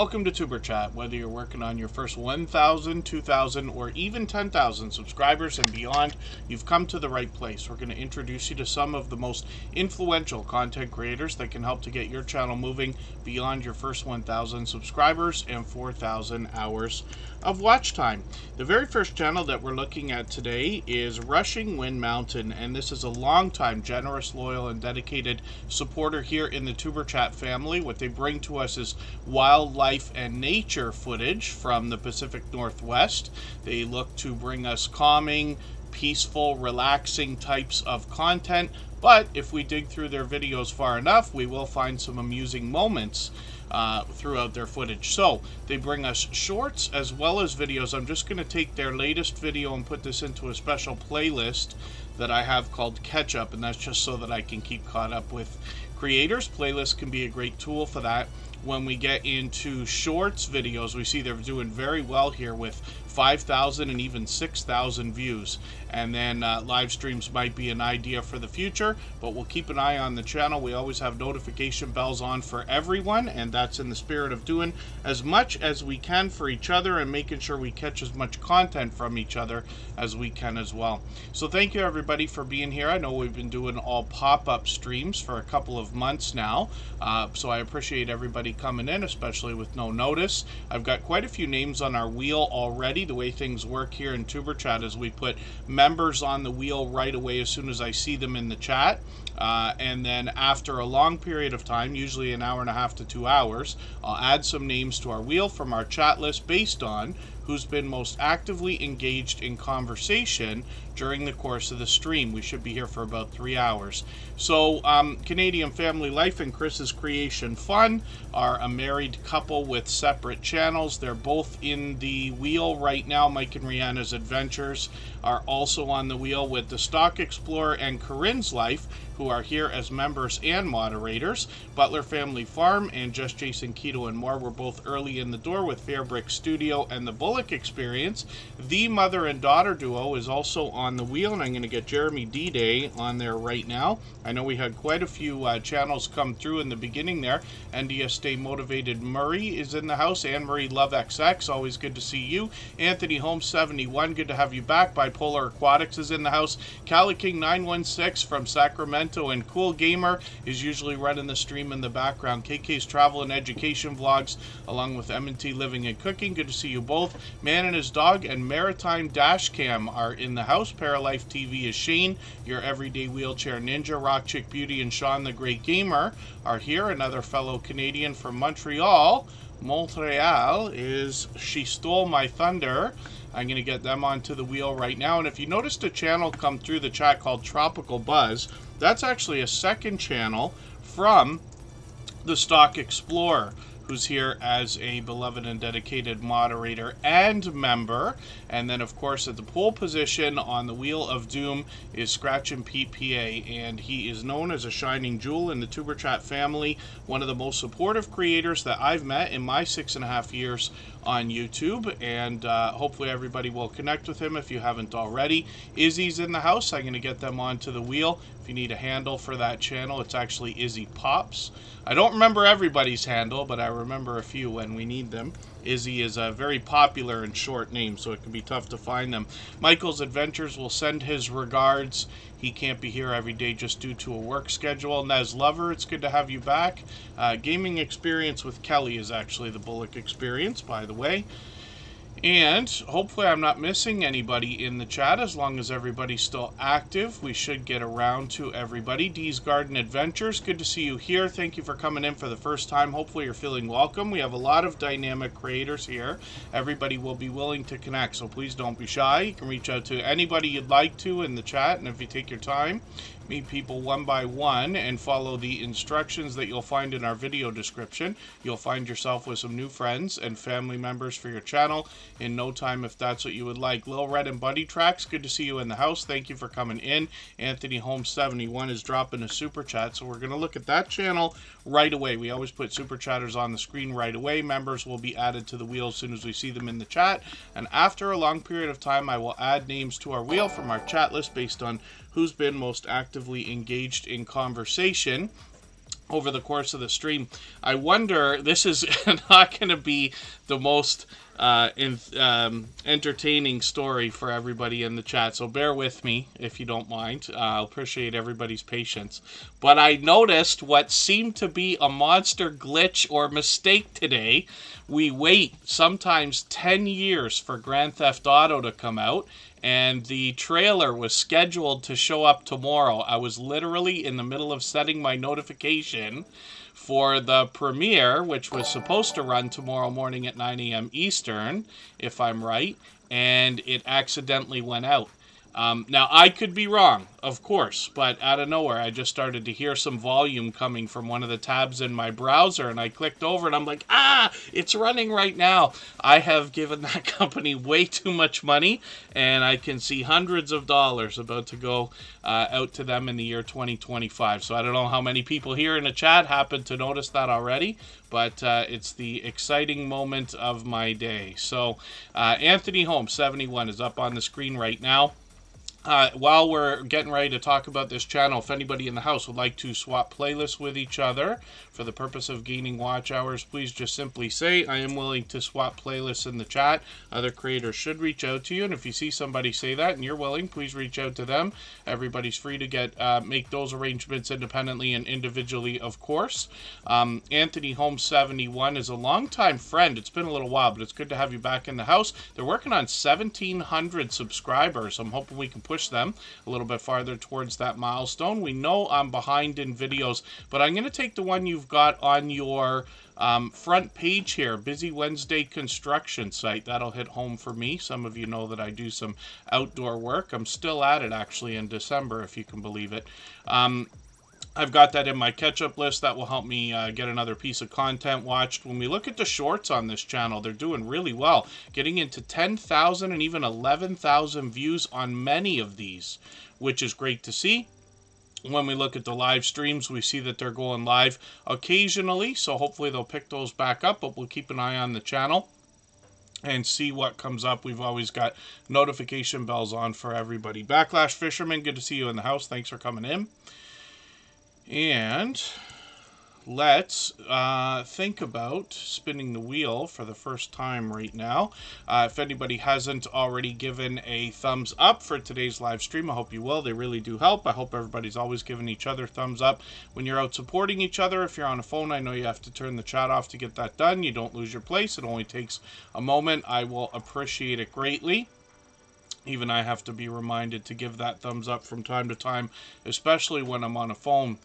Welcome to Tuber Chat. Whether you're working on your first 1,000, 2,000, or even 10,000 subscribers and beyond, you've come to the right place. We're going to introduce you to some of the most influential content creators that can help to get your channel moving beyond your first 1,000 subscribers and 4,000 hours of watch time. The very first channel that we're looking at today is Rushing Wind Mountain, and this is a long-time generous, loyal, and dedicated supporter here in the Tuber Chat family. What they bring to us is wildlife and nature footage from the Pacific Northwest. They look to bring us calming, peaceful, relaxing types of content, but if we dig through their videos far enough, we will find some amusing moments throughout their footage. So they bring us shorts as well as videos. I'm just going to take their latest video and put this into a special playlist that I have called Catch Up, and that's just so that I can keep caught up with creators. Playlists can be a great tool for that. When we get into shorts videos, we see they're doing very well here with 5,000 and even 6,000 views. And then live streams might be an idea for the future, but we'll keep an eye on the channel. We always have notification bells on for everyone, and that's in the spirit of doing as much as we can for each other and making sure we catch as much content from each other as we can as well. So thank you everybody for being here. I know we've been doing all pop-up streams for a couple of months now, so I appreciate everybody coming in, especially with no notice. I've got quite a few names on our wheel already. The way things work here in Tuber Chat is we put members on the wheel right away as soon as I see them in the chat, and then after a long period of time, usually an hour and a half to 2 hours, I'll add some names to our wheel from our chat list based on who's been most actively engaged in conversation during the course of the stream. We should be here for about 3 hours. So Canadian Family Life and Chris's Creation Fun are a married couple with separate channels. They're both in the wheel right now. Mike and Rihanna's Adventures are also on the wheel with the Stock Explorer and Corinne's Life, who are here as members and moderators. Butler Family Farm and Just Jason Keto and More were both early in the door with Fairbrick Studio and the Bullock Experience. The mother and daughter duo is also on the wheel, and I'm going to get Jeremy D-Day on there right now. I know we had quite a few channels come through in the beginning there. NDS Stay Motivated Murray is in the house. Anne-Marie Love XX, always good to see you. Anthony Holmes 71, good to have you back. Bipolar Aquatics is in the house. Cali King 916 from Sacramento, and Cool Gamer is usually running the stream in the background. KK's Travel and Education Vlogs, along with M&T Living and Cooking, good to see you both. Man and His Dog and Maritime Dashcam are in the house. Paralife TV is Shane, your everyday wheelchair ninja. Rock Chick Beauty and Sean the Great Gamer are here. Another fellow Canadian from Montreal is She Stole My Thunder. I'm going to get them onto the wheel right now. And if you noticed a channel come through the chat called Tropical Buzz, that's actually a second channel from the Stock Explorer, who's here as a beloved and dedicated moderator and member. And then, of course, at the pole position on the Wheel of Doom is Scratch and Pete PA, and he is known as a shining jewel in the Tuber Chat family, one of the most supportive creators that I've met in my 6.5 years on YouTube, and hopefully everybody will connect with him if you haven't already. Izzy's in the house. I'm going to get them onto the wheel. If you need a handle for that channel, it's actually Izzy Pops. I don't remember everybody's handle, but I remember a few when we need them. Izzy is a very popular and short name, so it can be tough to find them. Michael's Adventures will send his regards. He can't be here every day just due to a work schedule. Nez Lover, it's good to have you back. Gaming Experience with Kelly is actually the Bullock Experience, by the way. And hopefully I'm not missing anybody in the chat. As long as everybody's still active, we should get around to everybody. Dee's Garden Adventures, good to see you here. Thank you for coming in for the first time. Hopefully you're feeling welcome. We have a lot of dynamic creators here. Everybody will be willing to connect, so please don't be shy. You can reach out to anybody you'd like to in the chat, and if you take your time, meet people one by one and follow the instructions that you'll find in our video description, you'll find yourself with some new friends and family members for your channel in no time if that's what you would like. Lil Red and Buddy Tracks, good to see you in the house. Thank you for coming in. Anthony Holmes 71 is dropping a super chat, so we're going to look at that channel right away. We always put super chatters on the screen right away. Members will be added to the wheel as soon as we see them in the chat, and after a long period of time I will add names to our wheel from our chat list based on who's been most actively engaged in conversation. over the course of the stream. I wonder, this is not going to be the most entertaining story for everybody in the chat, so bear with me if you don't mind. I'll appreciate everybody's patience. But I noticed what seemed to be a monster glitch or mistake today. We wait sometimes 10 years for Grand Theft Auto to come out, and the trailer was scheduled to show up tomorrow. I was literally in the middle of setting my notification for the premiere, which was supposed to run tomorrow morning at 9 a.m. Eastern, if I'm right, and it accidentally went out. Now, I could be wrong, of course, but out of nowhere, I just started to hear some volume coming from one of the tabs in my browser, and I clicked over, and I'm like, it's running right now. I have given that company way too much money, and I can see hundreds of dollars about to go out to them in the year 2025. So I don't know how many people here in the chat happen to notice that already, but it's the exciting moment of my day. So Anthony Holmes, 71, is up on the screen right now. While we're getting ready to talk about this channel, if anybody in the house would like to swap playlists with each other for the purpose of gaining watch hours, please just simply say, I am willing to swap playlists in the chat. Other creators should reach out to you, and if you see somebody say that and you're willing, please reach out to them. Everybody's free to make those arrangements independently and individually, of course. Anthony Holmes 71 is a longtime friend. It's been a little while, but it's good to have you back in the house. They're working on 1,700 subscribers. I'm hoping we can push them a little bit farther towards that milestone. We know I'm behind in videos, but I'm going to take the one you've got on your front page here, Busy Wednesday Construction Site. That'll hit home for me. Some of you know that I do some outdoor work. I'm still at it actually in December, if you can believe it. I've got that in my catch-up list. That will help me get another piece of content watched. When we look at the shorts on this channel, they're doing really well, getting into 10,000 and even 11,000 views on many of these, which is great to see. When we look at the live streams, we see that they're going live occasionally, so hopefully they'll pick those back up, but we'll keep an eye on the channel and see what comes up. We've always got notification bells on for everybody. Backlash Fisherman, good to see you in the house. Thanks for coming in. And let's think about spinning the wheel for the first time right now. If anybody hasn't already given a thumbs up for today's live stream, I hope you will. They really do help. I hope everybody's always giving each other thumbs up when you're out supporting each other. If you're on a phone, I know you have to turn the chat off to get that done. You don't lose your place. It only takes a moment. I will appreciate it greatly. Even I have to be reminded to give that thumbs up from time to time, especially when I'm on a phone.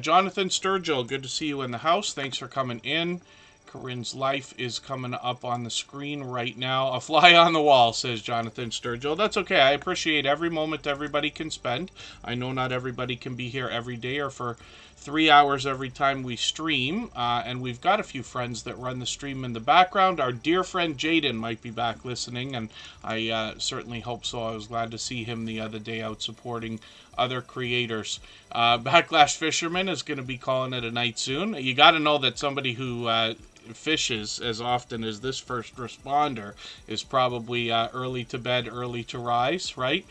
Jonathan Sturgill, good to see you in the house. Thanks for coming in. Corinne's Life is coming up on the screen right now. A fly on the wall, says Jonathan Sturgill. That's okay. I appreciate every moment everybody can spend. I know not everybody can be here every day or for 3 hours every time we stream, and we've got a few friends that run the stream in the background. Our dear friend Jaden might be back listening, and I certainly hope so. I was glad to see him the other day out supporting other creators. Backlash Fisherman is going to be calling it a night soon. You got to know that somebody who fishes as often as this first responder is probably early to bed, early to rise, right?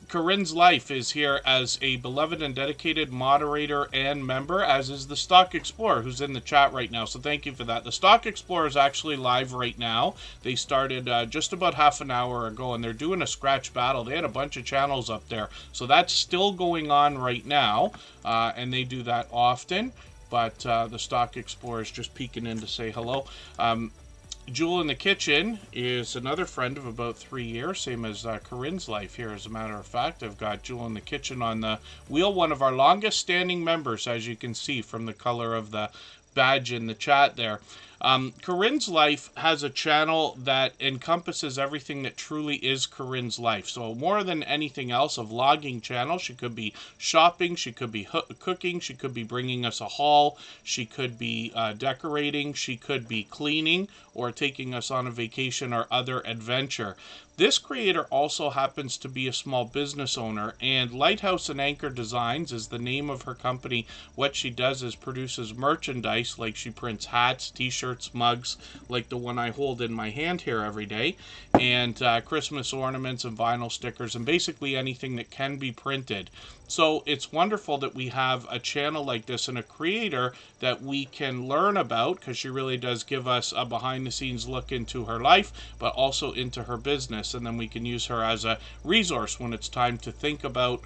Corinne's Life is here as a beloved and dedicated moderator and member, as is the Stock Explorer, who's in the chat right now, so thank you for that. The Stock Explorer is actually live right now. They started just about half an hour ago, and they're doing a scratch battle. They had a bunch of channels up there, so that's still going on right now, and they do that often. But the Stock Explorer is just peeking in to say hello. Jewel in the Kitchen is another friend of about 3 years, same as Corinne's Life here, as a matter of fact. I've got Jewel in the Kitchen on the wheel, one of our longest standing members, as you can see from the color of the badge in the chat there. Corinne's Life has a channel that encompasses everything that truly is Corinne's life. So more than anything else, a vlogging channel. She could be shopping, she could be cooking, she could be bringing us a haul, she could be decorating, she could be cleaning, or taking us on a vacation or other adventure. This creator also happens to be a small business owner, and Lighthouse and Anchor Designs is the name of her company. What she does is produces merchandise, like she prints hats, t-shirts, t-shirts, mugs, like the one I hold in my hand here every day, and Christmas ornaments and vinyl stickers, and basically anything that can be printed. So it's wonderful that we have a channel like this and a creator that we can learn about, because she really does give us a behind-the-scenes look into her life, but also into her business, and then we can use her as a resource when it's time to think about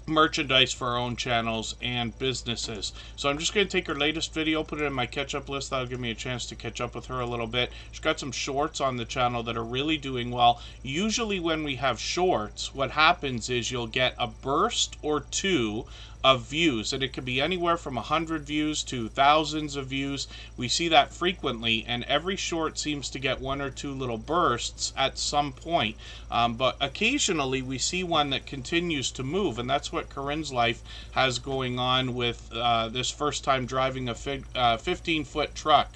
merchandise for our own channels and businesses. So I'm just going to take her latest video, put it in my catch-up list. That'll give me a chance to catch up with her a little bit. She's got some shorts on the channel that are really doing well. Usually when we have shorts, what happens is you'll get a burst or two of views, and it could be anywhere from 100 views to thousands of views. We see that frequently, and every short seems to get one or two little bursts at some point, but occasionally we see one that continues to move, and that's what Corinne's life has going on with this first time driving a 15-foot truck.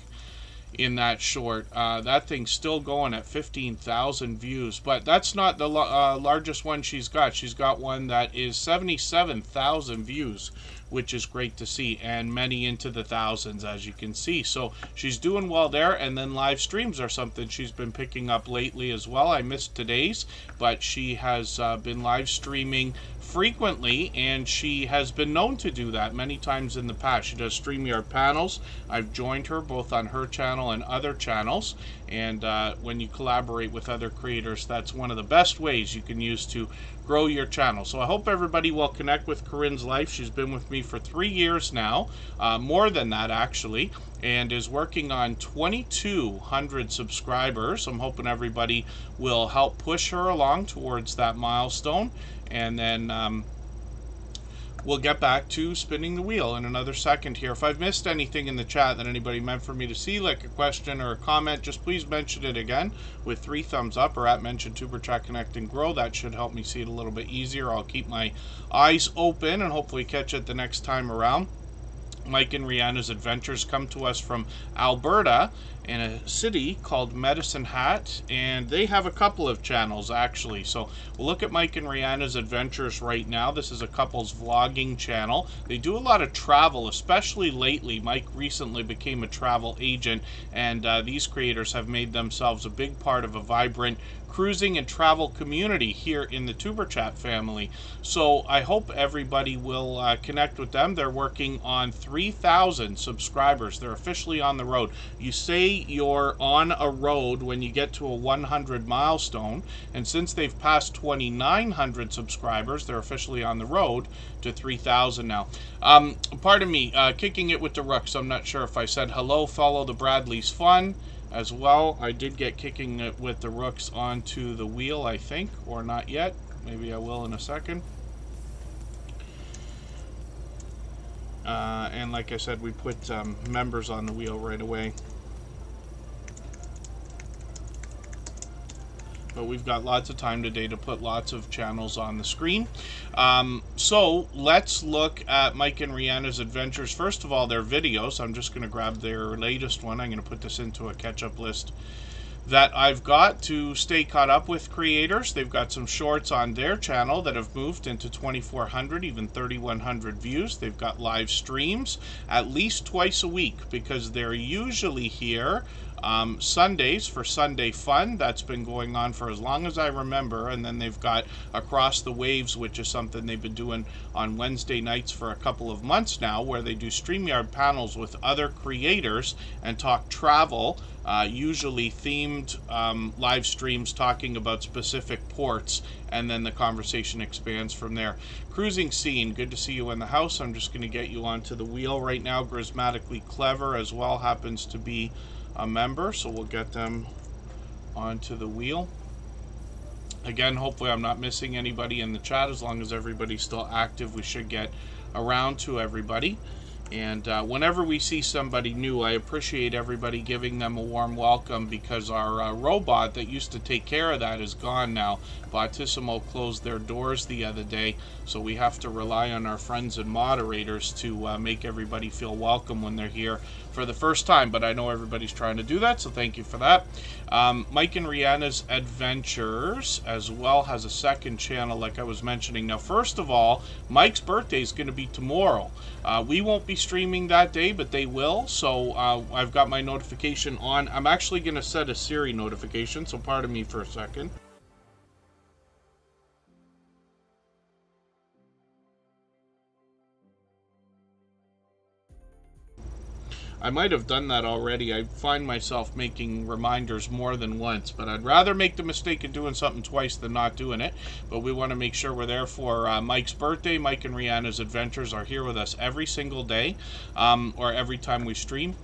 In that short, that thing's still going at 15,000 views, but that's not the largest one she's got. She's got one that is 77,000 views, which is great to see, and many into the thousands, as you can see. So she's doing well there. And then live streams are something she's been picking up lately as well. I missed today's, but she has been live streaming frequently, and she has been known to do that many times in the past. She does StreamYard panels. I've joined her both on her channel and other channels, and when you collaborate with other creators, that's one of the best ways you can use to grow your channel. So I hope everybody will connect with Corinne's life. She's been with me for 3 years now, more than that actually, and is working on 2,200 subscribers. I'm hoping everybody will help push her along towards that milestone, and then we'll get back to spinning the wheel in another second here. If I've missed anything in the chat that anybody meant for me to see, like a question or a comment, just please mention it again with 3 thumbs up, or at mention Superchat Connect and Grow. That should help me see it a little bit easier. I'll keep my eyes open and hopefully catch it the next time around. Mike and Rihanna's Adventures come to us from Alberta, in a city called Medicine Hat, and they have a couple of channels actually. So we'll look at Mike and Rihanna's Adventures right now. This is a couple's vlogging channel. They do a lot of travel, especially lately. Mike recently became a travel agent, and these creators have made themselves a big part of a vibrant cruising and travel community here in the Superchat family. So I hope everybody will connect with them. They're working on 3,000 subscribers. They're officially on the road. You say you're on a road when you get to a 100 milestone, and since they've passed 2,900 subscribers, they're officially on the road to 3,000 now. Pardon me, kicking it with the rooks. I'm not sure if I said hello. Follow the Bradley's Fun as well. I did get kicking it with the rooks onto the wheel, I think, or not yet. Maybe I will in a second. And like I said, we put members on the wheel right away. But we've got lots of time today to put lots of channels on the screen. So let's look at Mike and Rihanna's Adventures. First of all, their videos. I'm just going to grab their latest one. I'm going to put this into a catch-up list that I've got to stay caught up with creators. They've got some shorts on their channel that have moved into 2,400, even 3,100 views. They've got live streams at least twice a week, because they're usually here Sundays for Sunday Fun. That's been going on for as long as I remember. And then they've got Across the Waves, which is something they've been doing on Wednesday nights for a couple of months now, where they do StreamYard panels with other creators and talk travel, usually themed live streams talking about specific ports, and then the conversation expands from there. Cruising Scene, good to see you in the house. I'm just going to get you onto the wheel right now. Grismatically Clever as well happens to be a member, so we'll get them onto the wheel. Again, hopefully I'm not missing anybody in the chat. As long as everybody's still active, we should get around to everybody. And whenever we see somebody new, I appreciate everybody giving them a warm welcome, because our robot that used to take care of that is gone now. Bautissimo closed their doors the other day, so we have to rely on our friends and moderators to make everybody feel welcome when they're here for the first time. But I know everybody's trying to do that, so thank you for that. Mike and Rihanna's Adventures as well has a second channel, like I was mentioning. Now, first of all, Mike's birthday is going to be tomorrow. We won't be be streaming that day, but they will. So I've got my notification on. I'm actually going to set a Siri notification, so pardon me for a second. I might have done that already. I find myself making reminders more than once, but I'd rather make the mistake of doing something twice than not doing it. But we want to make sure we're there for Mike's birthday. Mike and Rihanna's Adventures are here with us every single day, or every time we stream.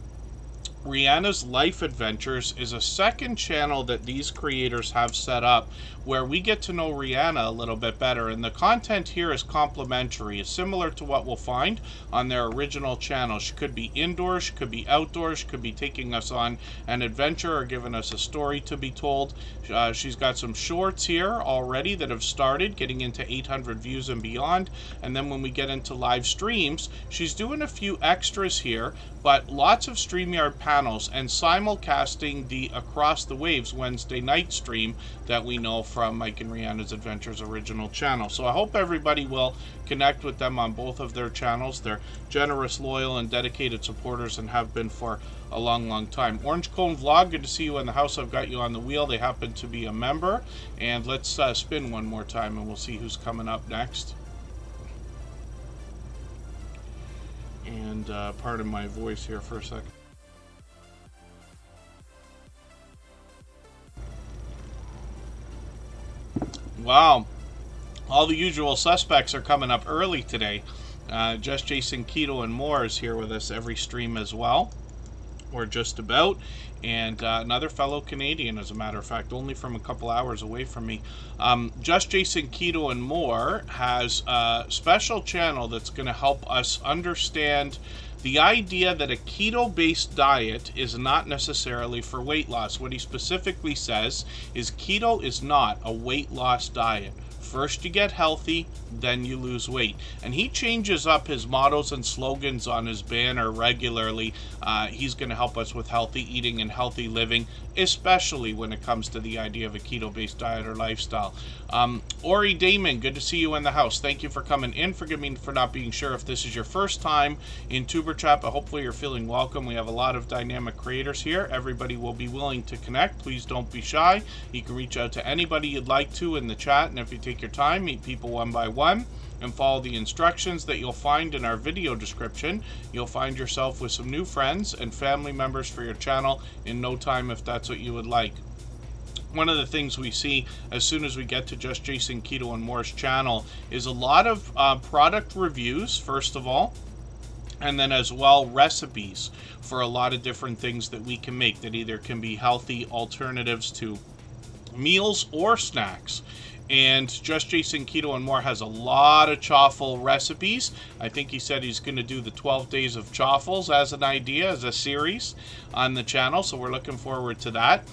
Rihanna's Life Adventures is a second channel that these creators have set up where we get to know Rihanna a little bit better, and the content here is complimentary. It's similar to what we'll find on their original channel. She could be indoors, she could be outdoors, she could be taking us on an adventure or giving us a story to be told. She's got some shorts here already that have started getting into 800 views and beyond, and then when we get into live streams, she's doing a few extras here, but lots of StreamYard panels and simulcasting the Across the Waves Wednesday night stream that we know from Mike and Rihanna's Adventures original channel. So I hope everybody will connect with them on both of their channels. They're generous, loyal, and dedicated supporters and have been for a long time. Orange Cone Vlog, good to see you in the house. I've got you on the wheel. They happen to be a member. And let's spin one more time and we'll see who's coming up next. And pardon my voice here for a second. Wow, all the usual suspects are coming up early today. Just Jason Keto and more is here with us every stream as well, or just about. And another fellow Canadian, as a matter of fact, only from a couple hours away from me. Just Jason Keto and more has a special channel that's going to help us understand the idea that a keto-based diet is not necessarily for weight loss. What he specifically says is keto is not a weight loss diet. First you get healthy, then you lose weight. And he changes up his mottos and slogans on his banner regularly. He's going to help us with healthy eating and healthy living, especially when it comes to the idea of a keto-based diet or lifestyle. Ori Damon, good to see you in the house. Thank you for coming in. Forgive me for not being sure if this is your first time in Superchat, but hopefully you're feeling welcome. We have a lot of dynamic creators here. Everybody will be willing to connect. Please don't be shy. You can reach out to anybody you'd like to in the chat, and if you take your time, meet people one by one and follow the instructions that you'll find in our video description, you'll find yourself with some new friends and family members for your channel in no time if that's what you would like. One of the things we see as soon as we get to Just Jason Keto and More's channel is a lot of product reviews, first of all, and then as well recipes for a lot of different things that we can make that either can be healthy alternatives to meals or snacks. And Just Jason Keto and More has a lot of chaffle recipes. I think he said he's going to do the 12 days of chaffles as an idea, as a series on the channel. So we're looking forward to that.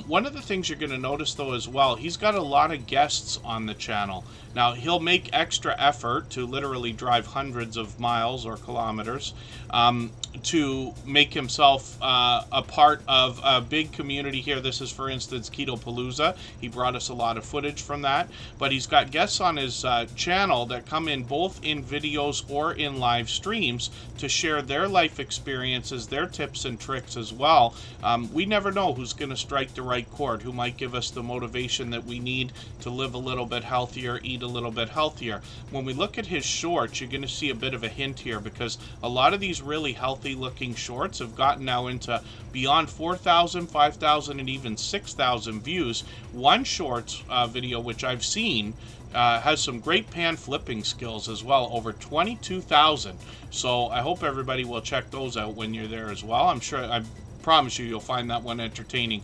One of the things you're going to notice, though, as well, he's got a lot of guests on the channel. Now, he'll make extra effort to literally drive hundreds of miles or kilometers to make himself a part of a big community here. This is, for instance, Keto Palooza. He brought us a lot of footage from that. But he's got guests on his channel that come in both in videos or in live streams to share their life experiences, their tips and tricks as well. We never know who's going to strike the right chord, who might give us the motivation that we need to live a little bit healthier, eat a little bit healthier. When we look at his shorts, you're going to see a bit of a hint here, because a lot of these really healthy looking shorts have gotten now into beyond 4,000, 5,000, and even 6,000 views. One shorts video, which I've seen, has some great pan flipping skills as well, over 22,000. So I hope everybody will check those out when you're there as well. I'm sure, I promise you'll find that one entertaining.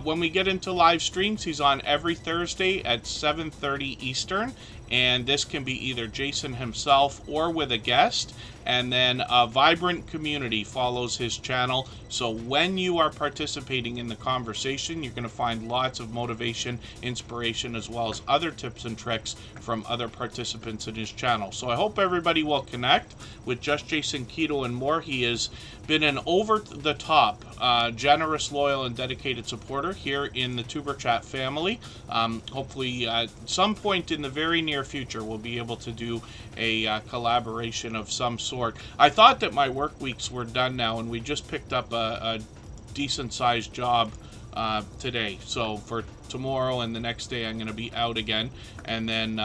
When we get into live streams, he's on every Thursday at 7:30 Eastern, and this can be either Jason himself or with a guest. And then a vibrant community follows his channel. So when you are participating in the conversation, you're going to find lots of motivation, inspiration, as well as other tips and tricks from other participants in his channel. So I hope everybody will connect with Just Jason Keto and More. He has been an over-the-top, generous, loyal, and dedicated supporter here in the Tuber Chat family. Hopefully at some point in the very near near future, we'll be able to do a collaboration of some sort. I thought that my work weeks were done now, and we just picked up a decent sized job today. So for tomorrow and the next day, I'm going to be out again, and then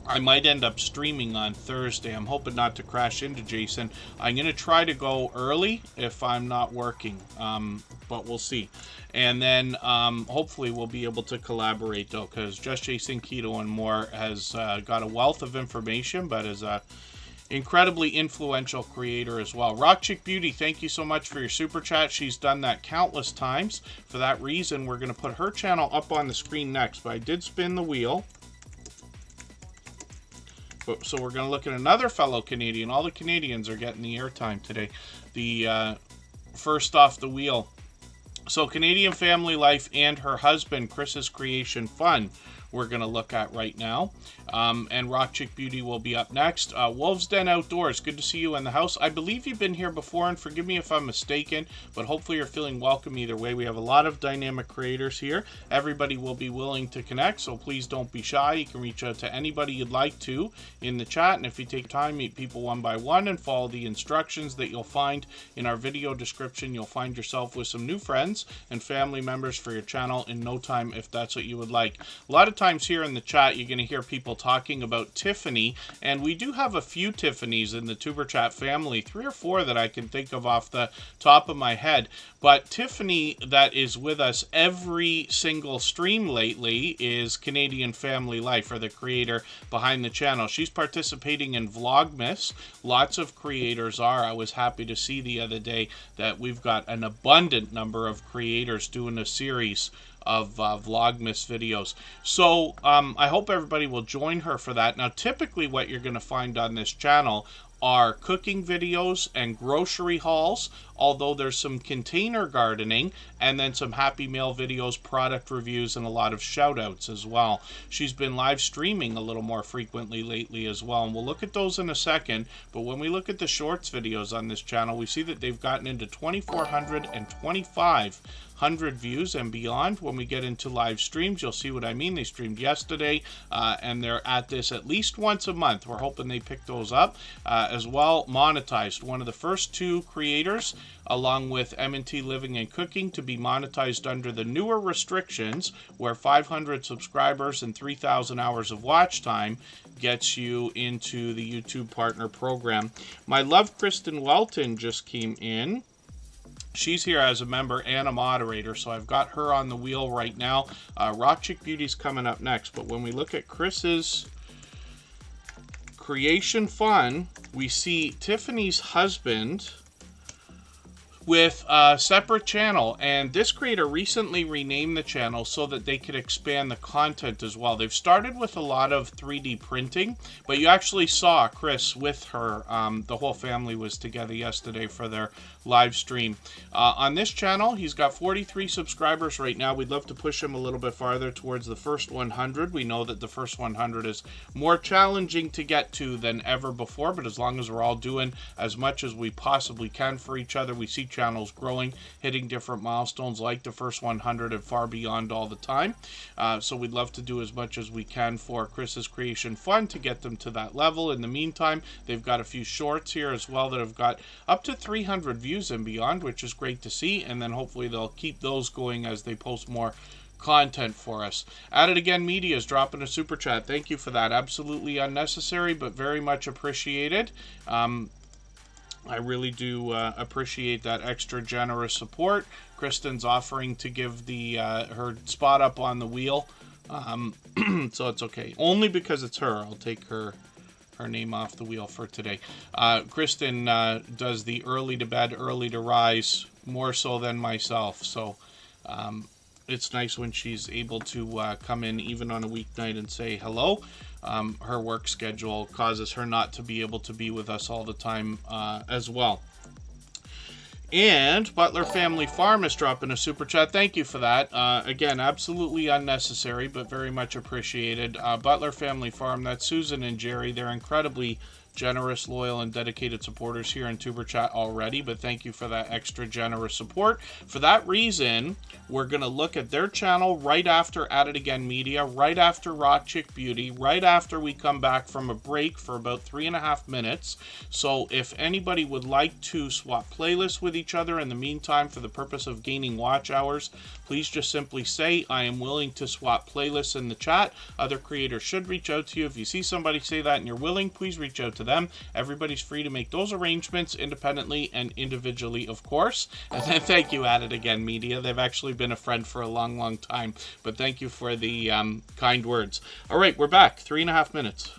I might end up streaming on Thursday. I'm hoping not to crash into Jason. I'm going to try to go early if I'm not working, but we'll see. And then hopefully we'll be able to collaborate, though, because Just Jason Keto and More has got a wealth of information, but is a incredibly influential creator as well. Rock Chick Beauty, thank you so much for your super chat. She's done that countless times. For that reason, we're going to put her channel up on the screen next, but I did spin the wheel. So we're going to look at another fellow Canadian. All the Canadians are getting the airtime today. The first off the wheel. So Canadian Family Life and her husband, Chris's Creation Fun, we're going to look at right now. And Rock Chick Beauty will be up next. Wolves Den Outdoors, good to see you in the house. I believe you've been here before, and forgive me if I'm mistaken, but hopefully you're feeling welcome either way. We have a lot of dynamic creators here. Everybody will be willing to connect, so please don't be shy. You can reach out to anybody you'd like to in the chat, and if you take time, meet people one by one and follow the instructions that you'll find in our video description. You'll find yourself with some new friends and family members for your channel in no time if that's what you would like. A lot of times here in the chat, you're going to hear people talking about Tiffany, and we do have a few Tiffanys in the Tuber Chat family, 3 or 4 that I can think of off the top of my head. But Tiffany, that is with us every single stream lately, is Canadian Family Life, or the creator behind the channel. She's participating in Vlogmas. Lots of creators are. I was happy to see the other day that we've got an abundant number of creators doing a series of Vlogmas videos. So I hope everybody will join her for that. Now, typically what you're going to find on this channel are cooking videos and grocery hauls, although there's some container gardening and then some Happy Meal videos, product reviews, and a lot of shout outs as well. She's been live streaming a little more frequently lately as well, and we'll look at those in a second. But when we look at the shorts videos on this channel, we see that they've gotten into 2,400 and 2,500 views and beyond. When we get into live streams, you'll see what I mean. They streamed yesterday, and they're at this at least once a month. We're hoping they pick those up as well. Monetized, one of the first 2 creators, along with M&T Living and Cooking, to be monetized under the newer restrictions, where 500 subscribers and 3,000 hours of watch time gets you into the YouTube Partner Program. My love, Kristen Welton, just came in. She's here as a member and a moderator, so I've got her on the wheel right now. Rock Chick Beauty's coming up next, but when we look at Chris's Creation Fun, we see Tiffany's husband with a separate channel, and this creator recently renamed the channel so that they could expand the content as well. They've started with a lot of 3D printing, but you actually saw Chris with her. The whole family was together yesterday for their live stream. On this channel, he's got 43 subscribers right now. We'd love to push him a little bit farther towards the first 100. We know that the first 100 is more challenging to get to than ever before, but as long as we're all doing as much as we possibly can for each other, we see channels growing, hitting different milestones like the first 100 and far beyond all the time. So we'd love to do as much as we can for Chris's Creation Fun to get them to that level. In the meantime, they've got a few shorts here as well that have got up to 300 views and beyond, which is great to see, and then hopefully they'll keep those going as they post more content for us. At It Again Media is dropping a super chat. Thank you for that. Absolutely unnecessary, but very much appreciated. I really do appreciate that extra generous support. Kristen's offering to give the her spot up on the wheel, so it's okay. Only because it's her. I'll take her name off the wheel for today. Kristen does the early to bed, early to rise, more so than myself. So it's nice when she's able to come in even on a weeknight and say hello. Her work schedule causes her not to be able to be with us all the time as well. And Butler Family Farm is dropping a super chat. Thank you for that. Again, absolutely unnecessary, but very much appreciated. Butler Family Farm, that's Susan and Jerry. They're incredibly generous, loyal, and dedicated supporters here in Tuber Chat already, but thank you for that extra generous support. For that reason, we're going to look at their channel right after At It Again Media, right after Rock Chick Beauty, right after we come back from a break for about 3.5 minutes. So if anybody would like to swap playlists with each other in the meantime for the purpose of gaining watch hours, please just simply say, I am willing to swap playlists in the chat. Other creators should reach out to you. If you see somebody say that and you're willing, please reach out to them. Everybody's free to make those arrangements independently and individually, of course. And then thank you, At It Again Media. They've actually been a friend for a long, long time. But thank you for the kind words. All right, we're back. 3.5 minutes.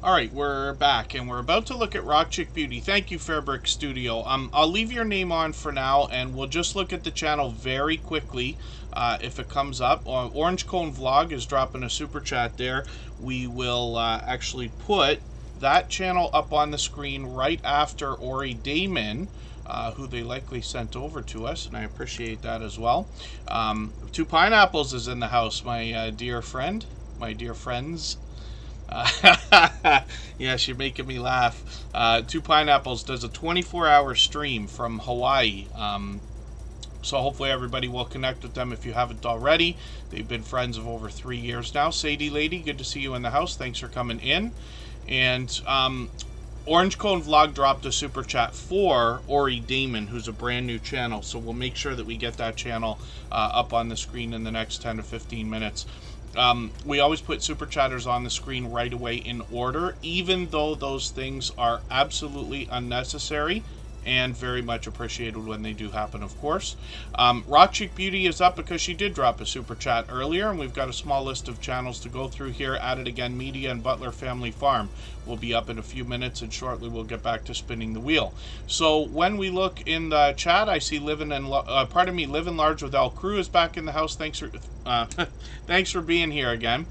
Alright, we're back, and we're about to look at Rock Chick Beauty. Thank you, Fairbrick Studio. I'll leave your name on for now, and we'll just look at the channel very quickly if it comes up. Orange Cone Vlog is dropping a super chat there. We will actually put that channel up on the screen right after Ori Damon, who they likely sent over to us, and I appreciate that as well. Two Pineapples is in the house, my dear friend, my dear friends. Yes, you're making me laugh. Two Pineapples does a 24-hour stream from Hawaii. So hopefully everybody will connect with them if you haven't already. They've been friends of over 3 years now. Sadie Lady, good to see you in the house. Thanks for coming in. And Orange Cone Vlog dropped a super chat for Ori Damon, who's a brand new channel. So we'll make sure that we get that channel up on the screen in the next 10 to 15 minutes. We always put super chatters on the screen right away in order, even though those things are absolutely unnecessary and very much appreciated when they do happen, of course. Rock Chick Beauty is up because she did drop a super chat earlier, and we've got a small list of channels to go through here. At It Again Media and Butler Family Farm will be up in a few minutes, and shortly we'll get back to spinning the wheel. So when we look in the chat, I see Living Large with Al Crew is back in the house. Thanks for being here again.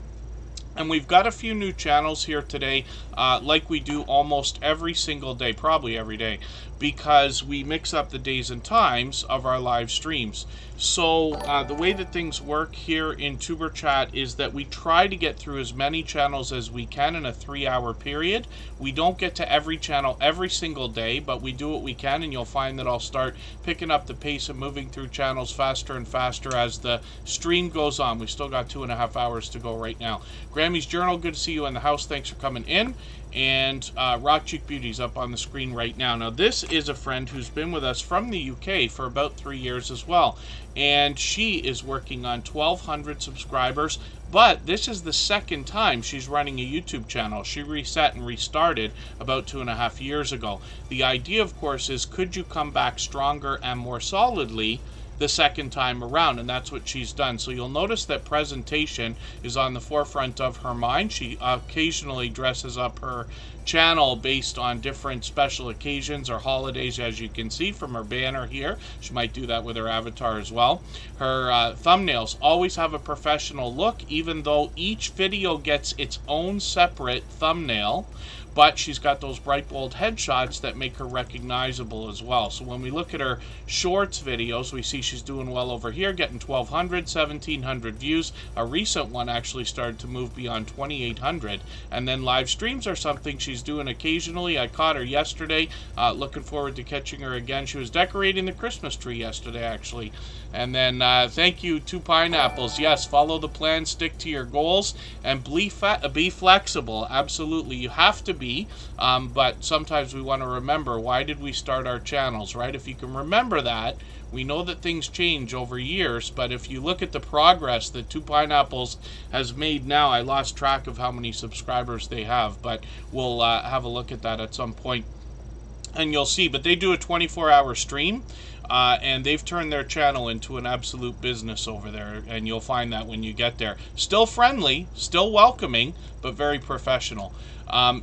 And we've got a few new channels here today, like we do almost every single day, probably every day, because we mix up the days and times of our live streams. So the way that things work here in Tuber Chat is that we try to get through as many channels as we can in a 3-hour period. We don't get to every channel every single day, but we do what we can, and you'll find that I'll start picking up the pace and moving through channels faster and faster as the stream goes on. We still got 2.5 hours to go right now. Grammy's Journal, good to see you in the house. Thanks for coming in. And Rock Cheek Beauty's up on the screen right now. Now, this is a friend who's been with us from the UK for about 3 years as well. And she is working on 1,200 subscribers. But this is the second time she's running a YouTube channel. She reset and restarted about 2.5 years ago. The idea, of course, is could you come back stronger and more solidly the second time around, and that's what she's done. So you'll notice that presentation is on the forefront of her mind. She occasionally dresses up her channel based on different special occasions or holidays, as you can see from her banner here. She might do that with her avatar as well. Her thumbnails always have a professional look, even though each video gets its own separate thumbnail. But she's got those bright, bold headshots that make her recognizable as well. So when we look at her shorts videos, we see she's doing well over here, getting 1,200, 1,700 views. A recent one actually started to move beyond 2,800. And then live streams are something she's doing occasionally. I caught her yesterday. Looking forward to catching her again. She was decorating the Christmas tree yesterday, actually. And then thank you to Pineapples. Yes, follow the plan, stick to your goals, and be flexible. Absolutely, you have to be. But sometimes we want to remember, why did we start our channels, right? If you can remember that, we know that things change over years, but if you look at the progress that Two Pineapples has made now, I lost track of how many subscribers they have, but we'll have a look at that at some point, and you'll see. But they do a 24-hour stream. And they've turned their channel into an absolute business over there, and you'll find that when you get there. Still friendly, still welcoming, but very professional.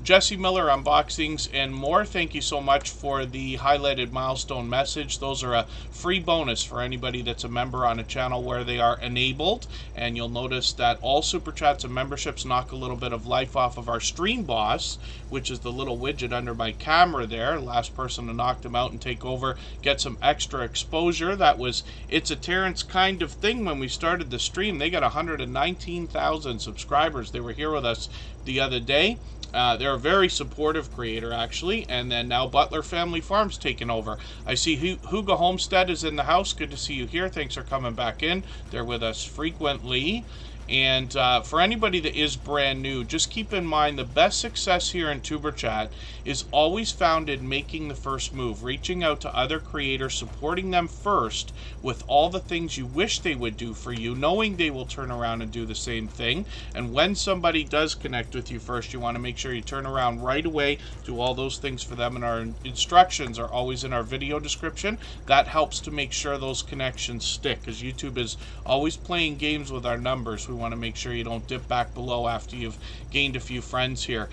Jesse Miller Unboxings and More, thank you so much for the highlighted milestone message. Those are a free bonus for anybody that's a member on a channel where they are enabled, and you'll notice that all Super Chats and memberships knock a little bit of life off of our Stream Boss, which is the little widget under my camera there. Last person to knock them out and take over, get some extra exposure. That was It's a Terrence kind of thing when we started the stream. They got 119,000 subscribers. They were here with us the other day. They're a very supportive creator, actually, and then now Butler Family Farm's taken over. I see Hugo Homestead is in the house. Good to see you here. Thanks for coming back in. They're with us frequently. And for anybody that is brand new, just keep in mind the best success here in Tuber Chat is always found in making the first move, reaching out to other creators, supporting them first with all the things you wish they would do for you, knowing they will turn around and do the same thing. And when somebody does connect with you first, you want to make sure you turn around right away, do all those things for them, and our instructions are always in our video description. That helps to make sure those connections stick, because YouTube is always playing games with our numbers. We want to make sure you don't dip back below after you've gained a few friends here.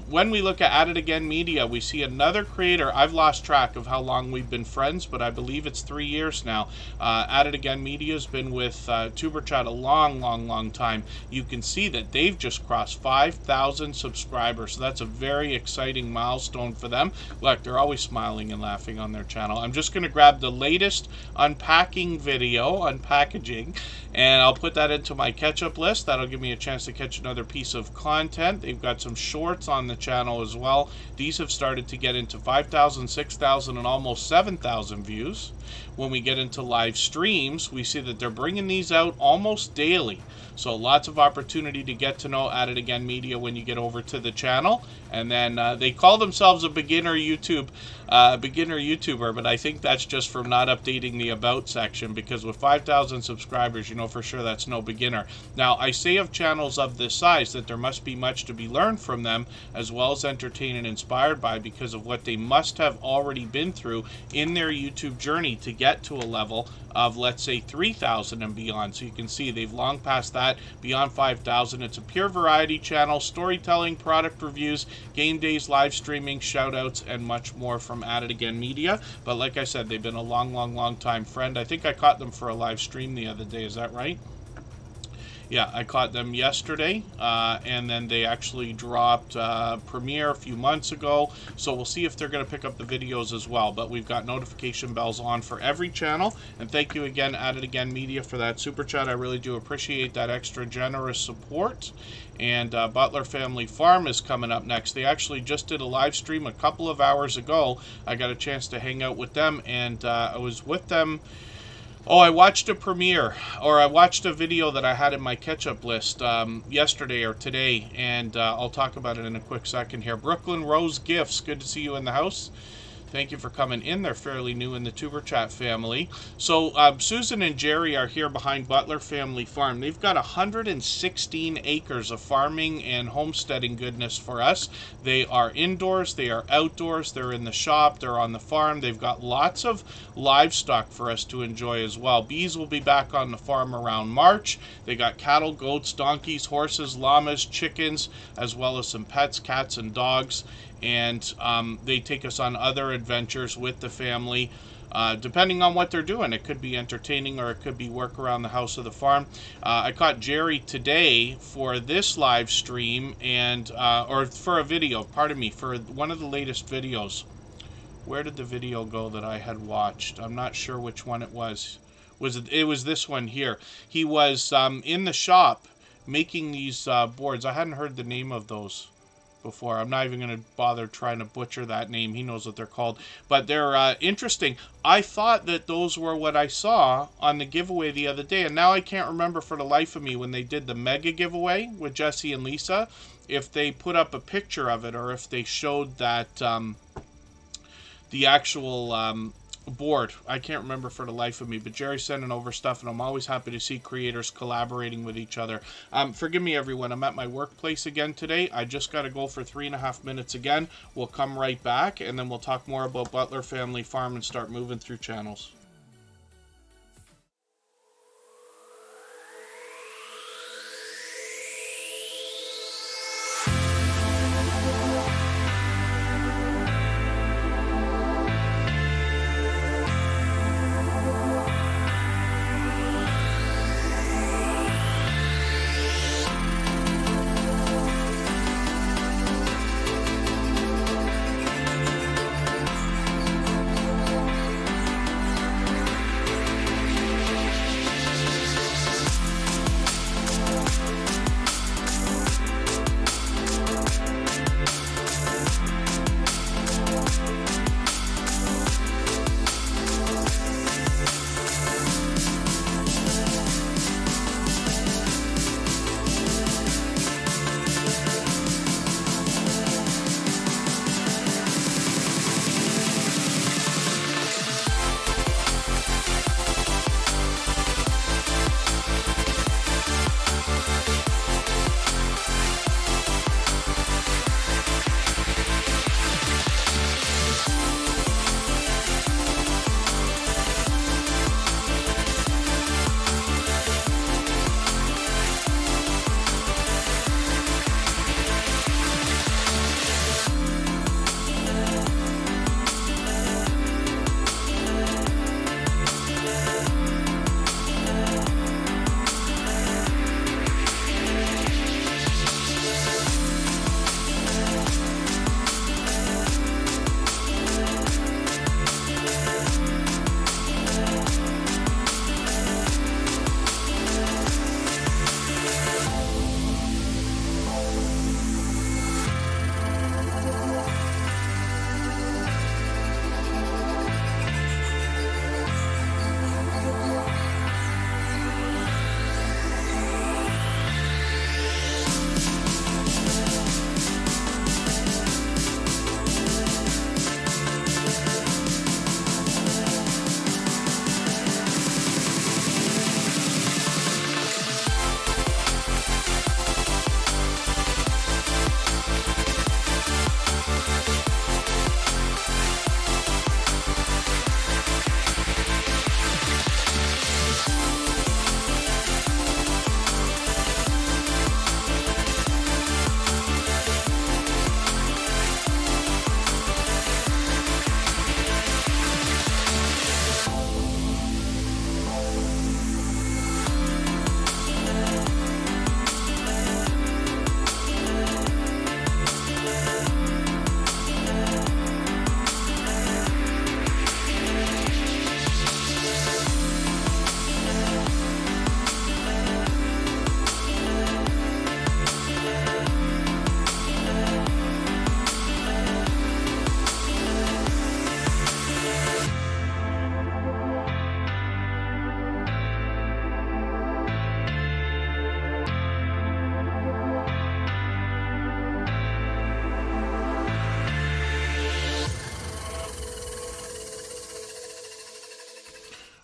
When we look at It Again Media, we see another creator. I've lost track of how long we've been friends, but I believe it's 3 years now. It Again Media has been with Tuber Chat a long time. You can see that they've just crossed 5,000 subscribers, so that's a very exciting milestone for them. Look, they're always smiling and laughing on their channel. I'm just going to grab the latest unpacking video, unpackaging, and I'll put that into my catch-up list. That'll give me a chance to catch another piece of content. They've got some shorts on the channel as well. These have started to get into 5,000, 6,000, and almost 7,000 views. when we get into live streams, we see that they're bringing these out almost daily. So lots of opportunity to get to know At It Again Media when you get over to the channel. And then they call themselves a beginner YouTuber, but I think that's just from not updating the About section, because with 5,000 subscribers, you know for sure that's no beginner. Now, I say of channels of this size that there must be much to be learned from them, as well as entertained and inspired by, because of what they must have already been through in their YouTube journey to get to a level of, let's say, 3,000 and beyond. So you can see they've long passed that, beyond 5,000. It's a pure variety channel, storytelling, product reviews, game days, live streaming, shout outs, and much more from At It Again Media. But like I said, they've been a long time friend. I think I caught them for a live stream the other day. Is that right? Yeah, I caught them yesterday, and then they actually dropped Premiere a few months ago, so we'll see if they're going to pick up the videos as well. But we've got notification bells on for every channel, and thank you again, At It Again Media, for that super chat. I really do appreciate that extra generous support. And Butler Family Farm is coming up next. They actually just did a live stream a couple of hours ago. I got a chance to hang out with them, and I was with them. Oh, I watched a premiere, or I watched a video that I had in my catch-up list yesterday or today, and I'll talk about it in a quick second here. Brooklyn Rose Gifts, good to see you in the house. Thank you for coming in. They're fairly new in the Tuber Chat family. So Susan and Jerry are here behind Butler Family Farm. They've got 116 acres of farming and homesteading goodness for us. They are indoors, they are outdoors, they're in the shop, they're on the farm. They've got lots of livestock for us to enjoy as well. Bees will be back on the farm around March. They got cattle, goats, donkeys, horses, llamas, chickens, as well as some pets, cats and dogs. And they take us on other adventures with the family, depending on what they're doing. It could be entertaining, or it could be work around the house or the farm. I caught Jerry today for this live stream, and or for a video, pardon me, for one of the latest videos. Where did the video go that I had watched? I'm not sure which one it was. It was this one here. He was in the shop making these boards. I hadn't heard the name of those before. I'm not even going to bother trying to butcher that name. He knows what they're called. But they're interesting. I thought that those were what I saw on the giveaway the other day, and now I can't remember for the life of me when they did the mega giveaway with Jesse and Lisa, if they put up a picture of it or if they showed that the actual board. I can't remember for the life of me, but Jerry's sending over stuff, and I'm always happy to see creators collaborating with each other. Forgive me, everyone. I'm at my workplace again today. I just got to go for 3.5 minutes again. We'll come right back, and then we'll talk more about Butler Family Farm and start moving through channels.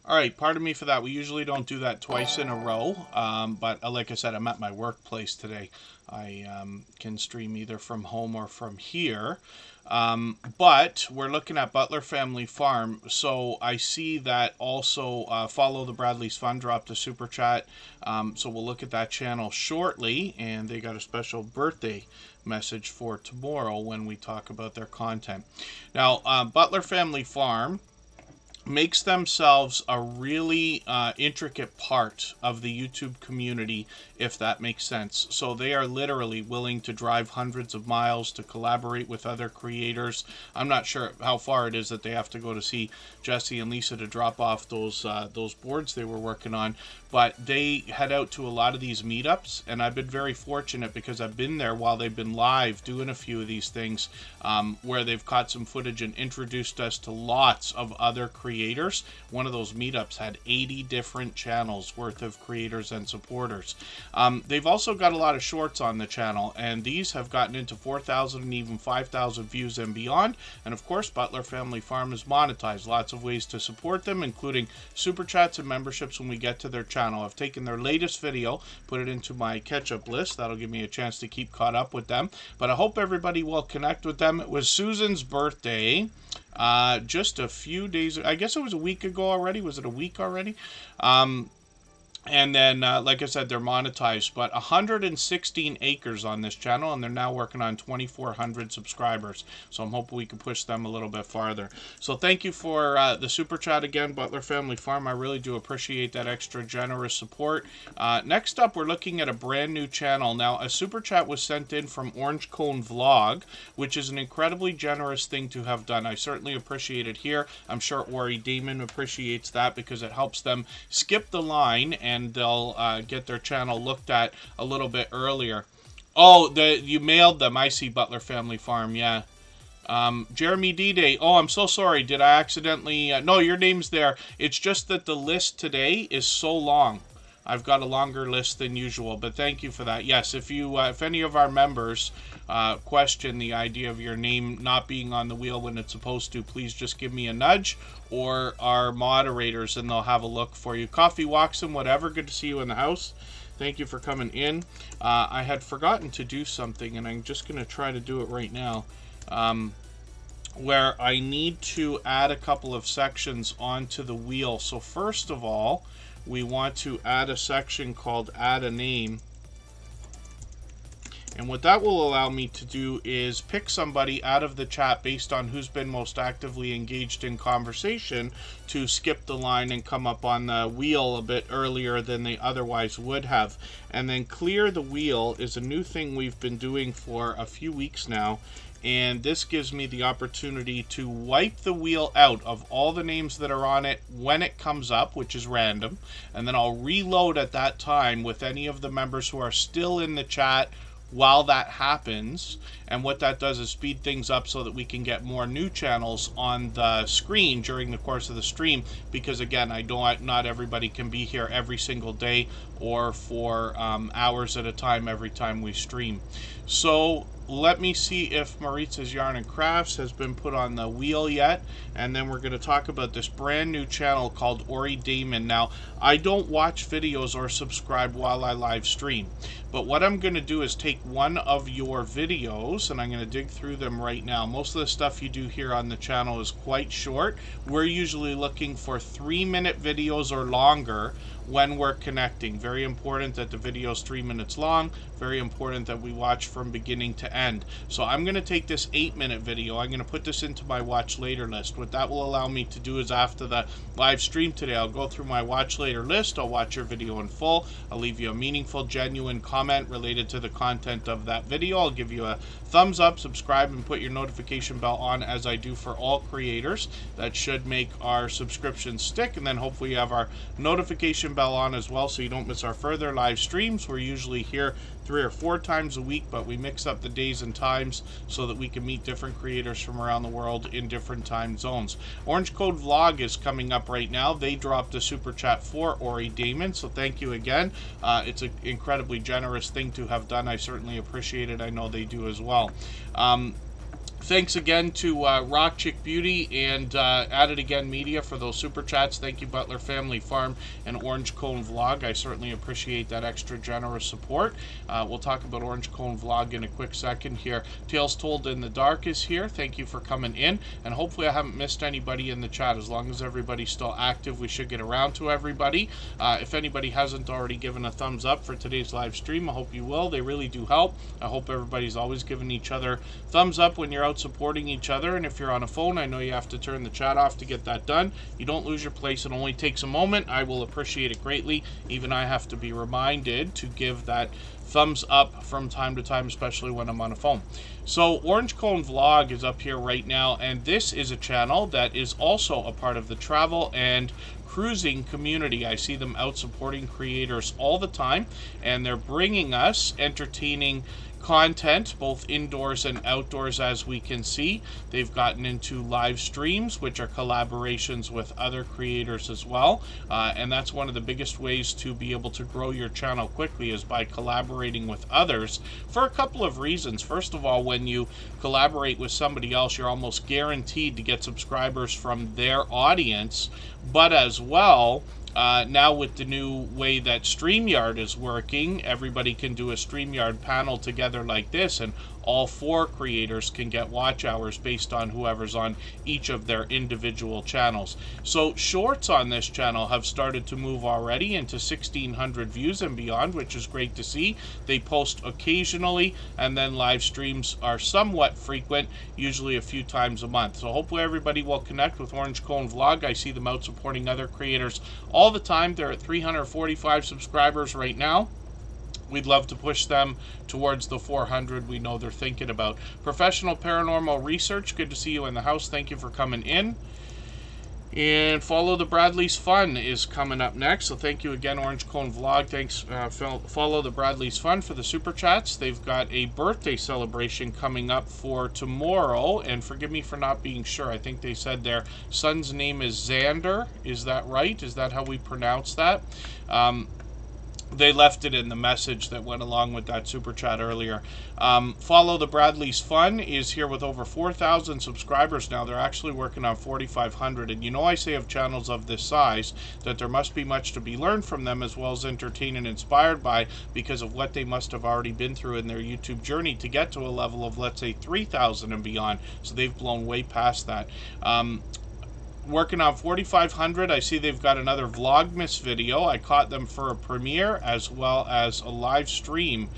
All right, pardon me for that. We usually don't do that twice in a row, but like I said, I'm at my workplace today. I can stream either from home or from here. But we're looking at Butler Family Farm, so I see that also Follow the Bradley's Fun dropped a super chat, so we'll look at that channel shortly, and they got a special birthday message for tomorrow when we talk about their content. Now, Butler Family Farm makes themselves a really intricate part of the YouTube community, if that makes sense. So they are literally willing to drive hundreds of miles to collaborate with other creators. I'm not sure how far it is that they have to go to see Jesse and Lisa to drop off those boards they were working on, but they head out to a lot of these meetups, and I've been very fortunate because I've been there while they've been live doing a few of these things, where they've caught some footage and introduced us to lots of other creators. One of those meetups had 80 different channels worth of creators and supporters. They've also got a lot of shorts on the channel, and these have gotten into 4,000 and even 5,000 views and beyond. And of course, Butler Family Farm is monetized. Lots of ways to support them, including super chats and memberships when we get to their channel. I've taken their latest video, put it into my catch-up list. That'll give me a chance to keep caught up with them. But I hope everybody will connect with them. It was Susan's birthday just a few days, I guess it was a week ago already. Was it a week already? And then, like I said, they're monetized, but 116 acres on this channel, and they're now working on 2,400 subscribers. So I'm hoping we can push them a little bit farther. So thank you for the super chat again, Butler Family Farm. I really do appreciate that extra generous support. Next up, we're looking at a brand new channel. Now, a super chat was sent in from Orange Cone Vlog, which is an incredibly generous thing to have done. I certainly appreciate it here. I'm sure Ori Damon appreciates that because it helps them skip the line and they'll get their channel looked at a little bit earlier. Oh, you mailed them. I see, Butler Family Farm, yeah. Jeremy D-Day. Oh, I'm so sorry. Did I accidentally... no, your name's there. It's just that the list today is so long. I've got a longer list than usual, but thank you for that. Yes, if any of our members question the idea of your name not being on the wheel when it's supposed to, please just give me a nudge, or our moderators, and they'll have a look for you. Coffee Waxen, whatever. Good to see you in the house. Thank you for coming in. I had forgotten to do something, and I'm just going to try to do it right now, where I need to add a couple of sections onto the wheel. So first of all, we want to add a section called Add a Name. And what that will allow me to do is pick somebody out of the chat based on who's been most actively engaged in conversation to skip the line and come up on the wheel a bit earlier than they otherwise would have. And then Clear the Wheel is a new thing we've been doing for a few weeks now. And this gives me the opportunity to wipe the wheel out of all the names that are on it when it comes up, which is random. And then I'll reload at that time with any of the members who are still in the chat while that happens. And what that does is speed things up so that we can get more new channels on the screen during the course of the stream, because again, not everybody can be here every single day or for hours at a time every time we stream. So let me see if Maritza's Yarn and Crafts has been put on the wheel yet, and then we're going to talk about this brand new channel called Ori Damon. Now, I don't watch videos or subscribe while I live stream, but what I'm going to do is take one of your videos, and I'm going to dig through them right now. Most of the stuff you do here on the channel is quite short. We're usually looking for 3-minute videos or longer when we're connecting. Very important that the video is 3 minutes long. Very important that we watch from beginning to end. So I'm going to take this 8-minute video. I'm going to put this into my watch later list. What that will allow me to do is after the live stream today, I'll go through my watch later list. I'll watch your video in full. I'll leave you a meaningful, genuine comment related to the content of that video. I'll give you a thumbs up, subscribe, and put your notification bell on, as I do for all creators. That should make our subscription stick, and then hopefully you have our notification bell on as well so you don't miss our further live streams. We're usually here 3 or 4 times a week, but we mix up the days and times so that we can meet different creators from around the world in different time zones. Orange Code Vlog is coming up right now. They dropped a super chat for Ori Damon, so thank you again. It's an incredibly generous thing to have done. I certainly appreciate it. I know they do as well. Thanks again to Rock Chick Beauty and At It Again Media for those super chats. Thank you, Butler Family Farm and Orange Cone Vlog. I certainly appreciate that extra generous support. We'll talk about Orange Cone Vlog in a quick second here. Tales Told in the Dark is here. Thank you for coming in, and hopefully I haven't missed anybody in the chat. As long as everybody's still active, we should get around to everybody. If anybody hasn't already given a thumbs up for today's live stream, I hope you will. They really do help. I hope everybody's always giving each other thumbs up when you're out supporting each other. And if you're on a phone, I know you have to turn the chat off to get that done. You don't lose your place. It only takes a moment. I will appreciate it greatly. Even I have to be reminded to give that thumbs up from time to time, especially when I'm on a phone. So Orange Cone Vlog is up here right now, and this is a channel that is also a part of the travel and cruising community. I see them out supporting creators all the time, and they're bringing us entertaining content both indoors and outdoors. As we can see, they've gotten into live streams, which are collaborations with other creators as well, and that's one of the biggest ways to be able to grow your channel quickly, is by collaborating with others, for a couple of reasons. First of all, when you collaborate with somebody else, you're almost guaranteed to get subscribers from their audience, but as well, now with the new way that StreamYard is working, everybody can do a StreamYard panel together like this, and all 4 creators can get watch hours based on whoever's on each of their individual channels. So shorts on this channel have started to move already into 1,600 views and beyond, which is great to see. They post occasionally, and then live streams are somewhat frequent, usually a few times a month. So hopefully everybody will connect with Orange Cone Vlog. I see them out supporting other creators all the time. They're at 345 subscribers right now. We'd love to push them towards the 400 we know they're thinking about. Professional Paranormal Research, good to see you in the house. Thank you for coming in. And Follow the Bradley's Fun is coming up next. So thank you again, Orange Cone Vlog. Thanks, Follow the Bradley's Fun, for the super chats. They've got a birthday celebration coming up for tomorrow. And forgive me for not being sure. I think they said their son's name is Xander. Is that right? Is that how we pronounce that? They left it in the message that went along with that super chat earlier. Follow the Bradley's Fun is here with over 4,000 subscribers now. They're actually working on 4,500. And you know, I say of channels of this size that there must be much to be learned from them, as well as entertained and inspired by, because of what they must have already been through in their YouTube journey to get to a level of, let's say, 3,000 and beyond. So they've blown way past that. Working on 4,500. I see they've got another Vlogmas video. I caught them for a premiere as well as a live stream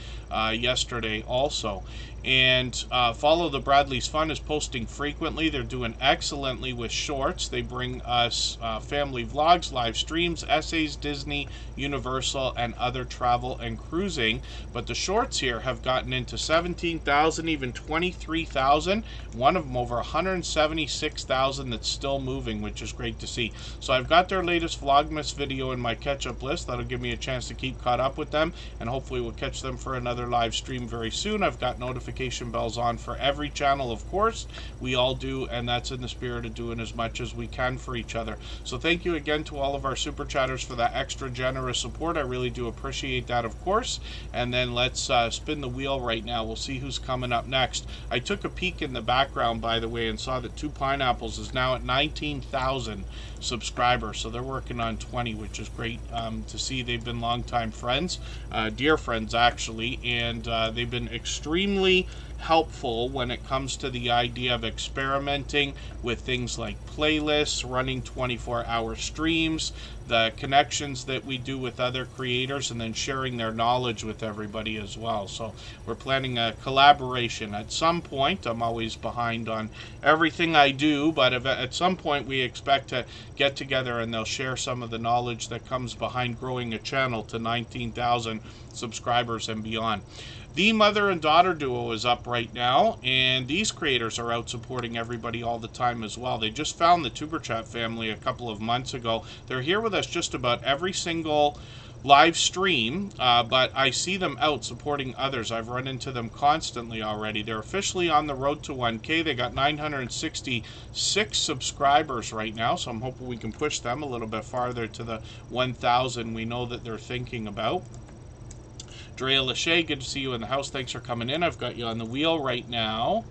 yesterday also. And Follow the Bradley's Fun is posting frequently. They're doing excellently with shorts. They bring us family vlogs, live streams, essays, Disney, Universal, and other travel and cruising. But the shorts here have gotten into 17,000, even 23,000. One of them over 176,000 that's still moving, which is great to see. So I've got their latest Vlogmas video in my catch-up list. That'll give me a chance to keep caught up with them, and hopefully we'll catch them for another live stream very soon. I've got notification bells on for every channel, of course. We all do, and that's in the spirit of doing as much as we can for each other. So thank you again to all of our super chatters for that extra generous support. I really do appreciate that, of course. And then let's spin the wheel right now. We'll see who's coming up next. I took a peek in the background, by the way, and saw that 2 Pineapples is now at 19,000 subscribers. So they're working on 20, which is great to see. They've been longtime friends, dear friends actually, and they've been extremely helpful when it comes to the idea of experimenting with things like playlists, running 24-hour streams, the connections that we do with other creators, and then sharing their knowledge with everybody as well. So we're planning a collaboration at some point. I'm always behind on everything I do, but at some point we expect to get together and they'll share some of the knowledge that comes behind growing a channel to 19,000 subscribers and beyond. The mother and daughter duo is up right now, and these creators are out supporting everybody all the time as well. They just found the Superchat family a couple of months ago. They're here with us just about every single live stream, but I see them out supporting others. I've run into them constantly already. They're officially on the road to 1K. They got 966 subscribers right now, so I'm hoping we can push them a little bit farther to the 1,000 we know that they're thinking about. Drea Lachey, good to see you in the house. Thanks for coming in. I've got you on the wheel right now.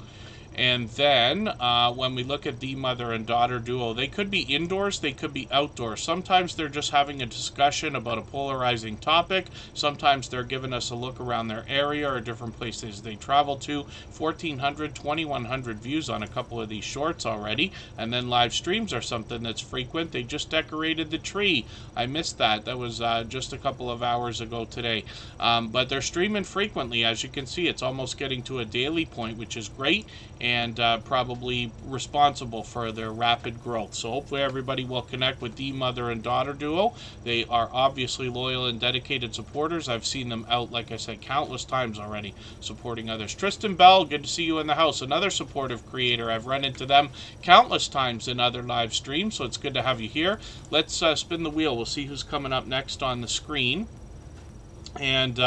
And then when we look at the mother and daughter duo, they could be indoors, they could be outdoors. Sometimes they're just having a discussion about a polarizing topic. Sometimes they're giving us a look around their area or different places they travel to. 1,400, 2,100 views on a couple of these shorts already. And then live streams are something that's frequent. They just decorated the tree. I missed that. That was just a couple of hours ago today. But they're streaming frequently. As you can see, it's almost getting to a daily point, which is great, and probably responsible for their rapid growth. So hopefully everybody will connect with the mother and daughter duo. They are obviously loyal and dedicated supporters. I've seen them out, like I said, countless times already, supporting others. Tristan Bell, good to see you in the house. Another supportive creator. I've run into them countless times in other live streams, so it's good to have you here. Let's spin the wheel. We'll see who's coming up next on the screen. And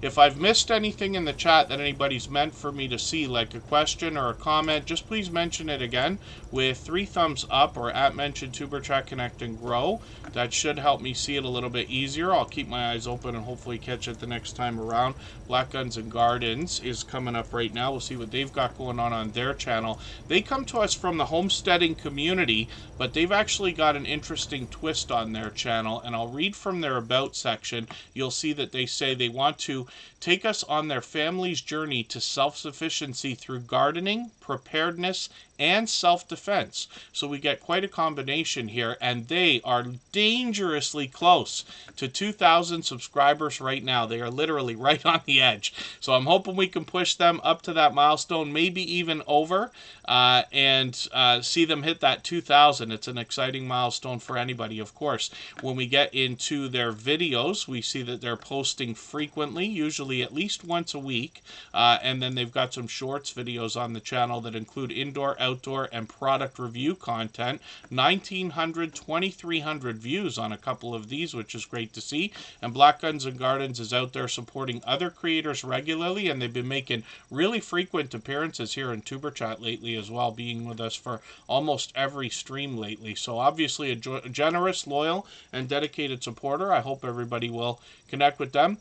if I've missed anything in the chat that anybody's meant for me to see, like a question or a comment, just please mention it again with 3 thumbs up or @mention Superchat Connect and Grow. That should help me see it a little bit easier. I'll keep my eyes open and hopefully catch it the next time around. Black Guns and Gardens is coming up right now. We'll see what they've got going on their channel. They come to us from the homesteading community, but they've actually got an interesting twist on their channel, and I'll read from their About section. You'll see that they say they want to take us on their family's journey to self-sufficiency through gardening, preparedness, and self-defense. So we get quite a combination here, and they are dangerously close to 2,000 subscribers right now. They are literally right on the edge. So I'm hoping we can push them up to that milestone, maybe even over, and see them hit that 2,000. It's an exciting milestone for anybody, of course. When we get into their videos, we see that they're posting frequently, usually at least once a week, and then they've got some shorts videos on the channel that include indoor, outdoor, and product review content. 1,900, 2,300 views on a couple of these, which is great to see. And Black Guns and Gardens is out there supporting other creators regularly, and they've been making really frequent appearances here in Tuber Chat lately as well, being with us for almost every stream lately. So obviously a generous, loyal, and dedicated supporter. I hope everybody will connect with them.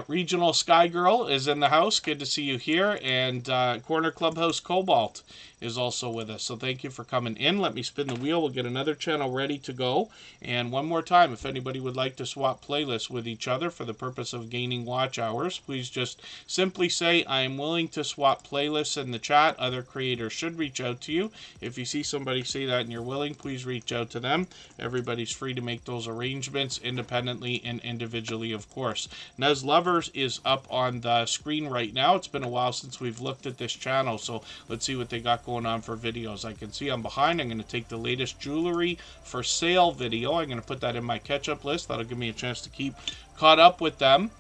Regional Sky Girl is in the house. Good to see you here. And Corner Clubhouse Cobalt is also with us. So thank you for coming in. Let me spin the wheel. We'll get another channel ready to go. And one more time, if anybody would like to swap playlists with each other for the purpose of gaining watch hours, please just simply say, I am willing to swap playlists in the chat. Other creators should reach out to you. If you see somebody say that and you're willing, please reach out to them. Everybody's free to make those arrangements independently and individually, of course. Nez Lovers is up on the screen right now. It's been a while since we've looked at this channel, so let's see what they got going on for videos. I can see I'm behind. I'm going to take the latest jewelry for sale video. I'm going to put that in my catch-up list. That'll give me a chance to keep caught up with them.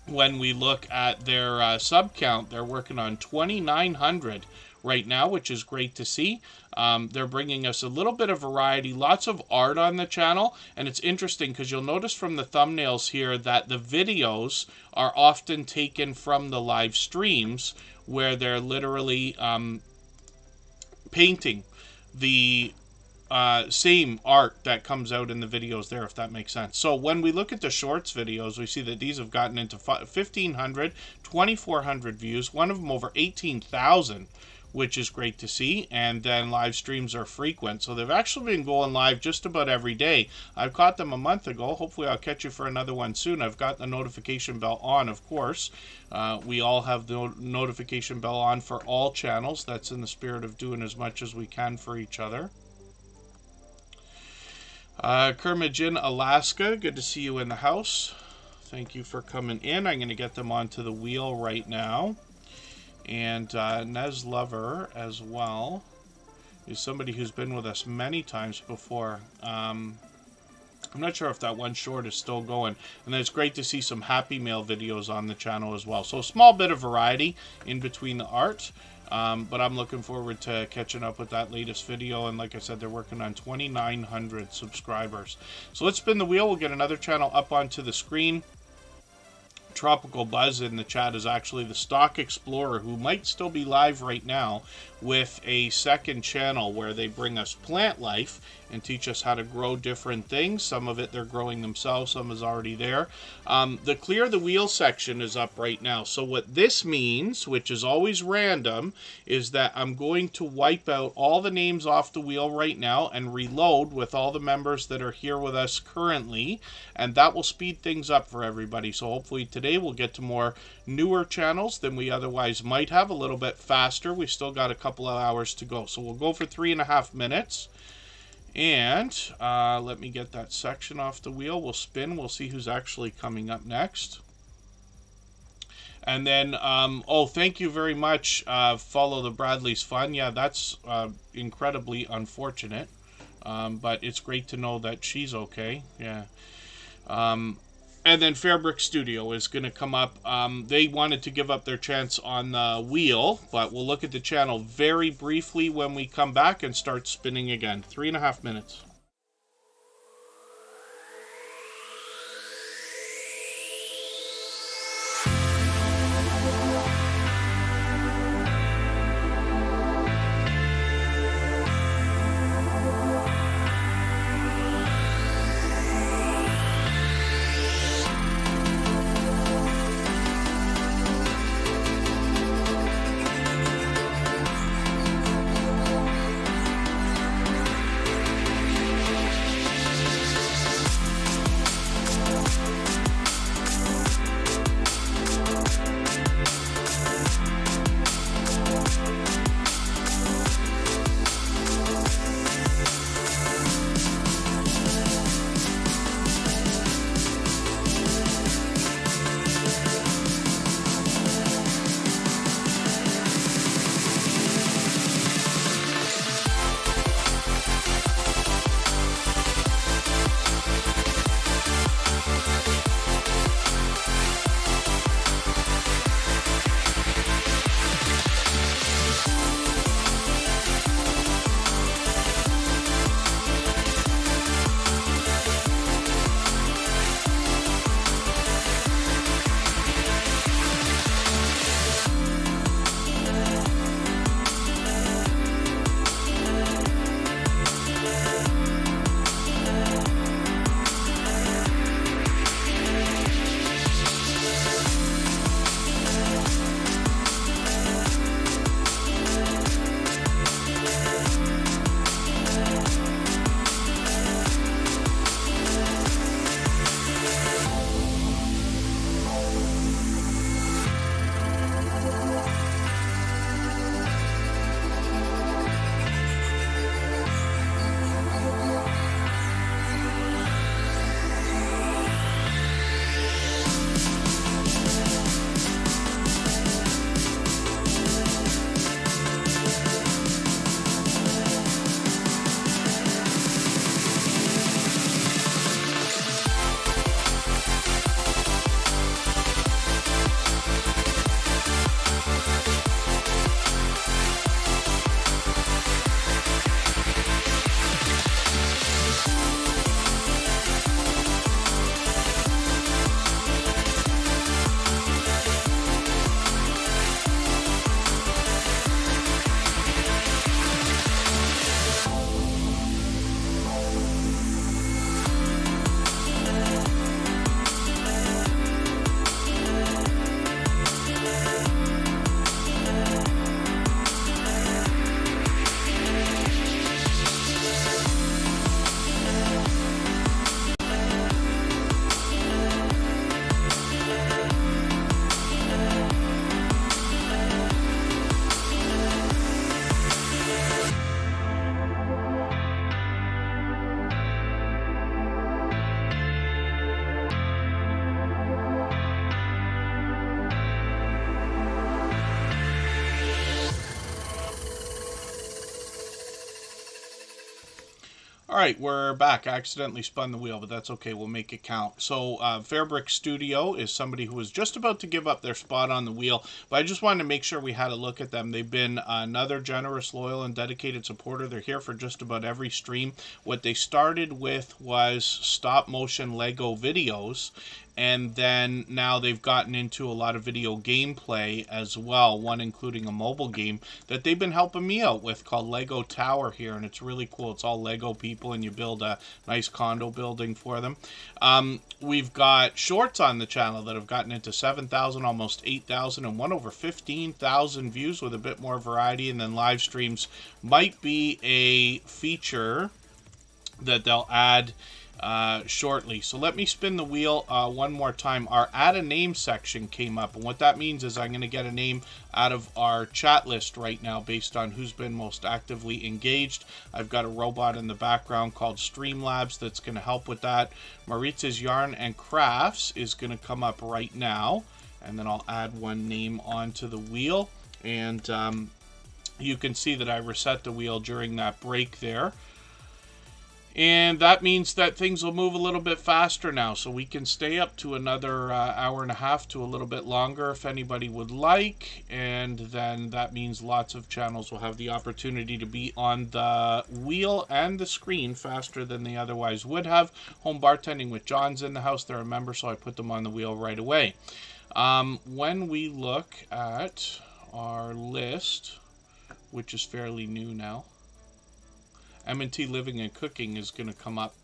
When we look at their sub count, they're working on 2,900 right now, which is great to see. They're bringing us a little bit of variety, lots of art on the channel, and it's interesting because you'll notice from the thumbnails here that the videos are often taken from the live streams where they're literally painting the same art that comes out in the videos there, if that makes sense. So when we look at the shorts videos, we see that these have gotten into 1,500, 2,400 views, one of them over 18,000, which is great to see. And then live streams are frequent, so they've actually been going live just about every day. I've caught them a month ago. Hopefully I'll catch you for another one soon. I've got the notification bell on, of course. We all have the notification bell on for all channels. That's in the spirit of doing as much as we can for each other. Kermajin, Alaska, good to see you in the house. Thank you for coming in. I'm going to get them onto the wheel right now. And Nez Lover as well is somebody who's been with us many times before. I'm not sure if that one short is still going. And then it's great to see some Happy Mail videos on the channel as well. So a small bit of variety in between the art. But I'm looking forward to catching up with that latest video. And like I said, they're working on 2,900 subscribers. So let's spin the wheel. We'll get another channel up onto the screen. Tropical Buzz in the chat is actually the Stock Explorer, who might still be live right now with a second channel where they bring us plant life and teach us how to grow different things. Some of it they're growing themselves, some is already there. The clear the wheel section is up right now. So what this means, which is always random, is that I'm going to wipe out all the names off the wheel right now and reload with all the members that are here with us currently, and that will speed things up for everybody. So hopefully today we'll get to more newer channels than we otherwise might have, a little bit faster. We still got a couple of hours to go, so we'll go for 3.5 minutes. And let me get that section off the wheel. We'll spin. We'll see who's actually coming up next. And then, oh, thank you very much. Follow the Bradley's Fun. Yeah, that's incredibly unfortunate. But it's great to know that she's okay. Yeah. And then Fairbrick Studio is going to come up. They wanted to give up their chance on the wheel, but we'll look at the channel very briefly when we come back and start spinning again. 3.5 minutes. All right, we're back. I accidentally spun the wheel, but that's okay. We'll make it count. So Fairbrick Studio is somebody who was just about to give up their spot on the wheel, but I just wanted to make sure we had a look at them. They've been another generous, loyal, and dedicated supporter. They're here for just about every stream. What they started with was stop-motion Lego videos, And then now they've gotten into a lot of video gameplay as well, one including a mobile game that they've been helping me out with called Lego Tower here, and it's really cool. It's all Lego people, and you build a nice condo building for them. We've got shorts on the channel that have gotten into 7,000, almost 8,000, and one over 15,000 views with a bit more variety. And then live streams might be a feature that they'll add shortly. So let me spin the wheel one more time. Our add a name section came up, and what that means is I'm going to get a name out of our chat list right now based on who's been most actively engaged. I've got a robot in the background called Streamlabs that's going to help with that. Maritza's Yarn and Crafts is going to come up right now, and then I'll add one name onto the wheel, and you can see that I reset the wheel during that break there. And that means that things will move a little bit faster now, so we can stay up to another hour and a half to a little bit longer if anybody would like. And then that means lots of channels will have the opportunity to be on the wheel and the screen faster than they otherwise would have. Home Bartending with John's in the house. They're a member, so I put them on the wheel right away. When we look at our list, which is fairly new now, M&T Living and Cooking is going to come up.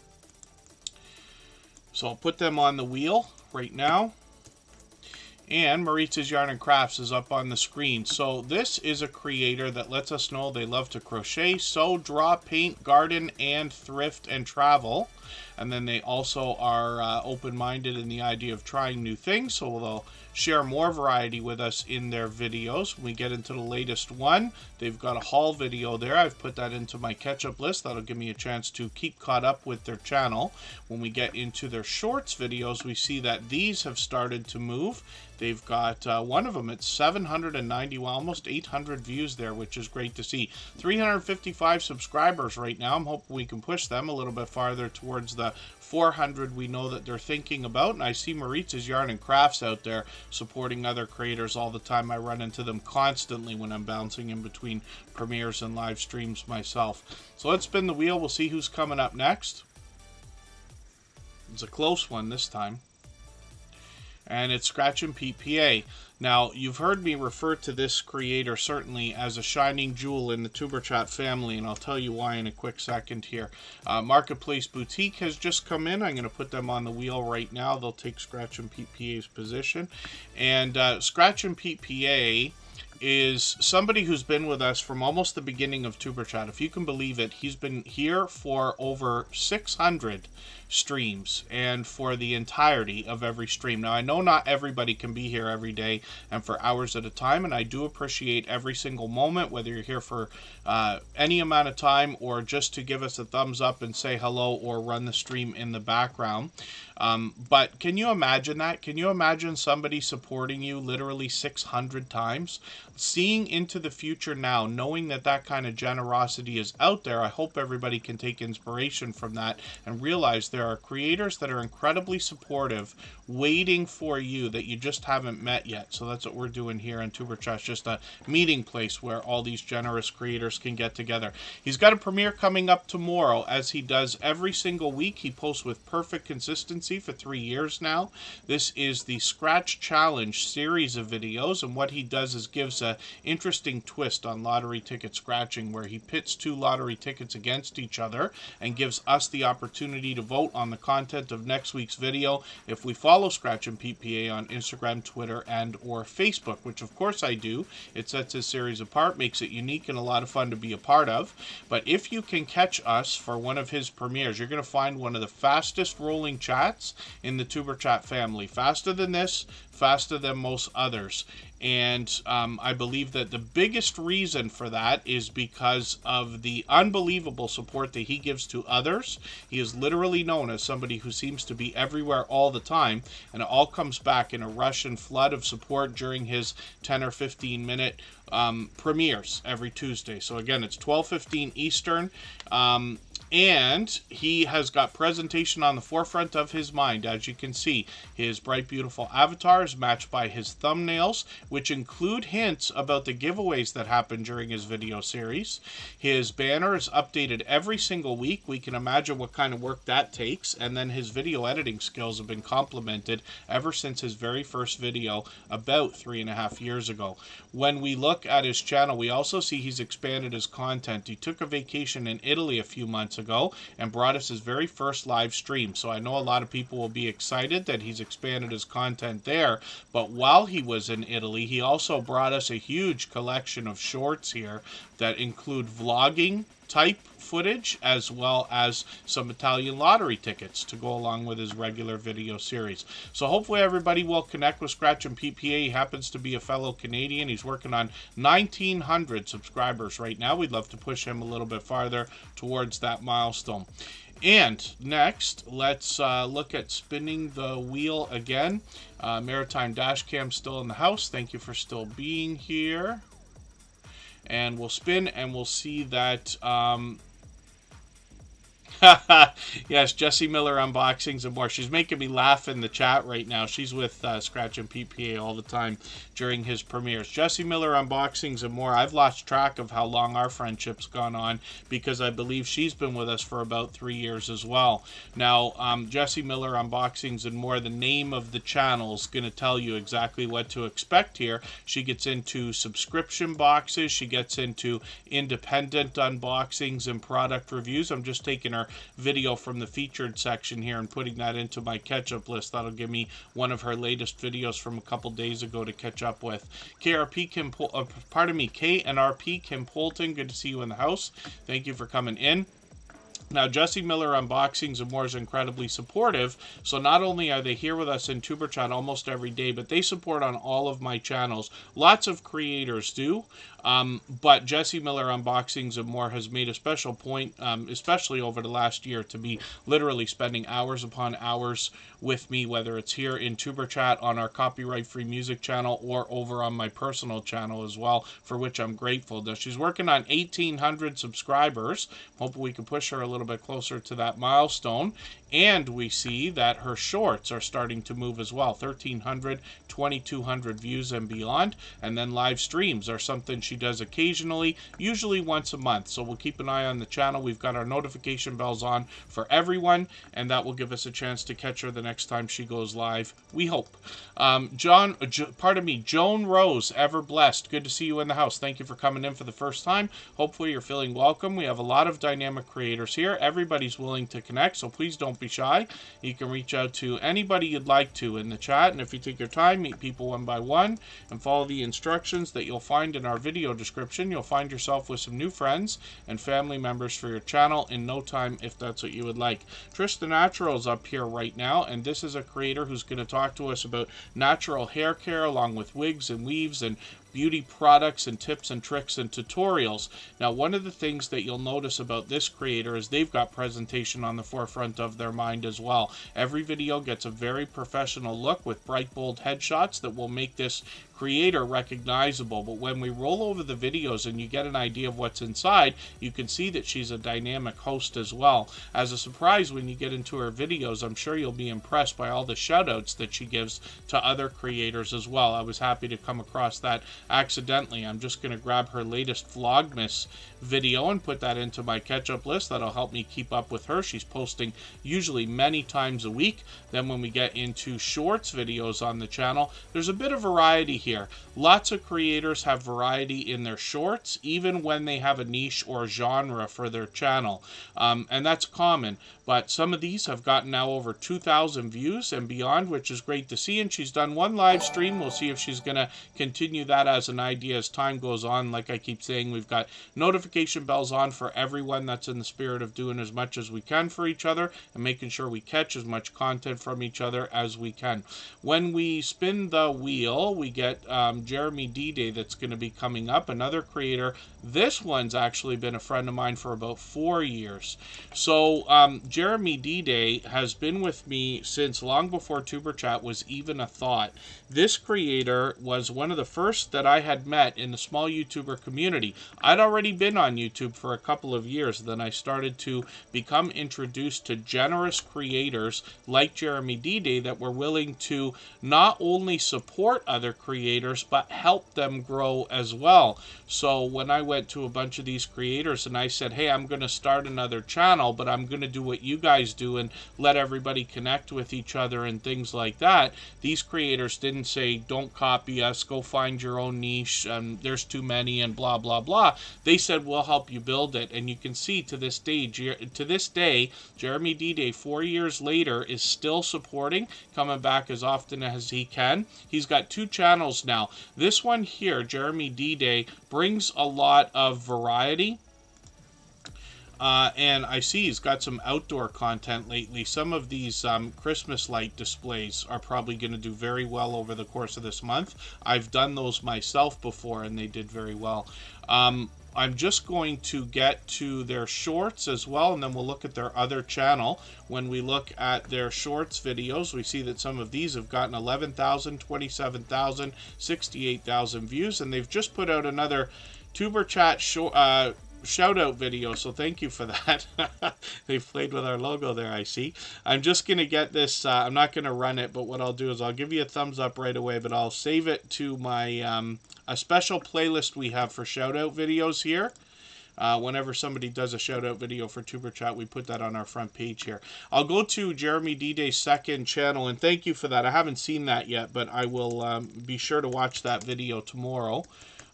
So I'll put them on the wheel right now. And Maritza's Yarn and Crafts is up on the screen. So this is a creator that lets us know they love to crochet, sew, draw, paint, garden, and thrift and travel. And then they also are open-minded in the idea of trying new things, so they'll share more variety with us in their videos. When we get into the latest one, they've got a haul video there. I've put that into my catch-up list. That'll give me a chance to keep caught up with their channel. When we get into their shorts videos, we see that these have started to move. They've got one of them at 790, well, almost 800 views there, which is great to see. 355 subscribers right now. I'm hoping we can push them a little bit farther towards the 400 we know that they're thinking about. And I see Maritza's Yarn and Crafts out there supporting other creators all the time. I run into them constantly when I'm bouncing in between premieres and live streams myself. So let's spin the wheel. We'll see who's coming up next. It's a close one this time. And it's Scratch and PPA. Now, you've heard me refer to this creator certainly as a shining jewel in the Superchat family, and I'll tell you why in a quick second here. Marketplace Boutique has just come in. I'm going to put them on the wheel right now. They'll take Scratch and PPA's position. And Scratch and PPA is somebody who's been with us from almost the beginning of Superchat. If you can believe it, he's been here for over 600 streams and for the entirety of every stream. Now, I know not everybody can be here every day and for hours at a time, and I do appreciate every single moment, whether you're here for any amount of time or just to give us a thumbs up and say hello or run the stream in the background. But can you imagine that? Can you imagine somebody supporting you literally 600 times? Seeing into the future now, knowing that that kind of generosity is out there, I hope everybody can take inspiration from that and realize there are creators that are incredibly supportive, waiting for you that you just haven't met yet. So that's what we're doing here on Superchat, just a meeting place where all these generous creators can get together. He's got a premiere coming up tomorrow, as he does every single week. He posts with perfect consistency for 3 years now. This is the Scratch Challenge series of videos, and what he does is gives a interesting twist on lottery ticket scratching, where he pits 2 lottery tickets against each other and gives us the opportunity to vote on the content of next week's video if we follow Scratch and PPA on Instagram, Twitter, and or Facebook, which of course I do. It sets his series apart, makes it unique and a lot of fun to be a part of. But if you can catch us for one of his premieres, you're going to find one of the fastest rolling chats in the Superchat family. Faster than this, faster than most others. And I believe that the biggest reason for that is because of the unbelievable support that he gives to others. He is literally known as somebody who seems to be everywhere all the time, and it all comes back in a rush and flood of support during his 10 or 15 minute premieres every Tuesday. So again, it's 12:15 Eastern. And he has got presentation on the forefront of his mind. As you can see, his bright, beautiful avatar is matched by his thumbnails, which include hints about the giveaways that happen during his video series. His banner is updated every single week. We can imagine what kind of work that takes. And then his video editing skills have been complemented ever since his very first video about 3.5 years ago. When we look at his channel, we also see he's expanded his content. He took a vacation in Italy a few months ago and brought us his very first live stream. So I know a lot of people will be excited that he's expanded his content there. But while he was in Italy, he also brought us a huge collection of shorts here that include vlogging type footage, as well as some Italian lottery tickets to go along with his regular video series. So hopefully everybody will connect with Scratch and PPA. He happens to be a fellow Canadian. He's working on 1,900 subscribers right now. We'd love to push him a little bit farther towards that milestone. And next, let's look at spinning the wheel again. Maritime Dashcam still in the house. Thank you for still being here. And we'll spin and we'll see that yes, Jessie Miller unboxings and more. She's making me laugh in the chat right now. She's with Scratch and PPA all the time during his premieres. Jessie Miller unboxings and more. I've lost track of how long our friendship's gone on because I believe she's been with us for about 3 years as well. Now, Jessie Miller unboxings and more, the name of the channel is going to tell you exactly what to expect here. She gets into subscription boxes. She gets into independent unboxings and product reviews. I'm just taking her video from the featured section here and putting that into my catch-up list. That'll give me one of her latest videos from a couple days ago to catch up with. KNRP Kim Polton, good to see you in the house. Thank you for coming in. Now, Jessie Miller unboxings and more is incredibly supportive. So not only are they here with us in Superchat almost every day, but they support on all of my channels. Lots of creators do. But Jessie Miller unboxings and more has made a special point, especially over the last year, to be literally spending hours upon hours with me, whether it's here in Superchat on our copyright-free music channel or over on my personal channel as well, for which I'm grateful. Now, she's working on 1,800 subscribers. Hoping we can push her a little bit closer to that milestone. And we see that her shorts are starting to move as well. 1,300, 2,200 views and beyond. And then live streams are something she does occasionally, usually once a month. So we'll keep an eye on the channel. We've got our notification bells on for everyone, and that will give us a chance to catch her the next time she goes live, we hope. Joan Rose, ever blessed. Good to see you in the house. Thank you for coming in for the first time. Hopefully you're feeling welcome. We have a lot of dynamic creators here. Everybody's willing to connect, so please don't be shy. You can reach out to anybody you'd like to in the chat, and if you take your time, meet people one by one and follow the instructions that you'll find in our video description, you'll find yourself with some new friends and family members for your channel in no time, if that's what you would like. Trish the Natural is up here right now, and this is a creator who's going to talk to us about natural hair care along with wigs and weaves and beauty products and tips and tricks and tutorials. Now, one of the things that you'll notice about this creator is they've got presentation on the forefront of their mind as well. Every video gets a very professional look with bright, bold headshots that will make this creator recognizable. But when we roll over the videos and you get an idea of what's inside, you can see that she's a dynamic host as well. As a surprise, when you get into her videos, I'm sure you'll be impressed by all the shout outs that she gives to other creators as well. I was happy to come across that accidentally. I'm just going to grab her latest Vlogmas video and put that into my catch-up list. That'll help me keep up with her. She's posting usually many times a week. Then when we get into shorts videos on the channel, there's a bit of variety here. Lots of creators have variety in their shorts, even when they have a niche or genre for their channel. And that's common. But some of these have gotten now over 2,000 views and beyond, which is great to see. And she's done one live stream. We'll see if she's going to continue that as an idea as time goes on. Like I keep saying, we've got notification bells on for everyone. That's in the spirit of doing as much as we can for each other and making sure we catch as much content from each other as we can. When we spin the wheel, we get Jeremy D-Day that's going to be coming up, another creator. This one's actually been a friend of mine for about 4 years. So Jeremy D-Day has been with me since long before Superchat was even a thought. This creator was one of the first that I had met in the small YouTuber community. I'd already been on YouTube for a couple of years. Then I started to become introduced to generous creators like Jeremy D-Day that were willing to not only support other creators, but help them grow as well. So when I went to a bunch of these creators and I said, hey, I'm going to start another channel, but I'm going to do what you guys do and let everybody connect with each other and things like that, these creators didn't say, don't copy us, go find your own niche, there's too many and blah, blah, blah. They said, we'll help you build it. And you can see to this day, Jeremy D-Day, 4 years later, is still supporting, coming back as often as he can. He's got 2 channels now. This one here, Jeremy D-Day, brings a lot of variety. And I see he's got some outdoor content lately. Some of these Christmas light displays are probably going to do very well over the course of this month. I've done those myself before, and they did very well. I'm just going to get to their shorts as well, and then we'll look at their other channel. When we look at their shorts videos, we see that some of these have gotten 11,000, 27,000, 68,000 views, and they've just put out another Superchat shout out video, so thank you for that. They've played with our logo there, I see. I'm just going to get this, I'm not going to run it, but what I'll do is I'll give you a thumbs up right away, but I'll save it to my, a special playlist we have for shout out videos here. Whenever somebody does a shout out video for Superchat, we put that on our front page here. I'll go to Jeremy D-Day's second channel, and thank you for that. I haven't seen that yet, but I will be sure to watch that video tomorrow.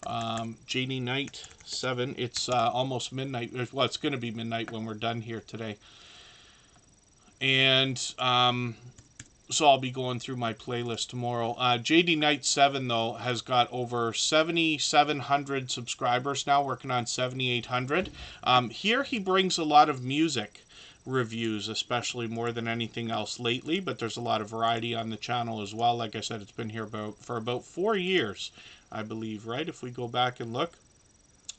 JD Night 7. It's almost midnight. Well, it's going to be midnight when we're done here today. And so I'll be going through my playlist tomorrow. JD Night 7, though, has got over 7,700 subscribers now, working on 7,800. Here he brings a lot of music reviews, especially more than anything else lately, but there's a lot of variety on the channel as well. Like I said, it's been here for about 4 years, I believe, right? If we go back and look.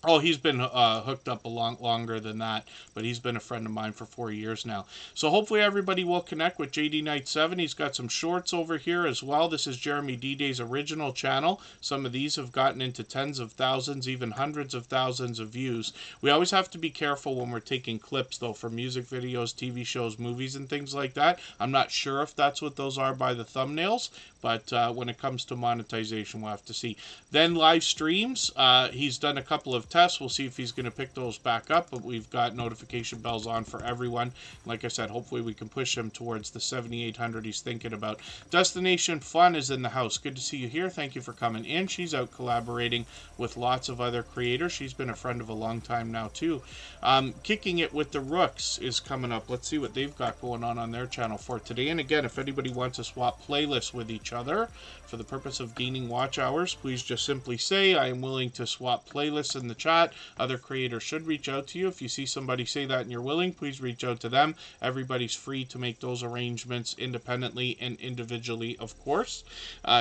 Oh, he's been hooked up a lot longer than that, but he's been a friend of mine for 4 years now. So hopefully everybody will connect with JD Night 7. He's got some shorts over here as well. This is Jeremy D-Day's original channel. Some of these have gotten into tens of thousands, even hundreds of thousands of views. We always have to be careful when we're taking clips, though, for music videos, TV shows, movies, and things like that. I'm not sure if that's what those are by the thumbnails, but when it comes to monetization, we'll have to see. Then live streams. He's done a couple of tests. We'll see if he's going to pick those back up, but we've got notification bells on for everyone. Like I said, hopefully we can push him towards the 7,800 he's thinking about. Destination Fun is in the house. Good to see you here. Thank you for coming in. She's out collaborating with lots of other creators. She's been a friend of a long time now, too. Kicking It with the Rooks is coming up. Let's see what they've got going on their channel for today. And again, if anybody wants to swap playlists with each other for the purpose of gaining watch hours, please just simply say, I am willing to swap playlists in the chat. Other creators should reach out to you. If you see somebody say that and you're willing, please reach out to them. Everybody's free to make those arrangements independently and individually, of course.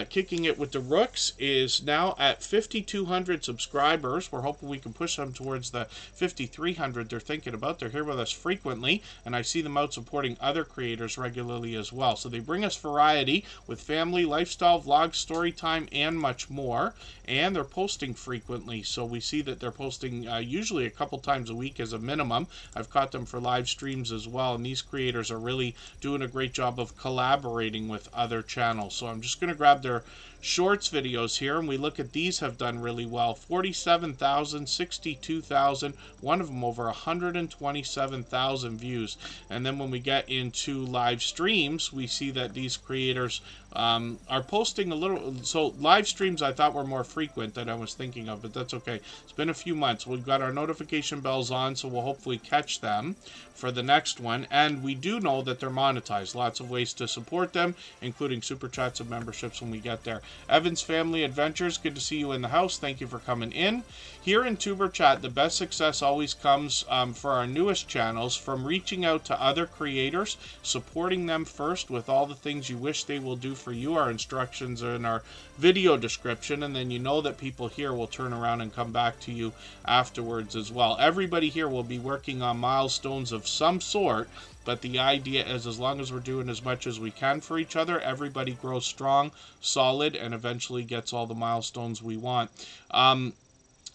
Kicking It with the Rooks is now at 5,200 subscribers. We're hoping we can push them towards the 5,300 they're thinking about. They're here with us frequently, and I see them out supporting other creators regularly as well. So they bring us variety with family, lifestyle, vlogs, story time, and much more. And they're posting frequently, so we see that they're posting usually a couple times a week as a minimum. I've caught them for live streams as well, and these creators are really doing a great job of collaborating with other channels. So I'm just going to grab their shorts videos here, and we look at these have done really well. 47,000, 62,000, one of them over 127,000 views. And then when we get into live streams, we see that these creators are posting a little. So live streams I thought were more frequent than I was thinking of, but that's okay. It's been a few months. We've got our notification bells on, so we'll hopefully catch them for the next one. And we do know that they're monetized. Lots of ways to support them, including super chats and memberships when we get there. Evans Family Adventures, good to see you in the house. Thank you for coming in. Here in Tuber Chat, the best success always comes for our newest channels from reaching out to other creators, supporting them first with all the things you wish they will do for you. Our instructions are in our video description, and then you know that people here will turn around and come back to you afterwards as well. Everybody here will be working on milestones of some sort but the idea is as long as we're doing as much as we can for each other, everybody grows strong, solid, and eventually gets all the milestones we want.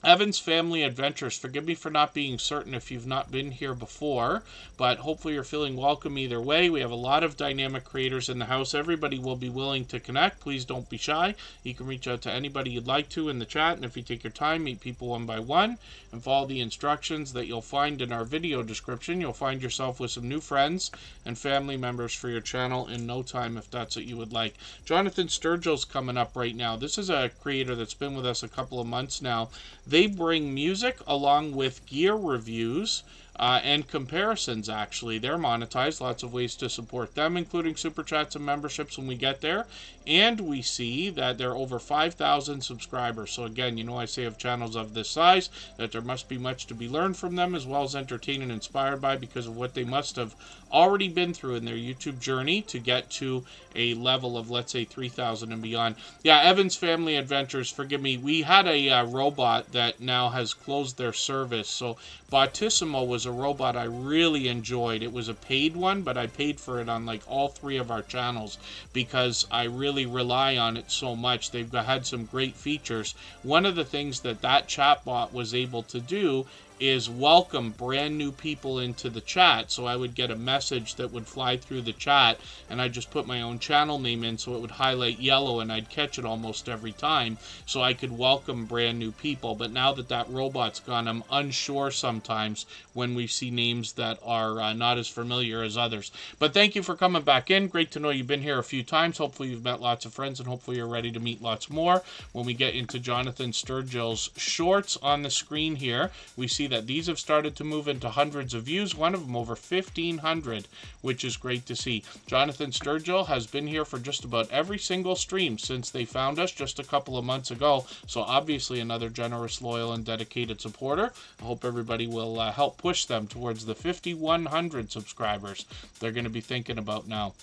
Evan's Family Adventures. Forgive me for not being certain if you've not been here before, but hopefully you're feeling welcome either way. We have a lot of dynamic creators in the house. Everybody will be willing to connect. Please don't be shy. You can reach out to anybody you'd like to in the chat, and if you take your time, meet people one by one and follow the instructions that you'll find in our video description. You'll find yourself with some new friends and family members for your channel in no time if that's what you would like. Jonathan Sturgill's coming up right now. This is a creator that's been with us a couple of months now. They bring music along with gear reviews and comparisons, actually. They're monetized. Lots of ways to support them, including super chats and memberships when we get there. And we see that there are over 5,000 subscribers. So again, you know, I say of channels of this size that there must be much to be learned from them, as well as entertained and inspired by, because of what they must have already been through in their YouTube journey to get to a level of, let's say, 3,000 and beyond. Yeah, Evan's Family Adventures, forgive me. We had a robot that now has closed their service. So Bottissimo was a robot I really enjoyed. It was a paid one, but I paid for it on like all 3 of our channels because I really rely on it so much. They've had some great features. One of the things that chatbot was able to do is welcome brand new people into the chat. So I would get a message that would fly through the chat, and I just put my own channel name in, so it would highlight yellow, and I'd catch it almost every time, so I could welcome brand new people. But now that robot's gone, I'm unsure sometimes when we see names that are not as familiar as others. But thank you for coming back in. Great to know you've been here a few times. Hopefully you've met lots of friends, and hopefully you're ready to meet lots more. When we get into Jonathan Sturgill's shorts on the screen here, we see that these have started to move into hundreds of views, one of them over 1,500, which is great to see. Jonathan Sturgill has been here for just about every single stream since they found us just a couple of months ago, so obviously another generous, loyal, and dedicated supporter. I hope everybody will help push them towards the 5,100 subscribers they're going to be thinking about now.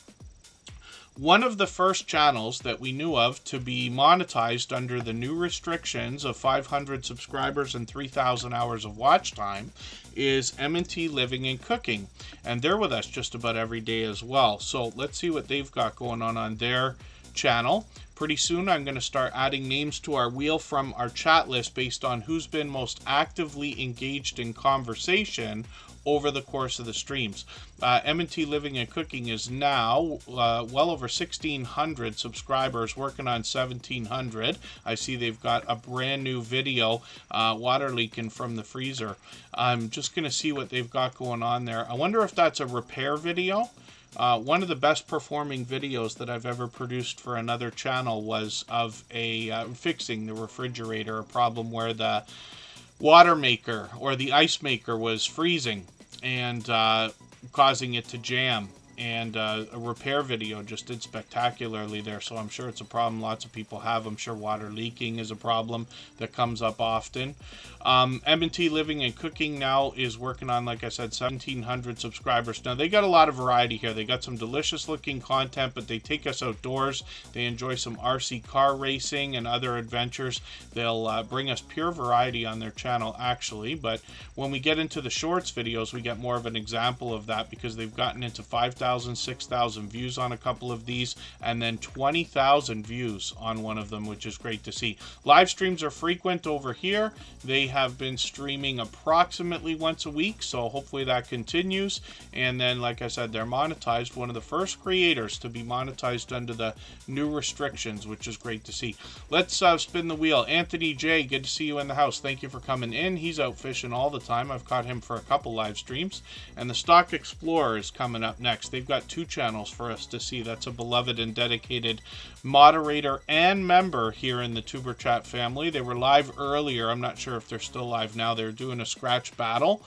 One of the first channels that we knew of to be monetized under the new restrictions of 500 subscribers and 3,000 hours of watch time is M&T Living and Cooking. And they're with us just about every day as well. So let's see what they've got going on their channel. Pretty soon I'm going to start adding names to our wheel from our chat list based on who's been most actively engaged in conversation over the course of the streams. M&T Living and Cooking is now well over 1,600 subscribers, working on 1,700. I see they've got a brand new video, water leaking from the freezer. I'm just going to see what they've got going on there. I wonder if that's a repair video. One of the best performing videos that I've ever produced for another channel was of a fixing the refrigerator, a problem where the water maker or the ice maker was freezing and causing it to jam, and a repair video just did spectacularly there. So I'm sure it's a problem lots of people have. I'm sure water leaking is a problem that comes up often. M&T Living and Cooking now is working on, like I said, 1,700 subscribers. Now they got a lot of variety here. They got some delicious looking content, but they take us outdoors. They enjoy some RC car racing and other adventures. They'll bring us pure variety on their channel, actually. But when we get into the shorts videos, we get more of an example of that, because they've gotten into 5,000, 6,000 views on a couple of these, and then 20,000 views on one of them, which is great to see. Live streams are frequent over here. They have been streaming approximately once a week, so hopefully that continues. And then, like I said, they're monetized. One of the first creators to be monetized under the new restrictions, which is great to see. Let's spin the wheel. Anthony J, good to see you in the house. Thank you for coming in. He's out fishing all the time. I've caught him for a couple live streams. And the Stock Explorer is coming up next. They've got 2 channels for us to see. That's a beloved and dedicated moderator and member here in the Tuber Chat family. They were live earlier. I'm not sure if they're still live now. They're doing a scratch battle.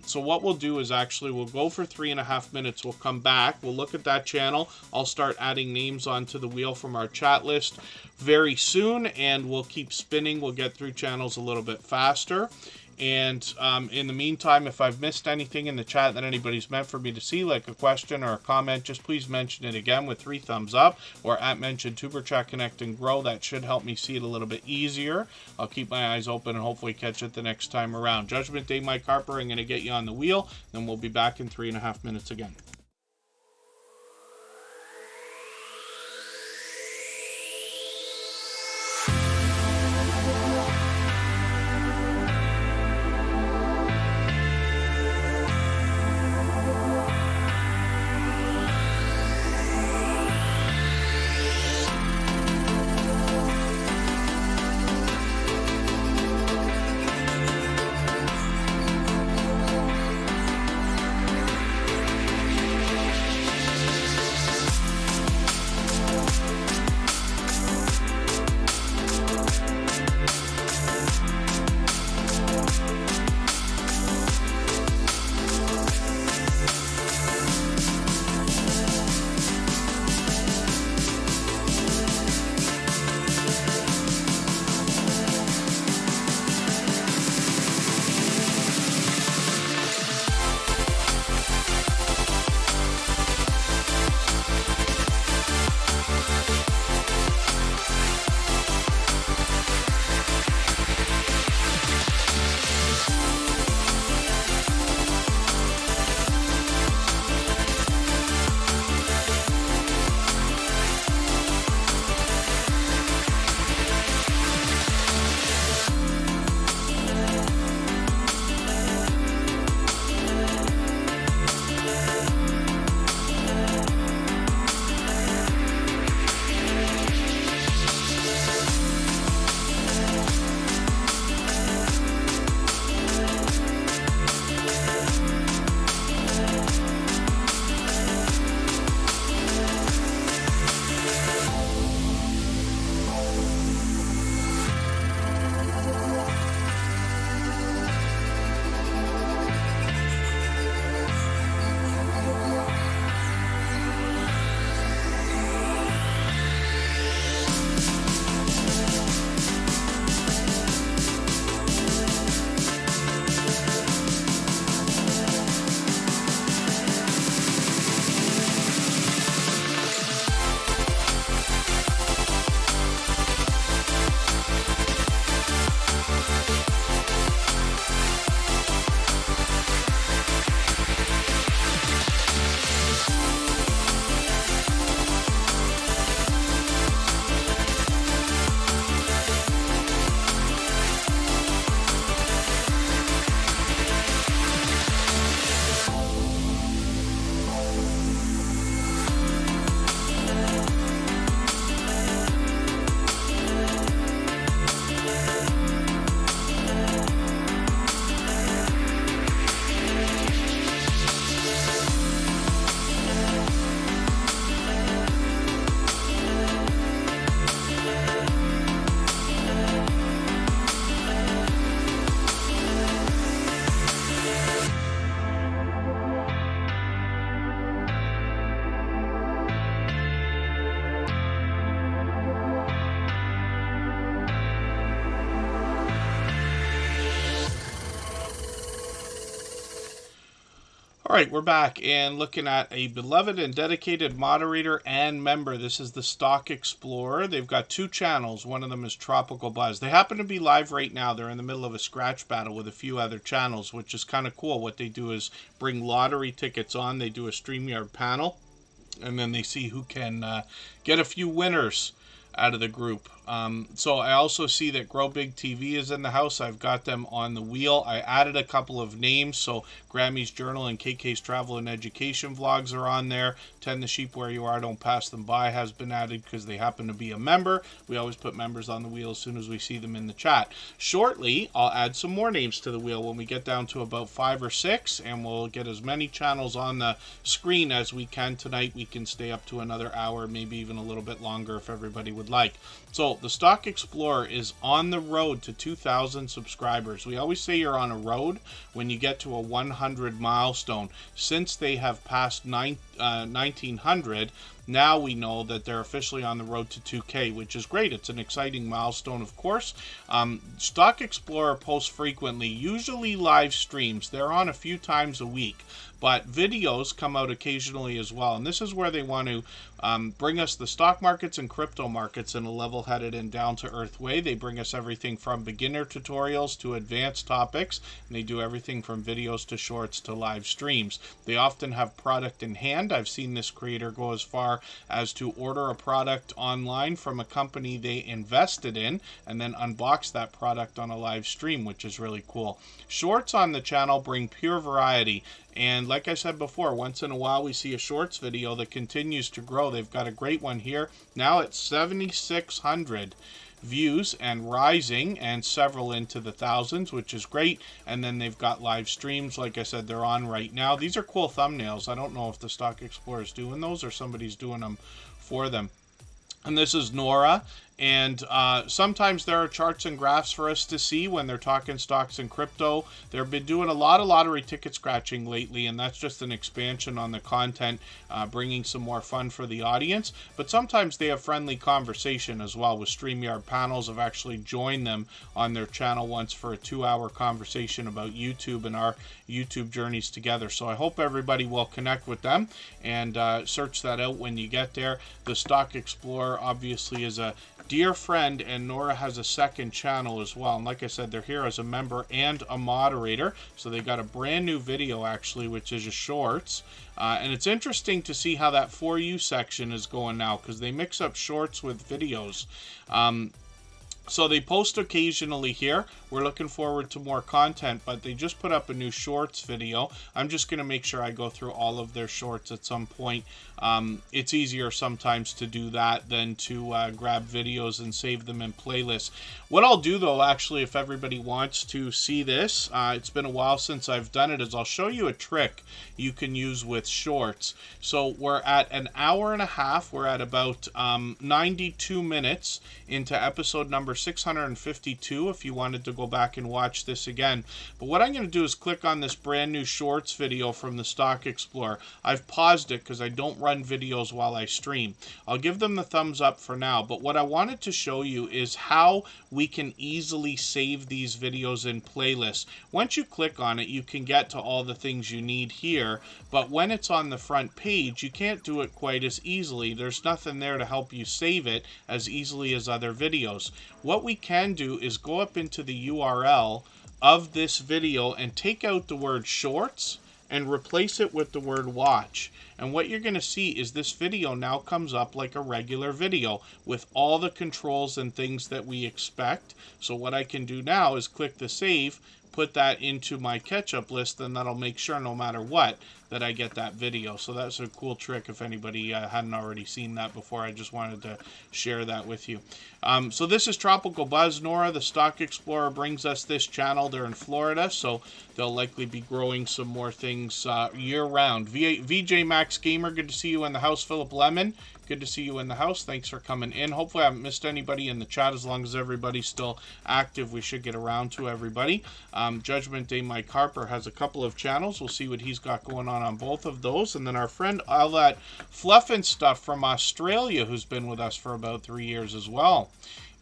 So what we'll do is actually we'll go for 3.5 minutes. We'll come back. We'll look at that channel. I'll start adding names onto the wheel from our chat list. very soon, and we'll keep spinning. We'll get through channels a little bit faster. And in the meantime, if I've missed anything in the chat that anybody's meant for me to see, like a question or a comment, just please mention it again with 3 thumbs up, or at mention Tuber Chat Connect and Grow. That should help me see it a little bit easier. I'll keep my eyes open and hopefully catch it the next time around. Judgment Day, Mike Harper, I'm going to get you on the wheel. Then we'll be back in 3.5 minutes again. All right, we're back and looking at a beloved and dedicated moderator and member. This is the Stock Explorer. They've got 2 channels. One of them is Tropical Buzz. They happen to be live right now. They're in the middle of a scratch battle with a few other channels, which is kind of cool. What they do is bring lottery tickets on. They do a StreamYard panel, and then they see who can get a few winners out of the group. So I also see that Grow Big TV is in the house. I've got them on the wheel. I added a couple of names. So Grammy's Journal and KK's Travel and Education vlogs are on there. Tend the Sheep Where You Are, Don't Pass Them By has been added because they happen to be a member. We always put members on the wheel as soon as we see them in the chat. Shortly, I'll add some more names to the wheel when we get down to about 5 or 6, and we'll get as many channels on the screen as we can tonight. We can stay up to another hour, maybe even a little bit longer if everybody would like. So the Stock Explorer is on the road to 2,000 subscribers. We always say you're on a road when you get to a 100 milestone. Since they have passed 1900. Now we know that they're officially on the road to 2K, which is great. It's an exciting milestone, of course. Stock Explorer posts frequently, usually live streams. They're on a few times a week, but videos come out occasionally as well. And this is where they want to bring us the stock markets and crypto markets in a level-headed and down-to-earth way. They bring us everything from beginner tutorials to advanced topics, and they do everything from videos to shorts to live streams. They often have product in hand. I've seen this creator go as far as to order a product online from a company they invested in and then unbox that product on a live stream, which is really cool. Shorts on the channel bring pure variety. And like I said before, once in a while we see a shorts video that continues to grow. They've got a great one here. Now it's 7,600 views and rising, and several into the thousands, which is great. And then they've got live streams. Like I said, they're on right now. These are cool thumbnails. I don't know if the Stock Explorer is doing those or somebody's doing them for them. And this is Nora. And sometimes there are charts and graphs for us to see when they're talking stocks and crypto. They've been doing a lot of lottery ticket scratching lately, and that's just an expansion on the content, bringing some more fun for the audience. But sometimes they have friendly conversation as well with StreamYard panels. I've actually joined them on their channel once for a 2-hour conversation about YouTube and our YouTube journeys together. So I hope everybody will connect with them and search that out when you get there. The Stock Explorer obviously is a dear friend, and Nora has a second channel as well. And like I said, they're here as a member and a moderator. So they got a brand new video actually, which is a shorts. And it's interesting to see how that For You section is going now, because they mix up shorts with videos. So they post occasionally here. We're looking forward to more content, but they just put up a new shorts video. I'm just going to make sure I go through all of their shorts at some point. It's easier sometimes to do that than to grab videos and save them in playlists. What I'll do though, actually, if everybody wants to see this, it's been a while since I've done it, is I'll show you a trick you can use with shorts. So we're at an hour and a half. We're at about 92 minutes into episode number 652 if you wanted to go back and watch this again. But what I'm going to do is click on this brand new shorts video from the Stock Explorer. I've paused it because I don't run videos while I stream. I'll give them the thumbs up for now, but what I wanted to show you is how we can easily save these videos in playlists. Once you click on it, you can get to all the things you need here, but when it's on the front page, you can't do it quite as easily. There's nothing there to help you save it as easily as other videos. What we can do is go up into the URL of this video and take out the word shorts and replace it with the word watch. And what you're going to see is this video now comes up like a regular video with all the controls and things that we expect. So what I can do now is click the save, put that into my catch-up list, and that'll make sure no matter what that I get that video. So that's a cool trick if anybody hadn't already seen that before. I just wanted to share that with you. So this is Tropical Buzz, Nora. The Stock Explorer brings us this channel. They're in Florida, so they'll likely be growing some more things year-round. VJ Max Gamer, good to see you in the house. Philip Lemon, good to see you in the house. Thanks for coming in. Hopefully I haven't missed anybody in the chat. As long as everybody's still active, we should get around to everybody. Judgment Day Mike Harper has a couple of channels. We'll see what he's got going on both of those. And then our friend all that Fluff and Stuff from Australia, who's been with us for about 3 years as well,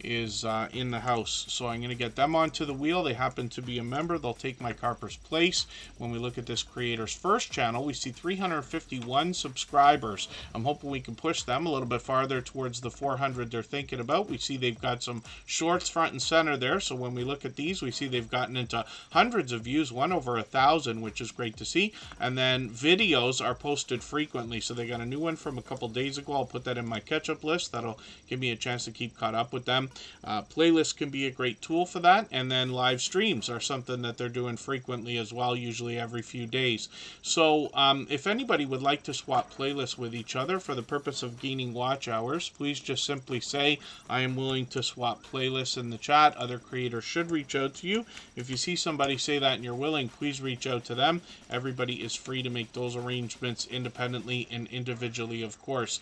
is in the house. So I'm going to get them onto the wheel. They happen to be a member. They'll take Mike Harper's place. When we look at this creator's first channel, we see 351 subscribers. I'm hoping we can push them a little bit farther towards the 400 they're thinking about. We see they've got some shorts front and center there. So when we look at these, we see they've gotten into hundreds of views, one over 1,000, which is great to see. And then videos are posted frequently. So they got a new one from a couple days ago. I'll put that in my catch-up list. That'll give me a chance to keep caught up with them. Playlists can be a great tool for that, and then live streams are something that they're doing frequently as well, usually every few days. So if anybody would like to swap playlists with each other for the purpose of gaining watch hours, please just simply say I am willing to swap playlists in the chat. Other creators should reach out to you. If you see somebody say that and you're willing, please reach out to them. Everybody is free to make those arrangements independently and individually, of course.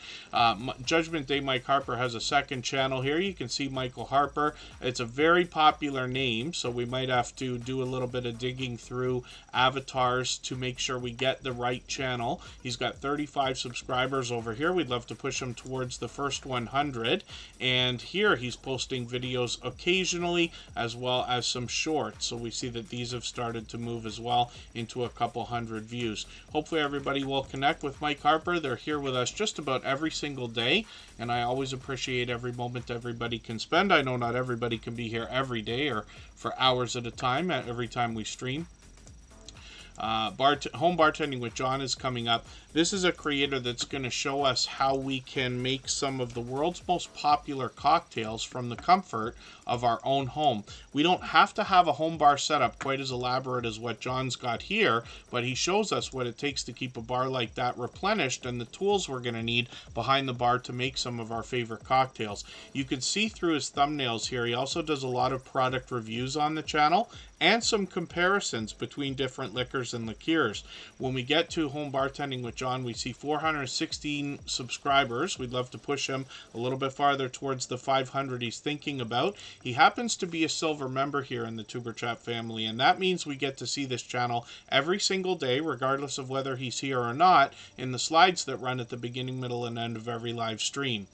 Judgment Day Mike Harper has a second channel here. You can see Michael Harper. It's a very popular name, so we might have to do a little bit of digging through avatars to make sure we get the right channel. He's got 35 subscribers over here. We'd love to push him towards the first 100. And here he's posting videos occasionally, as well as some shorts. So we see that these have started to move as well into a couple hundred views. Hopefully everybody will connect with Mike Harper. They're here with us just about every single day, and I always appreciate every moment everybody can spend. I know not everybody can be here every day or for hours at a time every time we stream. Home Bartending with John is coming up. This is a creator that's going to show us how we can make some of the world's most popular cocktails from the comfort of our own home. We don't have to have a home bar setup quite as elaborate as what John's got here, but he shows us what it takes to keep a bar like that replenished and the tools we're going to need behind the bar to make some of our favorite cocktails. You can see through his thumbnails here, he also does a lot of product reviews on the channel and some comparisons between different liquors and liqueurs. When we get to Home Bartending with John, we see 416 subscribers. We'd love to push him a little bit farther towards the 500 he's thinking about. He happens to be a silver member here in the Superchat family, and that means we get to see this channel every single day, regardless of whether he's here or not, in the slides that run at the beginning, middle, and end of every live stream.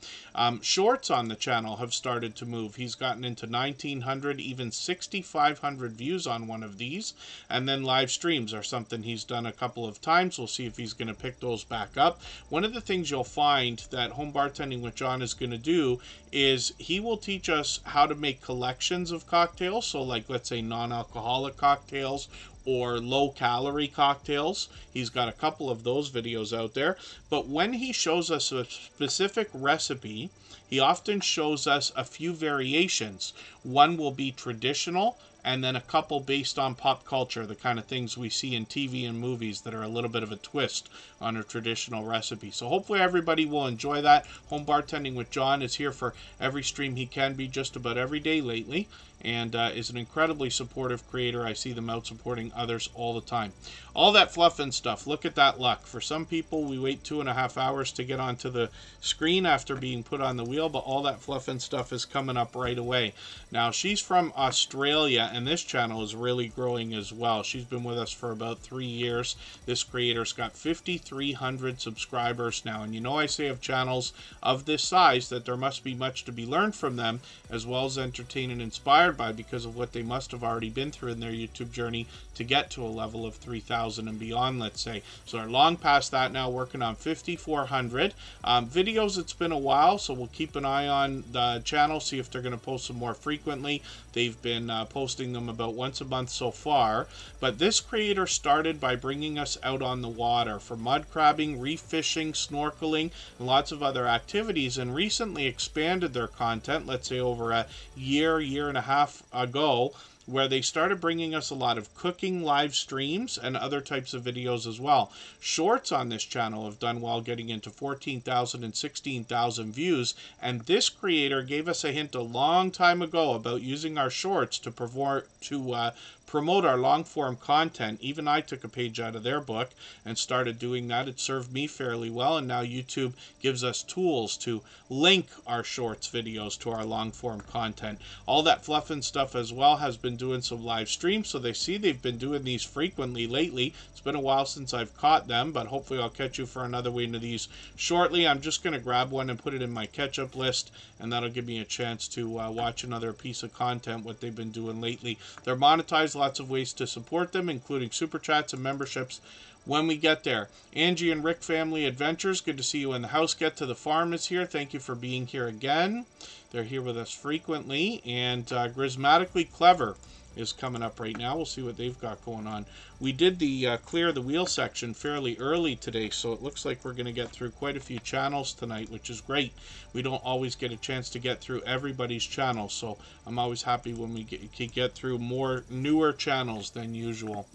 Shorts on the channel have started to move. He's gotten into 1,900, even 6,500 views on one of these, and then live streams are something he's done a couple of times. We'll see if he's going to pick those back up. One of the things you'll find that Home Bartending with John is going to do is he will teach us how to make collections of cocktails, so like let's say non-alcoholic cocktails or low-calorie cocktails. He's got a couple of those videos out there, but when he shows us a specific recipe, he often shows us a few variations. One will be traditional, and then a couple based on pop culture, the kind of things we see in TV and movies that are a little bit of a twist on a traditional recipe. So hopefully everybody will enjoy that. Home Bartending with John is here for every stream he can be just about every day lately, and is an incredibly supportive creator. I see them out supporting others all the time. All that fluff and stuff, look at that luck. For some people, we wait 2.5 hours to get onto the screen after being put on the wheel, but all that fluff and stuff is coming up right away. Now, she's from Australia, and this channel is really growing as well. She's been with us for about 3 years. This creator's got 5,300 subscribers now, and you know I say of channels of this size that there must be much to be learned from them, as well as entertained and inspired by, because of what they must have already been through in their YouTube journey to get to a level of 3,000 and beyond, let's say. So they're long past that now, working on 5,400 videos. It's been a while, so we'll keep an eye on the channel, see if they're going to post some more frequently. They've been posting them about once a month so far, but this creator started by bringing us out on the water for mud crabbing, reef fishing, snorkeling, and lots of other activities, and recently expanded their content, let's say over a year and a half ago, where they started bringing us a lot of cooking live streams and other types of videos as well. Shorts on this channel have done well, getting into 14,000 and 16,000 views, and this creator gave us a hint a long time ago about using our shorts to promote our long-form content. Even I took a page out of their book and started doing that. It served me fairly well, and now YouTube gives us tools to link our shorts videos to our long-form content. All that fluff and stuff as well has been doing some live streams, so they see they've been doing these frequently lately. It's been a while since I've caught them, but hopefully I'll catch you for another one of these shortly. I'm just going to grab one and put it in my catch-up list, and that'll give me a chance to watch another piece of content, what they've been doing lately. They're monetized, lots of ways to support them, including super chats and memberships when we get there. Angie and Rick Family Adventures, good to see you in the house. Get to the Farm is here. Thank you for being here again. They're here with us frequently. And Grismatically Clever is coming up right now. We'll see what they've got going on. We did the clear the wheel section fairly early today, so it looks like we're going to get through quite a few channels tonight, which is great. We don't always get a chance to get through everybody's channel, so I'm always happy when we can get through more newer channels than usual.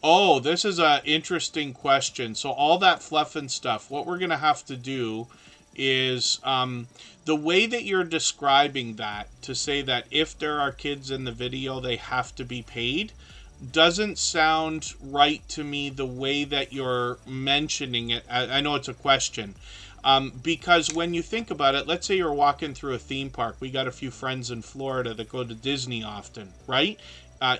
Oh, this is an interesting question. So all that fluff and stuff, what we're going to have to do is the way that you're describing that, to say that if there are kids in the video, they have to be paid. doesn't sound right to me the way that you're mentioning it. I know it's a question. Because when you think about it, let's say you're walking through a theme park. We got a few friends in Florida that go to Disney often, right?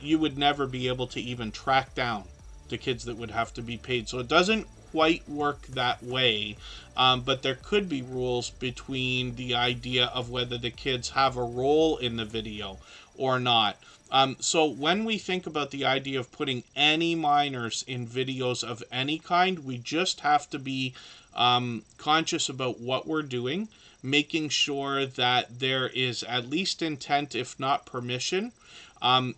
You would never be able to even track down the kids that would have to be paid. So it doesn't quite work that way. But there could be rules between the idea of whether the kids have a role in the video or not. So when we think about the idea of putting any minors in videos of any kind, we just have to be conscious about what we're doing, making sure that there is at least intent, if not permission.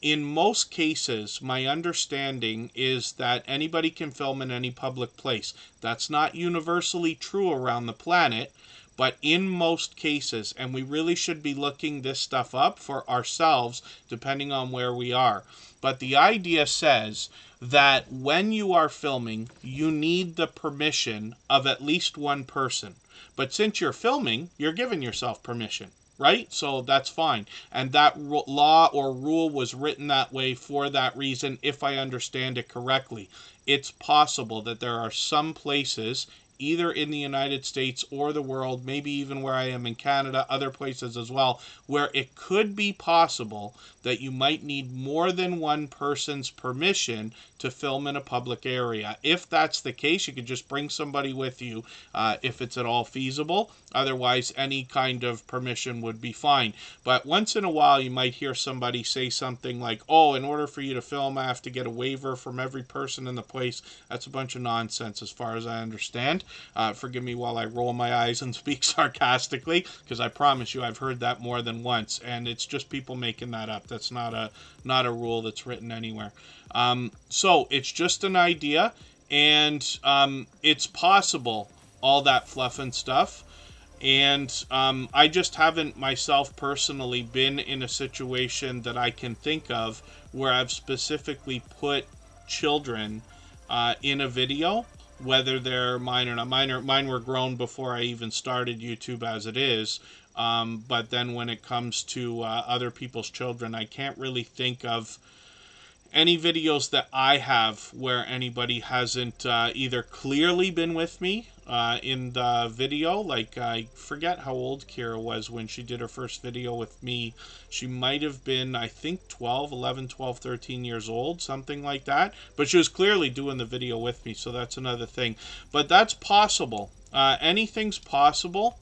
In most cases, my understanding is that anybody can film in any public place. That's not universally true around the planet, but in most cases, and we really should be looking this stuff up for ourselves, depending on where we are. But the idea says that when you are filming, you need the permission of at least one person. But since you're filming, you're giving yourself permission, right? So that's fine. And that law or rule was written that way for that reason, if I understand it correctly. It's possible that there are some places, either in the United States or the world, maybe even where I am in Canada, other places as well, where it could be possible that you might need more than one person's permission to film in a public area. If that's the case, you could just bring somebody with you if it's at all feasible. Otherwise, any kind of permission would be fine. But once in a while, you might hear somebody say something like, oh, in order for you to film, I have to get a waiver from every person in the place. That's a bunch of nonsense as far as I understand. Forgive me while I roll my eyes and speak sarcastically, because I promise you I've heard that more than once, and it's just people making that up. That's not a rule that's written anywhere. So it's just an idea, and it's possible, all that fluff and stuff. And I just haven't myself personally been in a situation that I can think of where I've specifically put children in a video, whether they're mine or not. Mine were grown before I even started YouTube as it is. But then when it comes to other people's children, I can't really think of any videos that I have where anybody hasn't either clearly been with me in the video. Like, I forget how old Kira was when she did her first video with me. She might have been, I think, 11, 12, 13 years old, something like that. But she was clearly doing the video with me, so that's another thing. But that's possible. Anything's possible.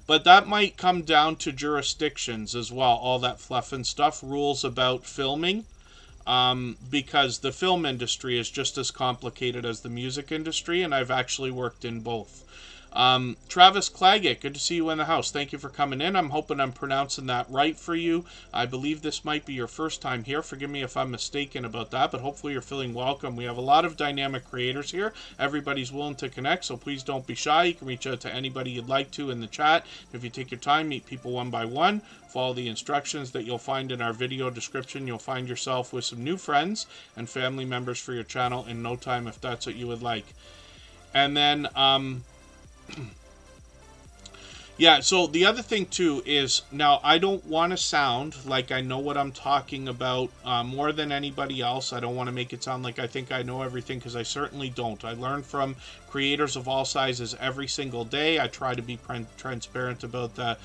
But that might come down to jurisdictions as well, all that fluff and stuff, rules about filming. Because the film industry is just as complicated as the music industry, and I've actually worked in both. Travis Claggett, good to see you in the house. Thank you for coming in. I'm hoping I'm pronouncing that right for you. I believe this might be your first time here. Forgive me if I'm mistaken about that, but hopefully you're feeling welcome. We have a lot of dynamic creators here. Everybody's willing to connect, so please don't be shy. You can reach out to anybody you'd like to in the chat. If you take your time, meet people one by one. Follow the instructions that you'll find in our video description. You'll find yourself with some new friends and family members for your channel in no time if that's what you would like. And then, yeah, so the other thing too is, now I don't want to sound like I know what I'm talking about more than anybody else. I don't want to make it sound like I think I know everything, because I certainly don't. I learn from creators of all sizes every single day. I try to be transparent about the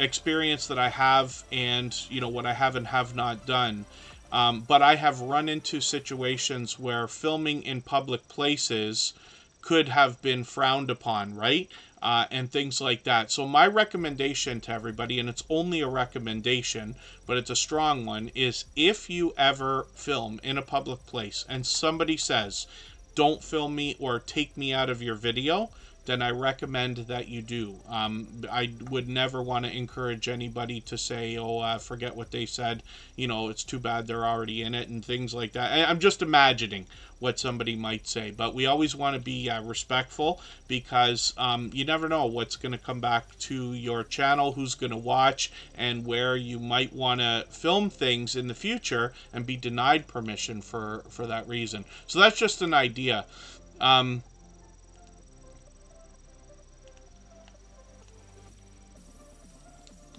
experience that I have and, you know, what I have and have not done. But I have run into situations where filming in public places could have been frowned upon, right? And things like that. So my recommendation to everybody, and it's only a recommendation, but it's a strong one, is if you ever film in a public place and somebody says, don't film me or take me out of your video, then I recommend that you do. I would never want to encourage anybody to say, oh, forget what they said. You know, it's too bad they're already in it and things like that. I'm just imagining what somebody might say. But we always want to be respectful, because you never know what's going to come back to your channel, who's going to watch, and where you might want to film things in the future and be denied permission for that reason. So that's just an idea.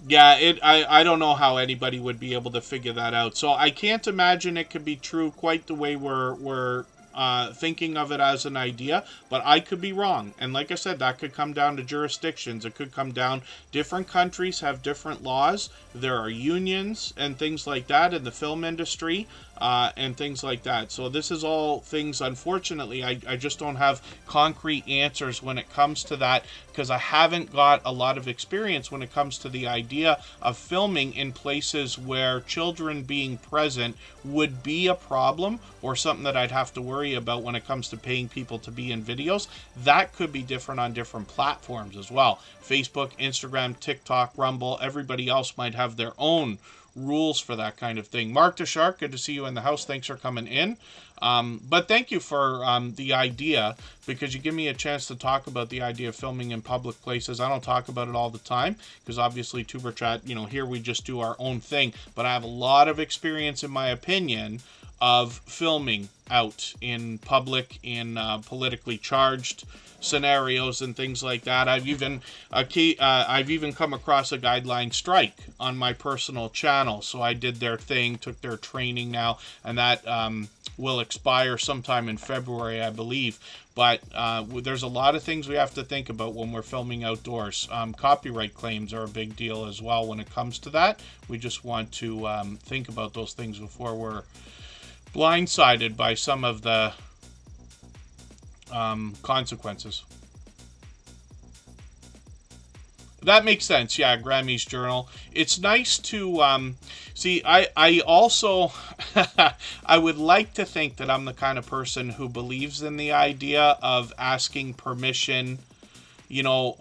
Yeah, I don't know how anybody would be able to figure that out. So I can't imagine it could be true quite the way we're thinking of it as an idea, but I could be wrong. And like I said, that could come down to jurisdictions. It could come down, different countries have different laws. There are unions and things like that in the film industry, and things like that. So this is all things, unfortunately, I just don't have concrete answers when it comes to that, because I haven't got a lot of experience when it comes to the idea of filming in places where children being present would be a problem, or something that I'd have to worry about when it comes to paying people to be in videos. That could be different on different platforms as well. Facebook, Instagram, TikTok, Rumble, everybody else might have their own rules for that kind of thing. Mark the Shark, good to see you in the house. Thanks for coming in. But thank you for the idea, because you give me a chance to talk about the idea of filming in public places. I don't talk about it all the time, because obviously Tuber Chat, here we just do our own thing. But I have a lot of experience, in my opinion, of filming out in public in politically charged scenarios and things like that. I've even come across a guideline strike on my personal channel. So I did their thing, took their training now, and that will expire sometime in February, I believe. But there's a lot of things we have to think about when we're filming outdoors. Copyright claims are a big deal as well when it comes to that. We just want to think about those things before we're blindsided by some of the consequences. That makes sense. Yeah, Grammy's Journal. It's nice to see. I also I would like to think that I'm the kind of person who believes in the idea of asking permission,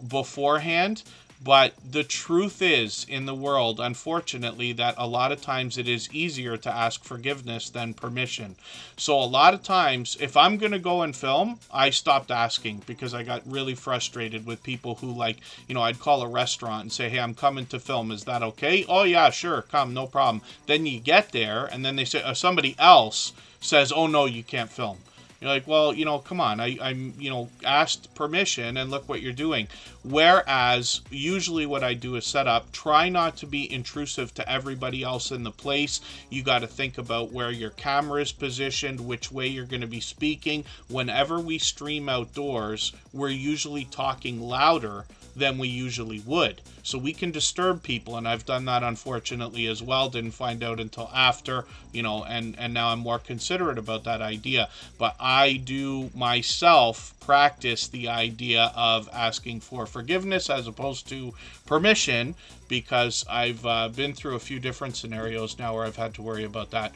beforehand. But the truth is, in the world, unfortunately, that a lot of times it is easier to ask forgiveness than permission. So a lot of times, if I'm going to go and film, I stopped asking, because I got really frustrated with people who, I'd call a restaurant and say, hey, I'm coming to film. Is that okay? Oh, yeah, sure. Come. No problem. Then you get there, and then they say, somebody else says, oh, no, you can't film. You're like, well, come on, I'm asked permission, and look what you're doing. Whereas, usually what I do is set up, try not to be intrusive to everybody else in the place. You got to think about where your camera is positioned, which way you're going to be speaking. Whenever we stream outdoors, we're usually talking louder than we usually would. So we can disturb people, and I've done that, unfortunately, as well. Didn't find out until after, and now I'm more considerate about that idea. But I do myself practice the idea of asking for forgiveness as opposed to permission, because I've been through a few different scenarios now where I've had to worry about that.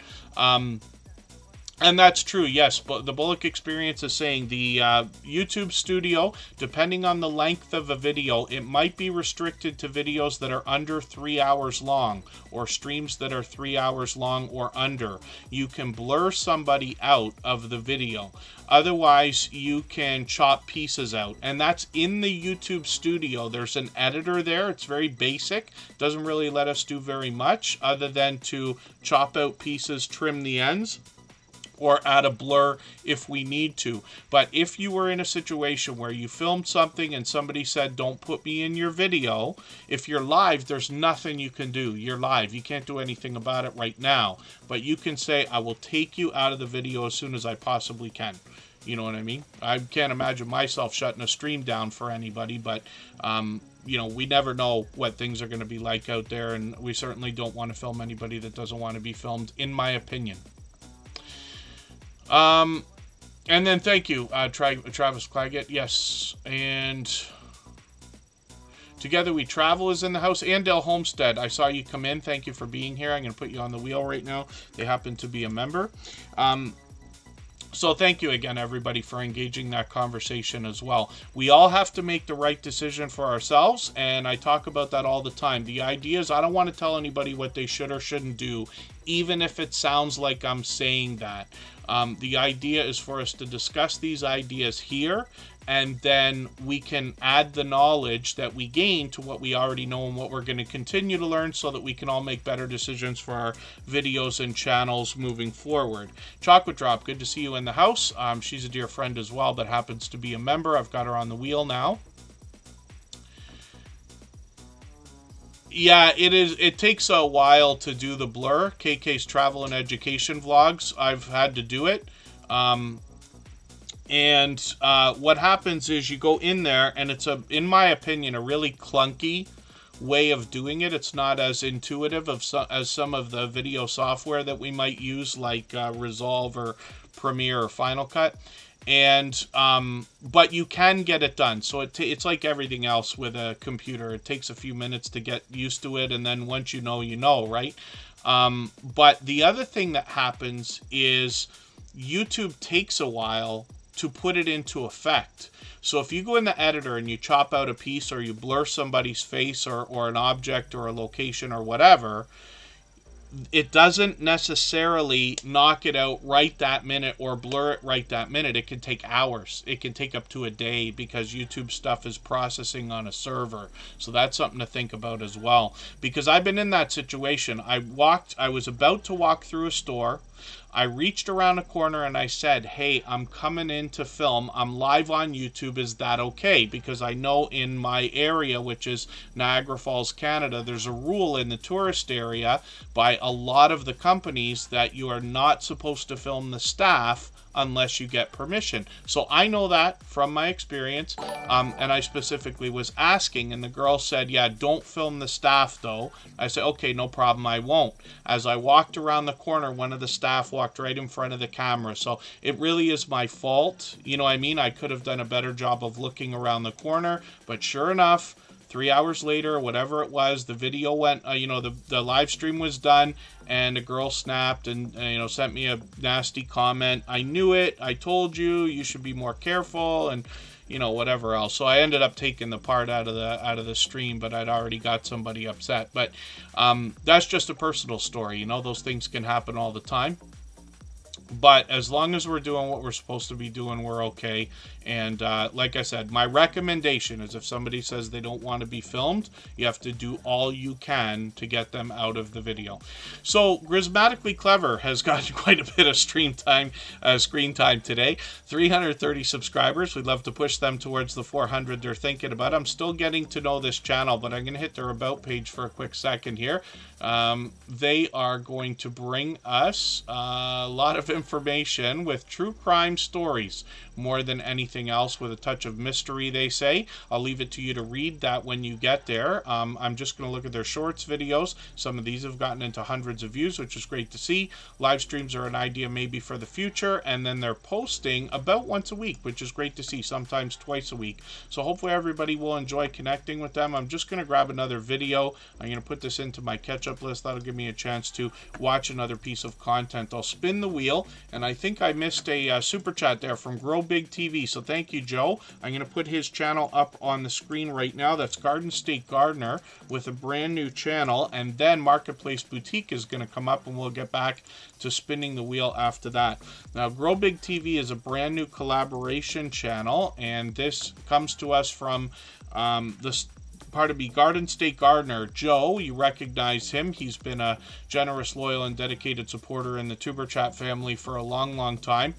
And that's true, yes. But the Bullock Experience is saying the YouTube studio, depending on the length of a video, it might be restricted to videos that are under 3 hours long, or streams that are 3 hours long or under. You can blur somebody out of the video. Otherwise, you can chop pieces out. And that's in the YouTube studio. There's an editor there. It's very basic. Doesn't really let us do very much other than to chop out pieces, trim the ends, or add a blur if we need to. But if you were in a situation where you filmed something and somebody said, don't put me in your video, if you're live, there's nothing you can do. You're live. You can't do anything about it right now. But you can say, I will take you out of the video as soon as I possibly can. You know what I mean? I can't imagine myself shutting a stream down for anybody, but we never know what things are going to be like out there, and we certainly don't want to film anybody that doesn't want to be filmed, in my opinion. And then thank you, Travis Claggett. Yes, and Together We Travel is in the house. Andale Homestead, I saw you come in. Thank you for being here. I'm going to put you on the wheel right now. They happen to be a member. So thank you again, everybody, for engaging that conversation as well. We all have to make the right decision for ourselves, and I talk about that all the time. The idea is I don't want to tell anybody what they should or shouldn't do, even if it sounds like I'm saying that. The idea is for us to discuss these ideas here, and then we can add the knowledge that we gain to what we already know and what we're going to continue to learn, so that we can all make better decisions for our videos and channels moving forward. Chocolate Drop, good to see you in the house. She's a dear friend as well that happens to be a member. I've got her on the wheel now. Yeah, it is. It takes a while to do the blur. KK's travel and education vlogs, I've had to do it. And what happens is you go in there, and it's in my opinion, a really clunky way of doing it. It's not as intuitive as some of the video software that we might use, like Resolve or Premiere or Final Cut. And but you can get it done. So it's like everything else with a computer. It takes a few minutes to get used to it, and then once you know, right? But the other thing that happens is YouTube takes a while to put it into effect. So if you go in the editor and you chop out a piece, or you blur somebody's face, or an object or a location or whatever, it doesn't necessarily knock it out right that minute or blur it right that minute. It can take hours. It can take up to a day, because YouTube stuff is processing on a server. So that's something to think about as well. Because I've been in that situation. I was about to walk through a store. I reached around a corner and I said, hey, I'm coming in to film. I'm live on YouTube. Is that okay? Because I know in my area, which is Niagara Falls, Canada, there's a rule in the tourist area by a lot of the companies that you are not supposed to film the staff unless you get permission. So I know that from my experience, and I specifically was asking, and the girl said, yeah, don't film the staff though. I said, okay, no problem, I won't. As I walked around the corner, one of the staff walked right in front of the camera. So it really is my fault. You know what I mean? I could have done a better job of looking around the corner, but sure enough, 3 hours later, whatever it was, the video went, the live stream was done, and a girl snapped and, sent me a nasty comment. I knew it. I told you, you should be more careful, and, whatever else. So I ended up taking the part out of the stream, but I'd already got somebody upset. But that's just a personal story. Those things can happen all the time. But as long as we're doing what we're supposed to be doing, we're okay. And like I said, my recommendation is, if somebody says they don't want to be filmed, you have to do all you can to get them out of the video. So Grismatically Clever has got quite a bit of screen time today. 330 subscribers. We'd love to push them towards the 400 they're thinking about. I'm still getting to know this channel, but I'm going to hit their About page for a quick second here. They are going to bring us a lot of information with true crime stories, more than anything else, with a touch of mystery, they say. I'll leave it to you to read that when you get there. I'm just going to look at their shorts videos. Some of these have gotten into hundreds of views, which is great to see. Live streams are an idea maybe for the future, and then they're posting about once a week, which is great to see, sometimes twice a week. So hopefully everybody will enjoy connecting with them. I'm just going to grab another video. I'm going to put this into my catch-up list. That'll give me a chance to watch another piece of content. I'll spin the wheel, and I think I missed a super chat there from Grow Big TV. So thank you, Joe. I'm going to put his channel up on the screen right now. That's Garden State Gardener with a brand new channel, and then Marketplace Boutique is going to come up, and we'll get back to spinning the wheel after that. Now, Grow Big TV is a brand new collaboration channel, and this comes to us from Garden State Gardener. Joe, you recognize him. He's been a generous, loyal, and dedicated supporter in the Superchat family for a long, long time.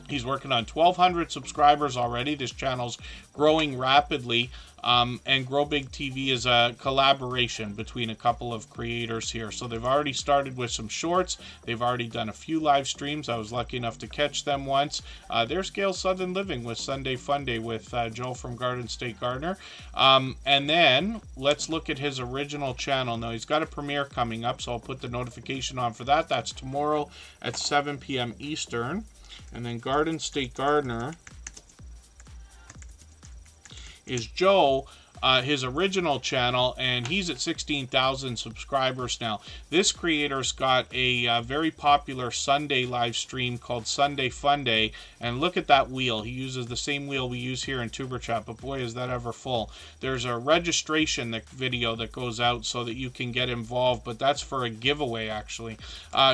He's working on 1,200 subscribers already. This channel's growing rapidly. And Grow Big TV is a collaboration between a couple of creators here. So they've already started with some shorts. They've already done a few live streams. I was lucky enough to catch them once. There's Gail's Southern Living with Sunday Fun Day with Joe from Garden State Gardener. And then let's look at his original channel. Now, he's got a premiere coming up, so I'll put the notification on for that. That's tomorrow at 7 p.m. Eastern. And then Garden State Gardener is Joe, his original channel, and he's at 16,000 subscribers now. This creator's got a very popular Sunday live stream called Sunday Fun Day, and look at that wheel. He uses the same wheel we use here in Tuberchat, but boy, is that ever full. There's a registration video that goes out so that you can get involved, but that's for a giveaway, actually.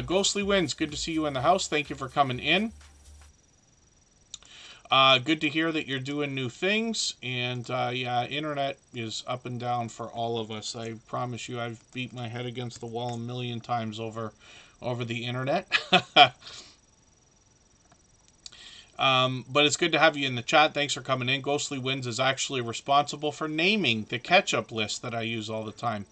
Ghostly Winds, good to see you in the house. Thank you for coming in. Good to hear that you're doing new things, and yeah, internet is up and down for all of us. I promise you, I've beat my head against the wall a million times over the internet. But it's good to have you in the chat. Thanks for coming in. Ghostly Winds is actually responsible for naming the catch-up list that I use all the time.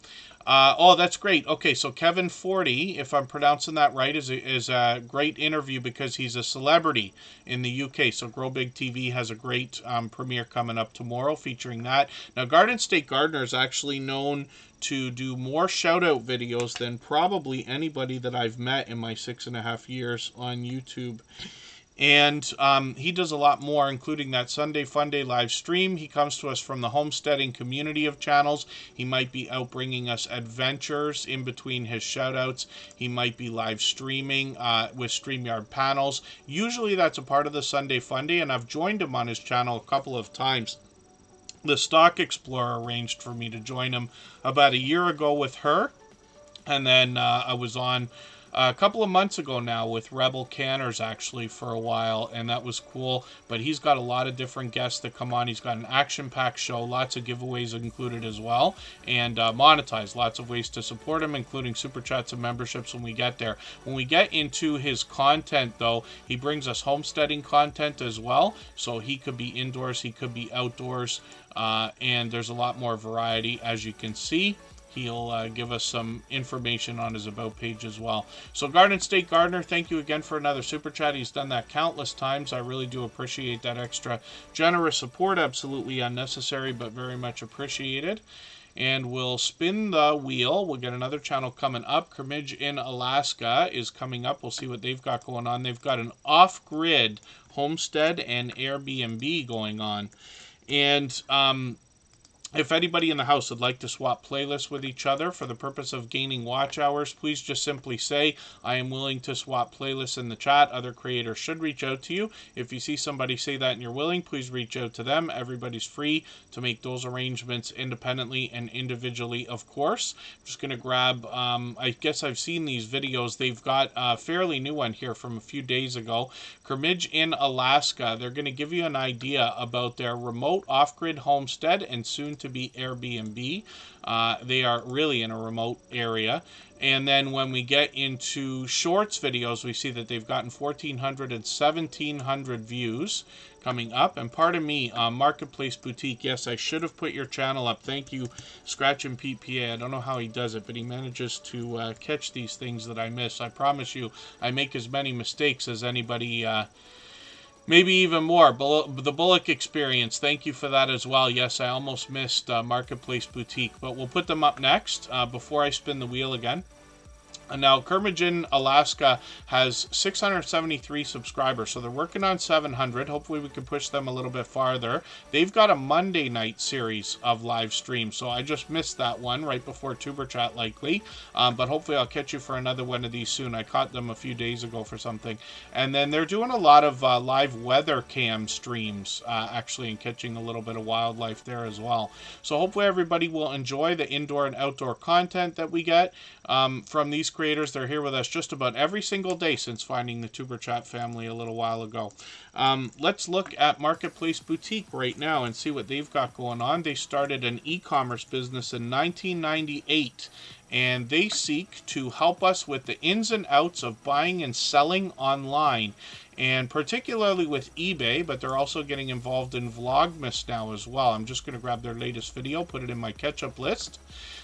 Oh, that's great. Okay, so Kevin 40, if I'm pronouncing that right, is a great interview because he's a celebrity in the UK. So Grow Big TV has a great premiere coming up tomorrow featuring that. Now, Garden State Gardener is actually known to do more shout out videos than probably anybody that I've met in my 6.5 years on YouTube. And he does a lot more, including that Sunday Fun Day live stream. He comes to us from the homesteading community of channels. He might be out bringing us adventures in between his shoutouts. He might be live streaming with StreamYard panels. Usually that's a part of the Sunday Fun Day, and I've joined him on his channel a couple of times. The Stock Explorer arranged for me to join him about a year ago with her. And then I was on a couple of months ago now with Rebel Canners actually for a while, and that was cool. But he's got a lot of different guests that come on. He's got an action-packed show, lots of giveaways included as well, and monetize, lots of ways to support him, including super chats and memberships when we get there. When we get into his content, though, he brings us homesteading content as well, so he could be indoors, he could be outdoors, and there's a lot more variety, as you can see. He'll give us some information on his About page as well. So Garden State Gardener, thank you again for another Super Chat. He's done that countless times. I really do appreciate that extra generous support. Absolutely unnecessary, but very much appreciated. And we'll spin the wheel. We'll get another channel coming up. Kermidge in Alaska is coming up. We'll see what they've got going on. They've got an off-grid homestead and Airbnb going on. And if anybody in the house would like to swap playlists with each other for the purpose of gaining watch hours, please just simply say, I am willing to swap playlists in the chat. Other creators should reach out to you. If you see somebody say that and you're willing, please reach out to them. Everybody's free to make those arrangements independently and individually, of course. I'm just going to grab, I guess I've seen these videos. They've got a fairly new one here from a few days ago. Kermidge in Alaska. They're going to give you an idea about their remote off-grid homestead and soon to be Airbnb. They are really in a remote area. And then when we get into shorts videos, we see that they've gotten 1,400 and 1,700 views coming up. And pardon me, Marketplace Boutique. Yes, I should have put your channel up. Thank you, Scratch and Pete PA. I don't know how he does it, but he manages to catch these things that I miss. I promise you, I make as many mistakes as anybody, maybe even more. The Bullock Experience, thank you for that as well. Yes, I almost missed Marketplace Boutique, but we'll put them up next before I spin the wheel again. Now, Kermidge in Alaska has 673 subscribers, so they're working on 700. Hopefully we can push them a little bit farther. They've got a Monday night series of live streams, so I just missed that one right before Tuber Chat likely, but hopefully I'll catch you for another one of these soon. I caught them a few days ago for something. And then they're doing a lot of live weather cam streams, actually, and catching a little bit of wildlife there as well. So hopefully everybody will enjoy the indoor and outdoor content that we get from these creators. They're here with us just about every single day since finding the Tuber Chat family a little while ago. Let's look at Marketplace Boutique right now and see what they've got going on. They started an e-commerce business in 1998, and they seek to help us with the ins and outs of buying and selling online, and particularly with eBay, but they're also getting involved in Vlogmas now as well. I'm just going to grab their latest video, put it in my catch-up list.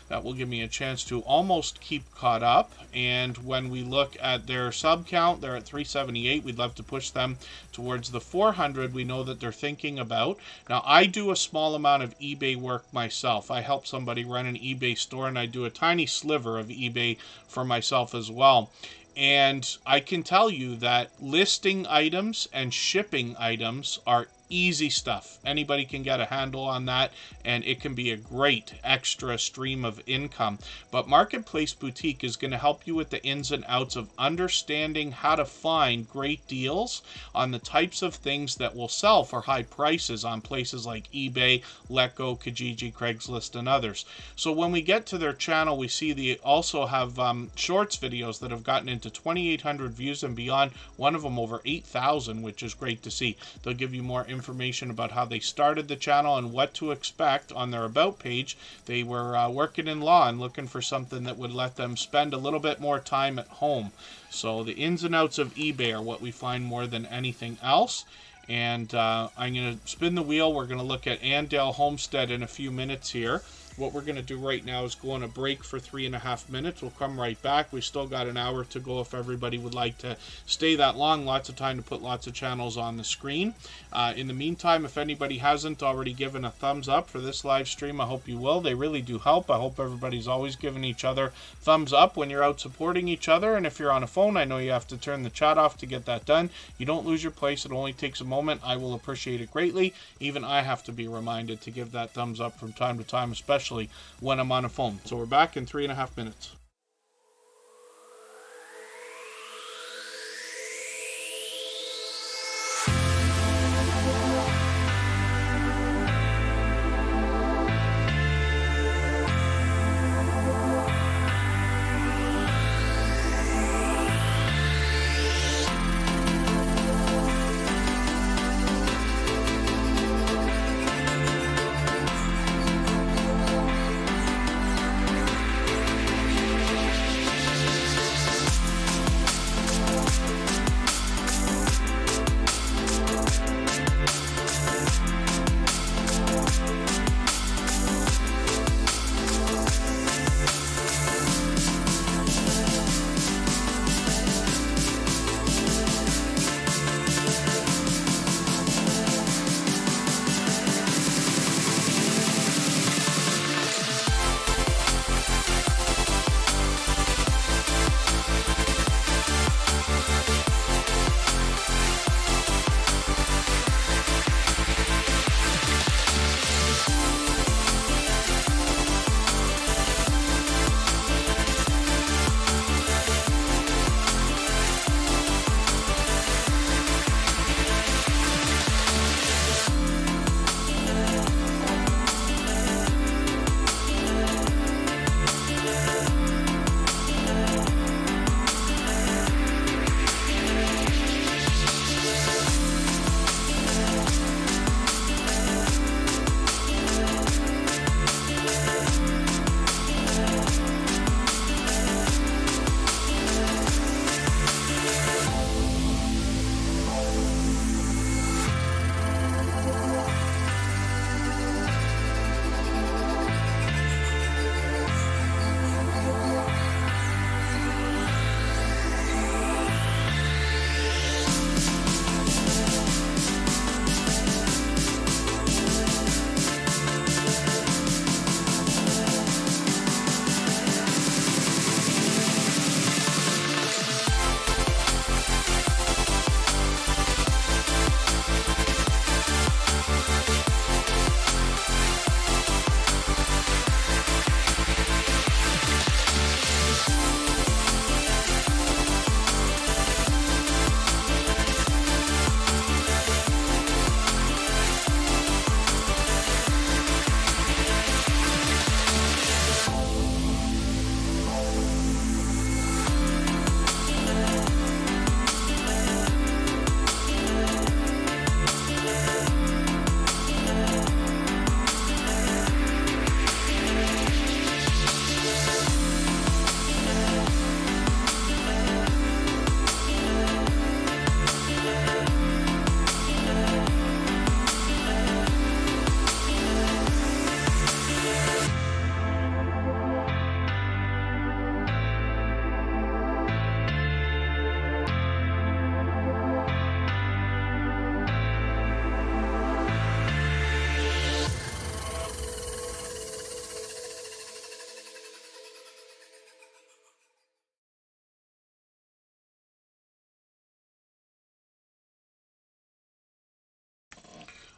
That will give me a chance to almost keep caught up. And when we look at their sub count, they're at 378. We'd love to push them towards the 400 we know that they're thinking about. Now, I do a small amount of eBay work myself. I help somebody run an eBay store, and I do a tiny sliver of eBay for myself as well. And I can tell you that listing items and shipping items are easy stuff. Anybody can get a handle on that, and it can be a great extra stream of income. But Marketplace Boutique is going to help you with the ins and outs of understanding how to find great deals on the types of things that will sell for high prices on places like eBay, Letgo, Kijiji, Craigslist, and others. So when we get to their channel, we see they also have shorts videos that have gotten into 2,800 views and beyond. One of them over 8,000, which is great to see. They'll give you more information about how they started the channel and what to expect on their About page. They were working in law and looking for something that would let them spend a little bit more time at home. So the ins and outs of eBay are what we find more than anything else. And I'm going to spin the wheel. We're going to look at Andale Homestead in a few minutes here. What we're going to do right now is go on a break for 3.5 minutes. We'll come right back. We still got an hour to go if everybody would like to stay that long. Lots of time to put lots of channels on the screen. In the meantime, if anybody hasn't already given a thumbs up for this live stream, I hope you will. They really do help. I hope everybody's always giving each other thumbs up when you're out supporting each other. And if you're on a phone, I know you have to turn the chat off to get that done. You don't lose your place. It only takes a moment. I will appreciate it greatly. Even I have to be reminded to give that thumbs up from time to time, especially when I'm on a phone. So we're back in 3.5 minutes.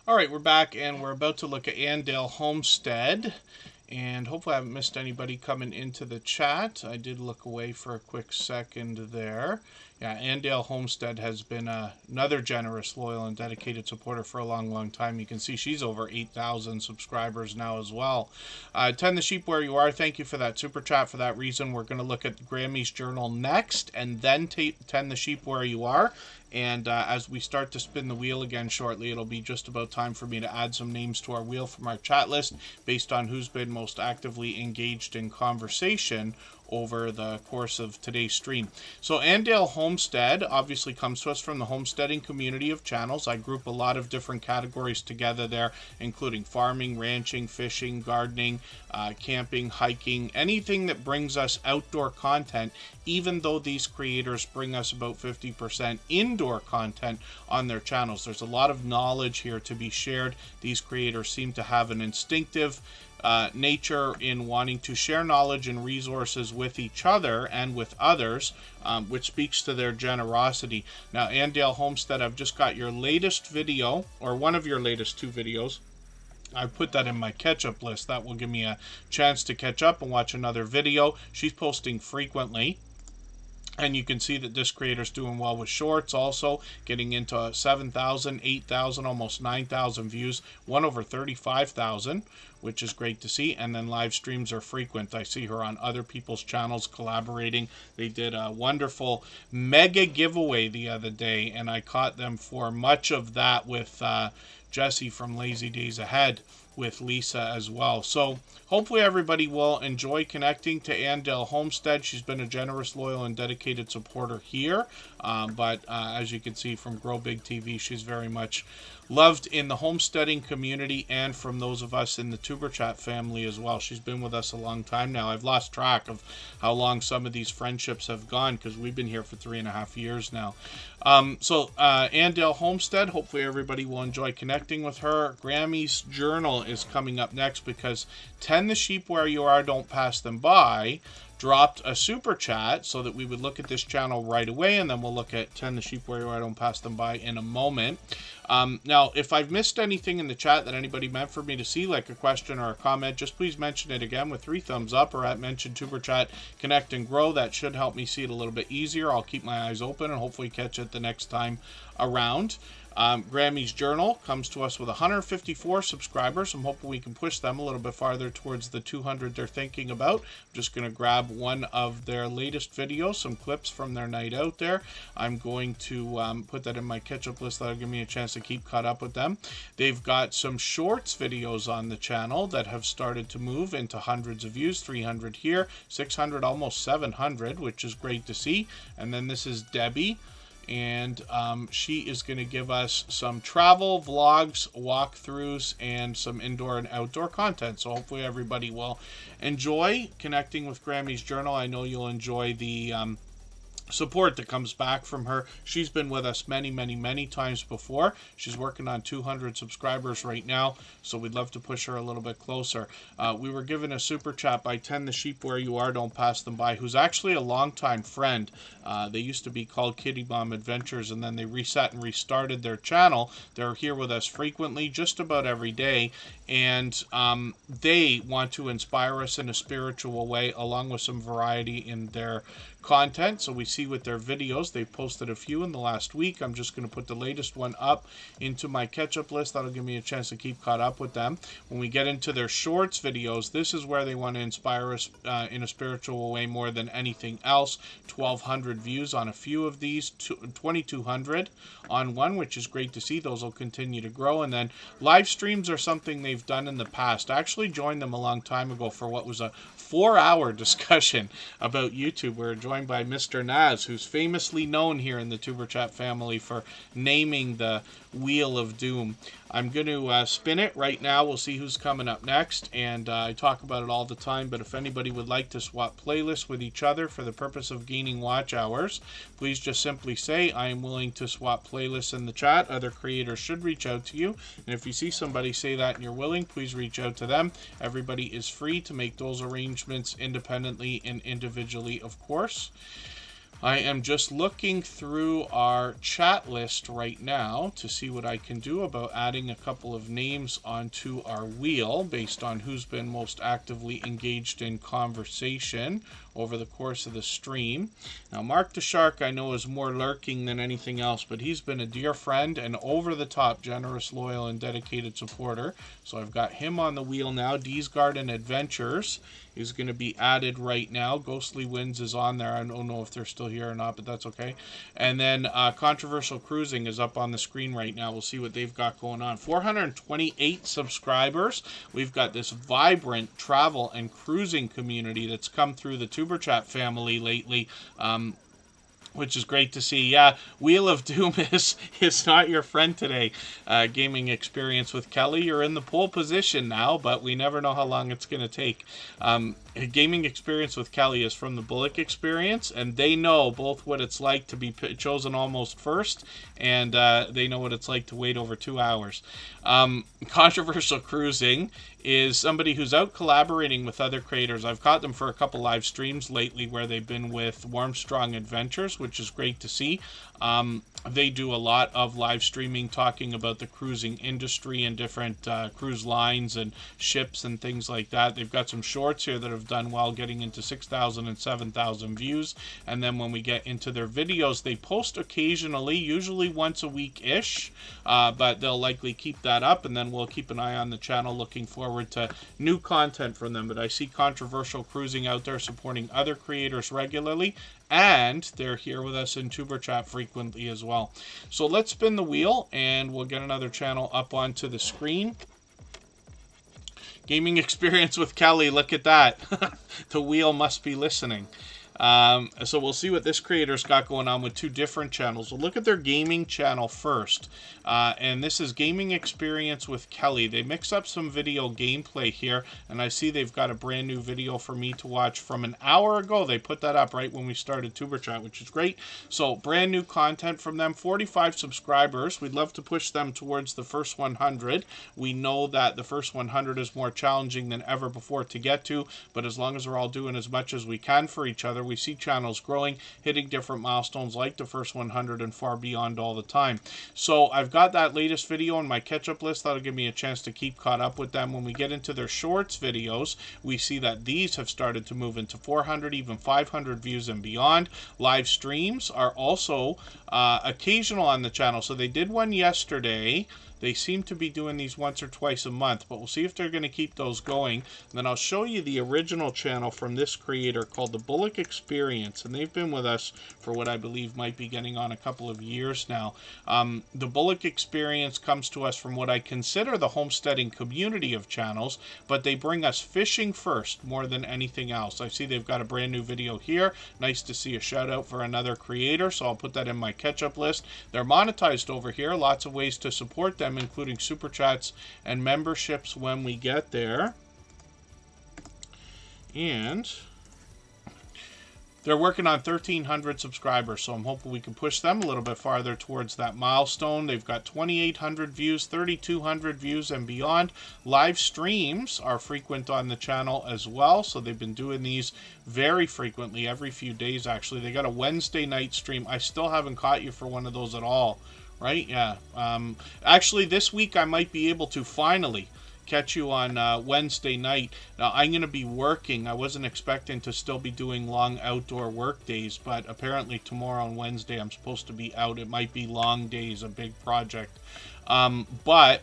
All right, we're back, and we're about to look at Andale Homestead. And hopefully I haven't missed anybody coming into the chat. I did look away for a quick second there. Yeah, Andale Homestead has been another generous, loyal, and dedicated supporter for a long, long time. You can see she's over 8,000 subscribers now as well. Tend the sheep where you are. Thank you for that super chat. For that reason, we're going to look at Grammy's Journal next, and then tend the sheep where you are. And as we start to spin the wheel again shortly, it'll be just about time for me to add some names to our wheel from our chat list based on who's been most actively engaged in conversation over the course of today's stream. So Andale Homestead obviously comes to us from the homesteading community of channels. I group a lot of different categories together there, including farming, ranching, fishing, gardening, camping, hiking, anything that brings us outdoor content, even though these creators bring us about 50% indoor content on their channels. There's a lot of knowledge here to be shared. These creators seem to have an instinctive nature in wanting to share knowledge and resources with each other and with others, which speaks to their generosity. Now, Andale Homestead, I've just got your latest video, or one of your latest 2 videos. I put that in my catch-up list. That will give me a chance to catch up and watch another video. She's posting frequently. And you can see that this creator's doing well with shorts also, getting into 7,000, 8,000, almost 9,000 views, one over 35,000, which is great to see. And then live streams are frequent. I see her on other people's channels collaborating. They did a wonderful mega giveaway the other day, and I caught them for much of that with Jesse from Lazy Days Ahead, with Lisa as well. So hopefully everybody will enjoy connecting to Andale Homestead. She's been a generous, loyal, and dedicated supporter here. But as you can see from Grow Big TV, she's very much loved in the homesteading community and from those of us in the Tuber Chat family as well. She's been with us a long time now. I've lost track of how long some of these friendships have gone because we've been here for 3.5 years now. So Andale Homestead, hopefully everybody will enjoy connecting with her. Grammy's Journal is coming up next because Tend the Sheep Where You Are, Don't Pass Them By dropped a super chat so that we would look at this channel right away, and then we'll look at Tend the Sheep Where You Are, Don't Pass Them By in a moment. Now, if I've missed anything in the chat that anybody meant for me to see, like a question or a comment, just please mention it again with 3 thumbs up or at mention Tuber Chat, Connect and Grow. That should help me see it a little bit easier. I'll keep my eyes open and hopefully catch it the next time around. Grammy's Journal comes to us with 154 subscribers. I'm hoping we can push them a little bit farther towards the 200 they're thinking about. I'm just going to grab one of their latest videos, some clips from their night out there. I'm going to put that in my catch-up list. That'll give me a chance to keep caught up with them. They've got some shorts videos on the channel that have started to move into hundreds of views, 300 here, 600, almost 700, which is great to see. And then this is Debbie. And she is going to give us some travel vlogs, walkthroughs, and some indoor and outdoor content. So hopefully everybody will enjoy connecting with Grammy's Journal. I know you'll enjoy the support that comes back from her. She's been with us many times before. She's working on 200 subscribers right now, so we'd love to push her a little bit closer. We were given a super chat by Tend the Sheep Where You Are, Don't Pass Them By, who's actually a longtime friend. They used to be called Kitty Mom Adventures, and then they reset and restarted their channel. They're here with us frequently, just about every day, and they want to inspire us in a spiritual way, along with some variety in their content. So we see with their videos, they've posted a few in the last week. I'm just going to put the latest one up into my catch-up list. That'll give me a chance to keep caught up with them. When we get into their shorts videos, this is where they want to inspire us in a spiritual way more than anything else. 1,200 views on a few of these, 2,200 on one, which is great to see. Those will continue to grow. And then live streams are something they've done in the past. I actually joined them a long time ago for what was a 4-hour discussion about YouTube. We're joined by Mr. Naz, who's famously known here in the Tuber Chat family for naming the Wheel of Doom. I'm going to spin it right now. We'll see who's coming up next, and I talk about it all the time, but if anybody would like to swap playlists with each other for the purpose of gaining watch hours, please just simply say, I am willing to swap playlists in the chat. Other creators should reach out to you, and if you see somebody say that and you're willing, please reach out to them. Everybody is free to make those arrangements independently and individually, of course. I am just looking through our chat list right now to see what I can do about adding a couple of names onto our wheel based on who's been most actively engaged in conversation over the course of the stream. Now, Mark the Shark I know is more lurking than anything else, but he's been a dear friend and over-the-top generous, loyal, and dedicated supporter. So I've got him on the wheel now. Dee's Garden Adventures is going to be added right now. Ghostly Winds is on there. I don't know if they're still here or not, but that's okay. And then Controversial Cruising is up on the screen right now. We'll see what they've got going on. 428 subscribers. We've got this vibrant travel and cruising community that's come through the Tuberchat family lately. Which is great to see. Yeah, Wheel of Doom is not your friend today. Gaming Experience with Kelly, you're in the pole position now, but we never know how long it's going to take. Gaming Experience with Kelly is from the Bullock Experience, and they know both what it's like to be chosen almost first, and they know what it's like to wait over 2 hours. Controversial Cruising is somebody who's out collaborating with other creators. I've caught them for a couple live streams lately where they've been with Warmstrong Adventures, which is great to see. They do a lot of live streaming talking about the cruising industry and different cruise lines and ships and things like that. They've got some shorts here that have done well, getting into 6,000 and 7,000 views. And then when we get into their videos, they post occasionally, usually once a week-ish, but they'll likely keep that up, and then we'll keep an eye on the channel looking forward to new content from them. But I see Controversial Cruising out there supporting other creators regularly, and they're here with us in Tuberchat frequently as well. So let's spin the wheel, and we'll get another channel up onto the screen. Gaming Experience with Kelly, look at that. The wheel must be listening. So we'll see what this creator's got going on with two different channels. We'll look at their gaming channel first. And this is Gaming Experience with Kelly. They mix up some video gameplay here, and I see they've got a brand new video for me to watch from an hour ago. They put that up right when we started Tuberchat, which is great. So brand new content from them. 45 subscribers. We'd love to push them towards the first 100. We know that the first 100 is more challenging than ever before to get to, but as long as we're all doing as much as we can for each other, we see channels growing, hitting different milestones like the first 100 and far beyond all the time. So I've got that latest video on my catch-up list. That'll give me a chance to keep caught up with them. When we get into their shorts videos, we see that these have started to move into 400, even 500 views and beyond. Live streams are also occasional on the channel. So they did one yesterday. They seem to be doing these once or twice a month, but we'll see if they're going to keep those going. And then I'll show you the original channel from this creator called the Bullock Experience, and they've been with us for what I believe might be getting on a couple of years now. The Bullock Experience comes to us from what I consider the homesteading community of channels, but they bring us fishing first more than anything else. I see they've got a brand new video here. Nice to see a shout out for another creator, so I'll put that in my catch-up list. They're monetized over here. Lots of ways to support them, including super chats and memberships when we get there. And they're working on 1,300 subscribers, so I'm hoping we can push them a little bit farther towards that milestone. They've got 2,800 views, 3,200 views, and beyond. Live streams are frequent on the channel as well, so they've been doing these very frequently, every few days actually. They got a Wednesday night stream. I still haven't caught you for one of those at all. Right? Yeah. Actually, this week I might be able to finally catch you on Wednesday night. Now, I'm going to be working. I wasn't expecting to still be doing long outdoor work days, but apparently tomorrow and Wednesday I'm supposed to be out. It might be long days, a big project. But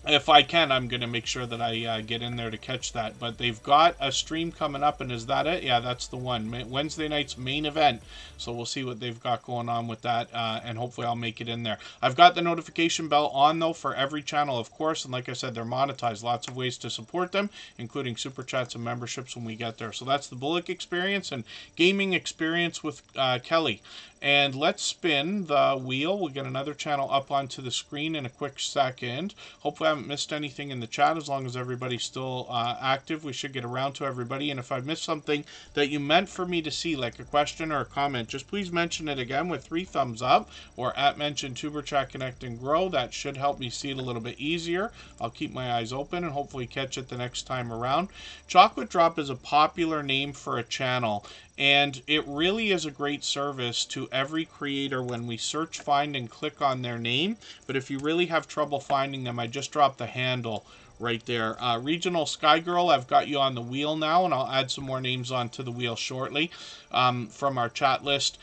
if I can, I'm going to make sure that I get in there to catch that. But they've got a stream coming up, and is that it? Yeah, that's the one. Wednesday night's main event. So we'll see what they've got going on with that, and hopefully I'll make it in there. I've got the notification bell on, though, for every channel, of course. And like I said, they're monetized. Lots of ways to support them, including super chats and memberships when we get there. So that's the Bullock Experience and Gaming Experience with Kelly. And let's spin the wheel. We'll get another channel up onto the screen in a quick second. Hopefully I haven't missed anything in the chat. As long as everybody's still active, we should get around to everybody. And if I've missed something that you meant for me to see, like a question or a comment, just please mention it again with 3 thumbs up or @mention Tuberchat Connect and Grow. That should help me see it a little bit easier. I'll keep my eyes open and hopefully catch it the next time around. Chocolate Drop is a popular name for a channel, and it really is a great service to every creator when we search, find, and click on their name. But if you really have trouble finding them, I just dropped the handle right there. Regional Sky Girl, I've got you on the wheel now, and I'll add some more names onto the wheel shortly from our chat list.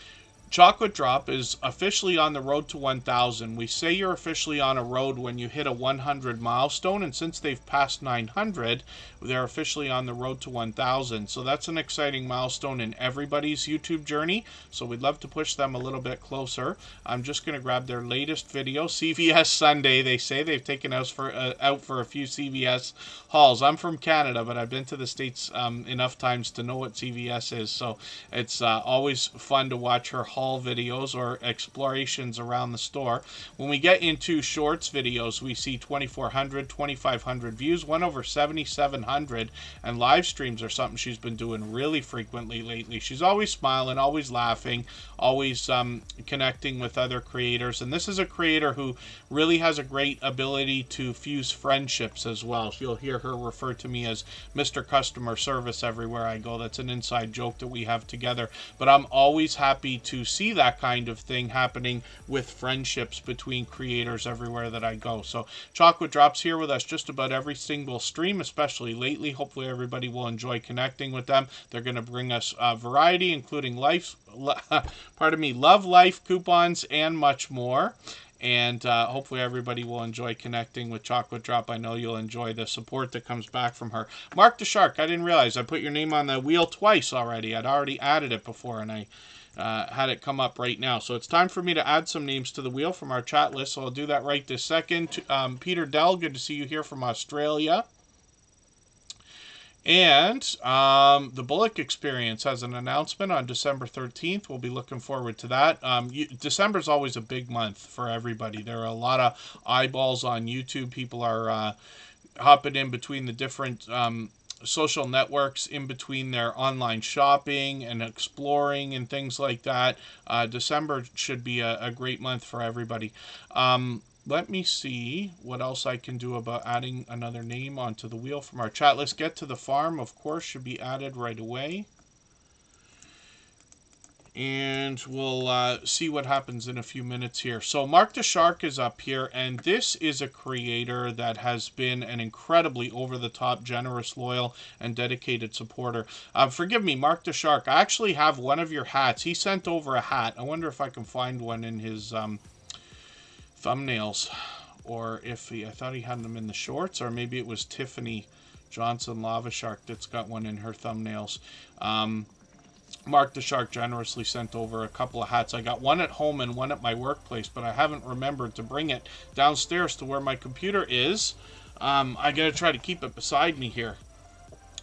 Chocolate Drop is officially on the road to 1,000. We say you're officially on a road when you hit a 100 milestone, and since they've passed 900, they're officially on the road to 1,000. So that's an exciting milestone in everybody's YouTube journey. So we'd love to push them a little bit closer. I'm just going to grab their latest video, CVS Sunday. They say they've taken us out for a few CVS hauls. I'm from Canada, but I've been to the States enough times to know what CVS is. So it's always fun to watch her haul videos or explorations around the store. When we get into shorts videos, we see 2,400, 2,500 views, went over 7,700, and live streams are something she's been doing really frequently lately. She's always smiling, always laughing, always connecting with other creators, and this is a creator who really has a great ability to fuse friendships as well. You'll hear her refer to me as Mr. Customer Service everywhere I go. That's an inside joke that we have together, but I'm always happy to see that kind of thing happening with friendships between creators everywhere that I go. So Chocolate Drop's here with us just about every single stream, especially lately. Hopefully everybody will enjoy connecting with them. They're going to bring us variety, including Love Life coupons and much more. And hopefully everybody will enjoy connecting with Chocolate Drop. I know you'll enjoy the support that comes back from her. Mark the Shark, I didn't realize I put your name on the wheel twice already. I'd already added it before, and I had it come up right now. So it's time for me to add some names to the wheel from our chat list. So I'll do that right this second. Peter Dell, good to see you here from Australia. And the Bullock Experience has an announcement on December 13th. We'll be looking forward to that. December is always a big month for everybody. There are a lot of eyeballs on YouTube. People are hopping in between the different social networks, in between their online shopping and exploring and things like that. December should be a great month for everybody. Let me see what else I can do about adding another name onto the wheel from our chat list. Get to the Farm, of course, should be added right away. And we'll see what happens in a few minutes here. So Mark the Shark is up here, and this is a creator that has been an incredibly over-the-top, generous, loyal, and dedicated supporter. Forgive me, Mark the Shark, I actually have one of your hats. He sent over a hat. I wonder if I can find one in his thumbnails, or if I thought he had them in the shorts, or maybe it was Tiffany Johnson Lava Shark that's got one in her thumbnails. Mark the Shark generously sent over a couple of hats. I got one at home and one at my workplace, but I haven't remembered to bring it downstairs to where my computer is. I gotta try to keep it beside me here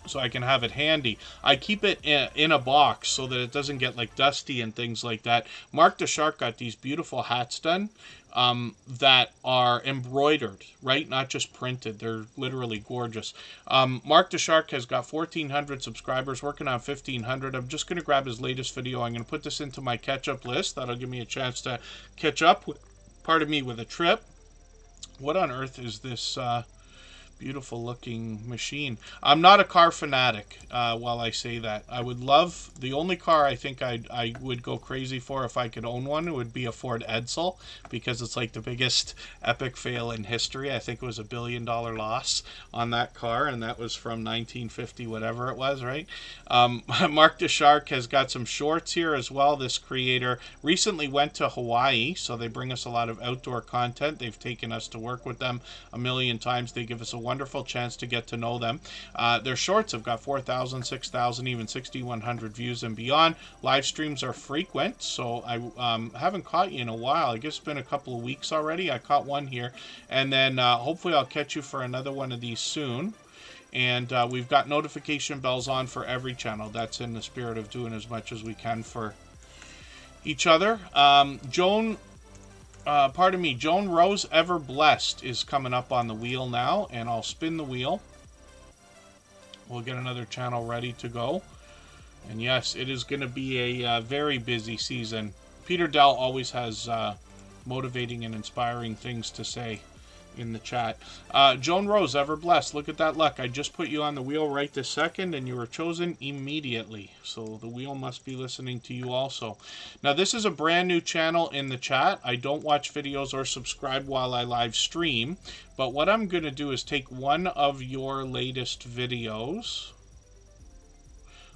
so I can have it handy. I keep it in a box so that it doesn't get like dusty and things like that. Mark the Shark got these beautiful hats done that are embroidered, right? Not just printed. They're literally gorgeous. Mark the Shark has got 1,400 subscribers, working on 1,500. I'm just going to grab his latest video. I'm going to put this into my catch-up list. That'll give me a chance to catch up, with a trip. What on earth is this beautiful looking machine? I'm not a car fanatic, while I say that. I would love, the only car I think I would go crazy for if I could own one, it would be a Ford Edsel, because it's like the biggest epic fail in history. I think it was $1 billion loss on that car, and that was from 1950, whatever it was, right? Mark the Shark has got some shorts here as well. This creator recently went to Hawaii, so they bring us a lot of outdoor content. They've taken us to work with them a million times. They give us a wonderful chance to get to know them. Their shorts have got 4,000, 6,000, even 6,100 views and beyond. Live streams are frequent, so I haven't caught you in a while. I guess it's been a couple of weeks already. I caught one here, and then hopefully I'll catch you for another one of these soon. And we've got notification bells on for every channel. That's in the spirit of doing as much as we can for each other. Joan Rose Ever Blessed is coming up on the wheel now, and I'll spin the wheel. We'll get another channel ready to go. And yes, it is going to be a very busy season. Peter Dell always has motivating and inspiring things to say in the chat. Joan Rose Ever Blessed, look at that luck. I just put you on the wheel right this second, and you were chosen immediately. So the wheel must be listening to you also. Now, this is a brand new channel in the chat. I don't watch videos or subscribe while I live stream, but what I'm going to do is take one of your latest videos.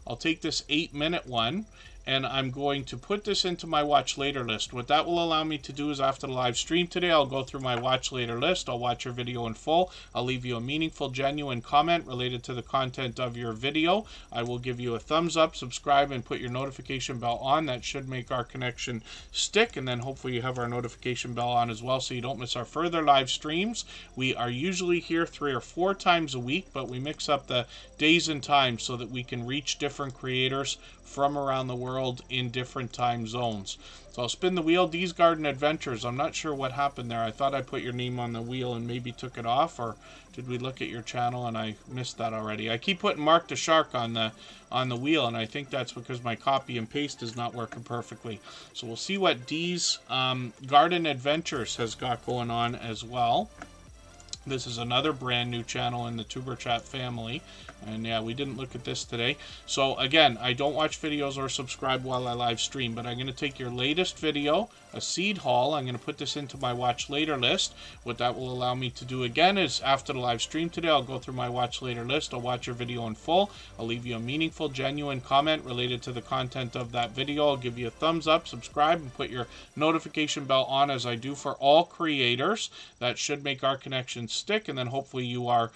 I'll take this 8-minute one, and I'm going to put this into my watch later list. What that will allow me to do is after the live stream today, I'll go through my watch later list. I'll watch your video in full. I'll leave you a meaningful, genuine comment related to the content of your video. I will give you a thumbs up, subscribe, and put your notification bell on. That should make our connection stick, and then hopefully you have our notification bell on as well so you don't miss our further live streams. We are usually here 3 or 4 times a week, but we mix up the days and times so that we can reach different creators from around the world in different time zones. So I'll spin the wheel. D's Garden Adventures. I'm not sure what happened there. I thought I put your name on the wheel and maybe took it off, or did we look at your channel and I missed that already? I keep putting Mark the Shark on the wheel, and I think that's because my copy and paste is not working perfectly. So we'll see what D's Garden Adventures has got going on as well. This is another brand new channel in the Superchat family. And yeah, we didn't look at this today. So again, I don't watch videos or subscribe while I live stream, but I'm going to take your latest video, a seed haul. I'm going to put this into my watch later list. What that will allow me to do again is after the live stream today, I'll go through my watch later list. I'll watch your video in full. I'll leave you a meaningful, genuine comment related to the content of that video. I'll give you a thumbs up, subscribe, and put your notification bell on as I do for all creators. That should make our connection stick, and then hopefully you are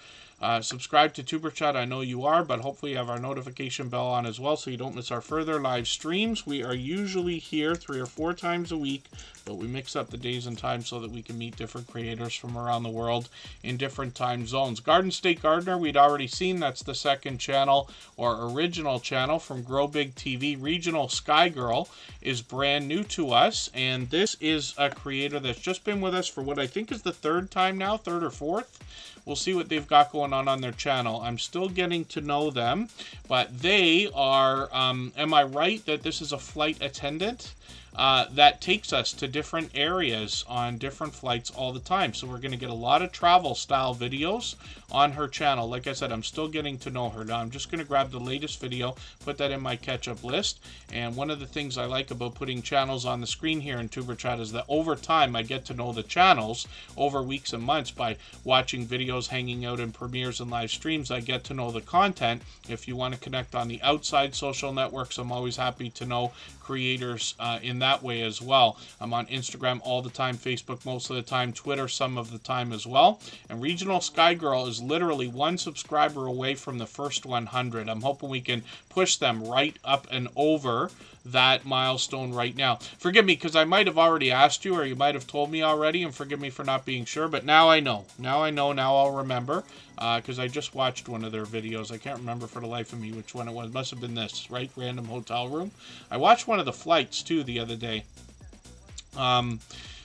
subscribe to Superchat. I know you are, but hopefully you have our notification bell on as well so you don't miss our further live streams. We are usually here 3 or 4 times a week, but we mix up the days and times so that we can meet different creators from around the world in different time zones. Garden State Gardener, we'd already seen. That's the second channel or original channel from Grow Big TV. Regional Sky Girl is brand new to us, and this is a creator that's just been with us for what I think is the 3rd time now, 3rd or 4th. We'll see what they've got going on their channel. I'm still getting to know them, but they are, am I right that this is a flight attendant? That takes us to different areas on different flights all the time. So we're going to get a lot of travel style videos on her channel. Like I said, I'm still getting to know her. Now I'm just going to grab the latest video, put that in my catch-up list. And one of the things I like about putting channels on the screen here in TuberChat is that over time I get to know the channels over weeks and months by watching videos, hanging out in premieres and live streams. I get to know the content. If you want to connect on the outside social networks, I'm always happy to know creators in that way as well. I'm on Instagram all the time, Facebook most of the time, Twitter some of the time as well. And Regional Sky Girl is literally 1 subscriber away from the first 100. I'm hoping we can push them right up and over that milestone right now. Forgive me, because I might have already asked you, or you might have told me already, and forgive me for not being sure, but now I know. Now I'll remember, because I just watched one of their videos. I can't remember for the life of me which one it was. It must have been this, right? Random hotel room. I watched one of the flights, too, the other day.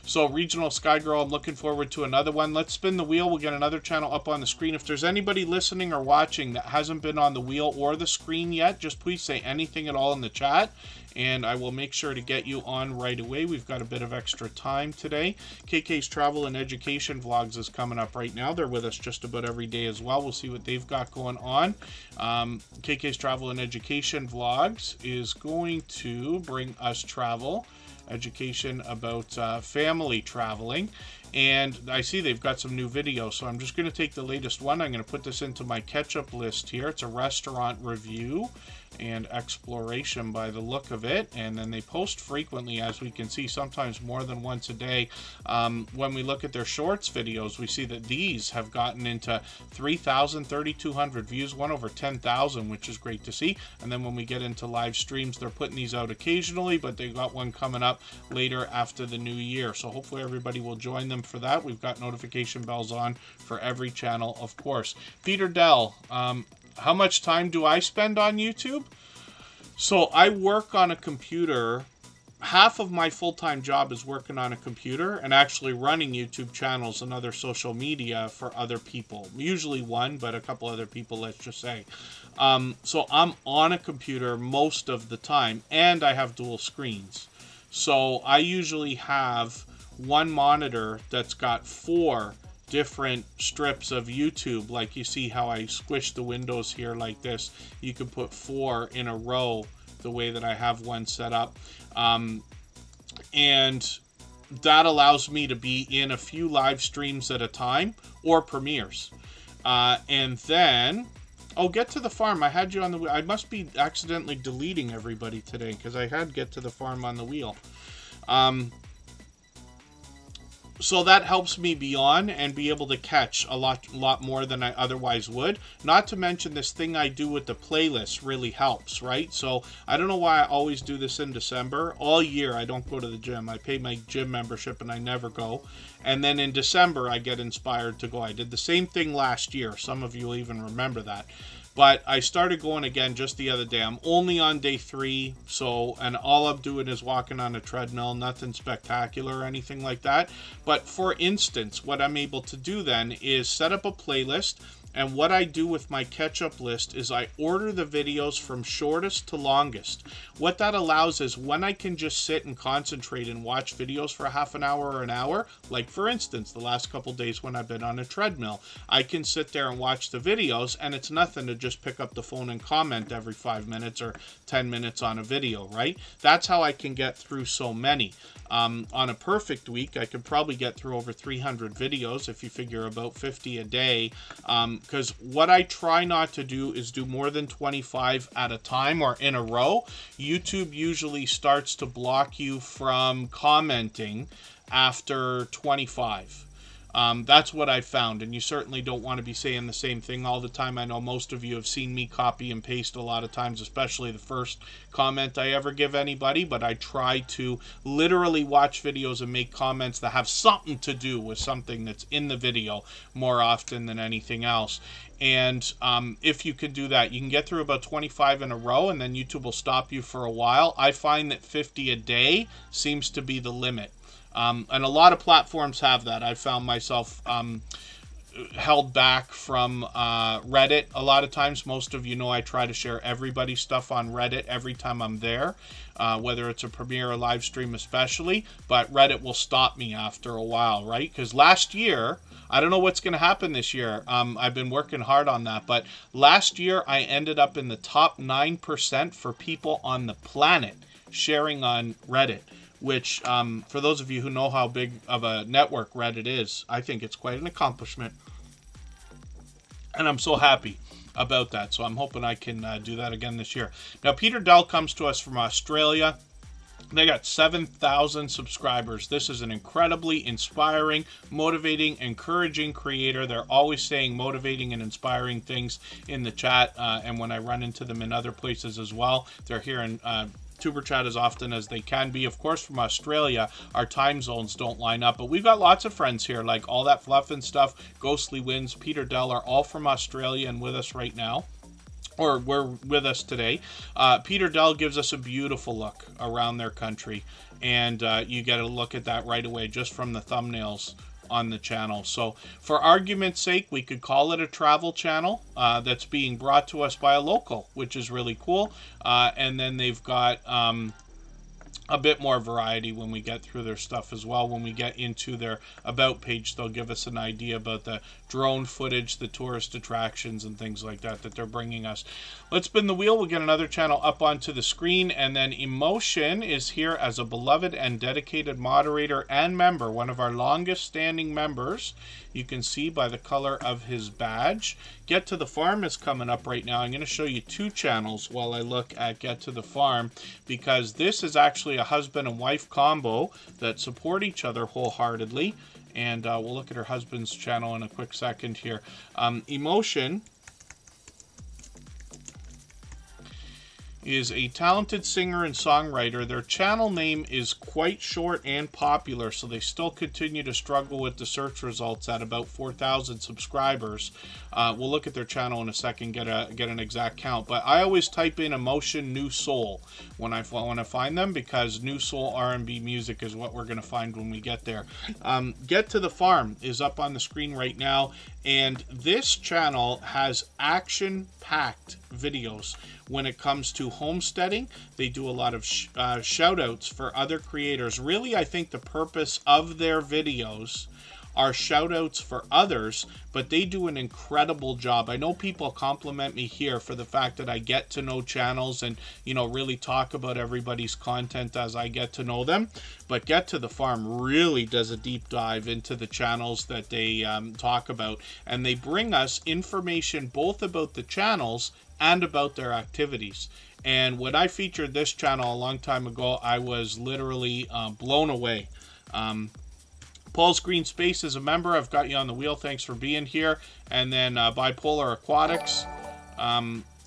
So Regional Sky Girl, I'm looking forward to another one. Let's spin the wheel. We'll get another channel up on the screen. If there's anybody listening or watching that hasn't been on the wheel or the screen yet, just please say anything at all in the chat, and I will make sure to get you on right away. We've got a bit of extra time today. KK's Travel and Education Vlogs is coming up right now. They're with us just about every day as well. We'll see what they've got going on. KK's Travel and Education Vlogs is going to bring us travel education about family traveling, and I see they've got some new videos, so I'm just going to take the latest one. I'm going to put this into my catch-up list here. It's a restaurant review and exploration by the look of it, and then they post frequently, as we can see, sometimes more than once a day. When we look at their shorts videos, we see that these have gotten into 3,000, 3,200 views, one over 10,000, which is great to see. And then when we get into live streams, they're putting these out occasionally, but they got one coming up later after the new year, so hopefully everybody will join them for that. We've got notification bells on for every channel, of course. Peter Dell, how much time do I spend on YouTube? So I work on a computer. Half of my full-time job is working on a computer and actually running YouTube channels and other social media for other people. Usually one, but a couple other people, let's just say. So I'm on a computer most of the time, and I have dual screens. So I usually have one monitor that's got 4 different strips of YouTube. Like you see how I squish the windows here like this. You can put 4 in a row the way that I have one set up. And that allows me to be in a few live streams at a time or premieres. And then Oh, Get to the Farm. I had you on the wheel. I must be accidentally deleting everybody today because I had Get to the Farm on the wheel. So that helps me be on and be able to catch a lot more than I otherwise would. Not to mention this thing I do with the playlist really helps, right? So I don't know why I always do this in December. All year I don't go to the gym. I pay my gym membership and I never go. And then in December I get inspired to go. I did the same thing last year. Some of you will even remember that. But I started going again just the other day. I'm only on day 3, and all I'm doing is walking on a treadmill, nothing spectacular or anything like that. But for instance, what I'm able to do then is set up a playlist, and what I do with my catch-up list is I order the videos from shortest to longest. What that allows is when I can just sit and concentrate and watch videos for half an hour or an hour, like for instance, the last couple days when I've been on a treadmill, I can sit there and watch the videos, and it's nothing to just pick up the phone and comment every 5 minutes or 10 minutes on a video, right? That's how I can get through so many. On a perfect week, I could probably get through over 300 videos if you figure about 50 a day. Because what I try not to do is do more than 25 at a time or in a row. YouTube usually starts to block you from commenting after 25. That's what I found, and you certainly don't want to be saying the same thing all the time. I know most of you have seen me copy and paste a lot of times, especially the first comment I ever give anybody, but I try to literally watch videos and make comments that have something to do with something that's in the video more often than anything else. And if you can do that, you can get through about 25 in a row, and then YouTube will stop you for a while. I find that 50 a day seems to be the limit. And a lot of platforms have that. I found myself held back from Reddit a lot of times. Most of you know I try to share everybody's stuff on Reddit every time I'm there, whether it's a premiere or live stream especially, but Reddit will stop me after a while, right? Because last year, I don't know what's going to happen this year. I've been working hard on that, but last year I ended up in the top 9% for people on the planet sharing on Reddit, which for those of you who know how big of a network Reddit is, I think it's quite an accomplishment. And I'm so happy about that. So I'm hoping I can do that again this year. Now, Peter Dell comes to us from Australia. They got 7,000 subscribers. This is an incredibly inspiring, motivating, encouraging creator. They're always saying motivating and inspiring things in the chat. And when I run into them in other places as well, they're here in Superchat as often as they can be. Of course, from Australia, our time zones don't line up, but we've got lots of friends here, like All That Fluff and Stuff, Ghostly Winds, Peter Dell are all from Australia and with us right now, or were with us today. Peter Dell gives us a beautiful look around their country, and you get a look at that right away just from the thumbnails on the channel. So for argument's sake, we could call it a travel channel that's being brought to us by a local, which is really cool. And then they've got a bit more variety when we get through their stuff as well. When we get into their about page, they'll give us an idea about the drone footage, the tourist attractions, and things like that that they're bringing us. Let's spin the wheel. We'll get another channel up onto the screen, and then Emotion is here as a beloved and dedicated moderator and member, one of our longest standing members. You can see by the color of his badge. Get to the Farm is coming up right now. I'm going to show you 2 channels while I look at Get to the Farm, because this is actually a husband and wife combo that support each other wholeheartedly. And we'll look at her husband's channel in a quick second here. Emotion is a talented singer and songwriter. Their channel name is quite short and popular, so they still continue to struggle with the search results at about 4,000 subscribers. We'll look at their channel in a second, get an exact count, but I always type in Emotion New Soul when I want to find them, because New Soul R&B music is what we're going to find when we get there. Get to the Farm is up on the screen right now, and this channel has action-packed videos. When it comes to homesteading, they do a lot of shout outs for other creators. Really, I think the purpose of their videos are shout outs for others, but they do an incredible job. I know people compliment me here for the fact that I get to know channels and, you know, really talk about everybody's content as I get to know them. But Get to the Farm really does a deep dive into the channels that they talk about, and they bring us information both about the channels and about their activities. And when I featured this channel a long time ago, I was literally blown away. Paul's Green Space is a member. I've got you on the wheel. Thanks for being here. And then Bipolar Aquatics.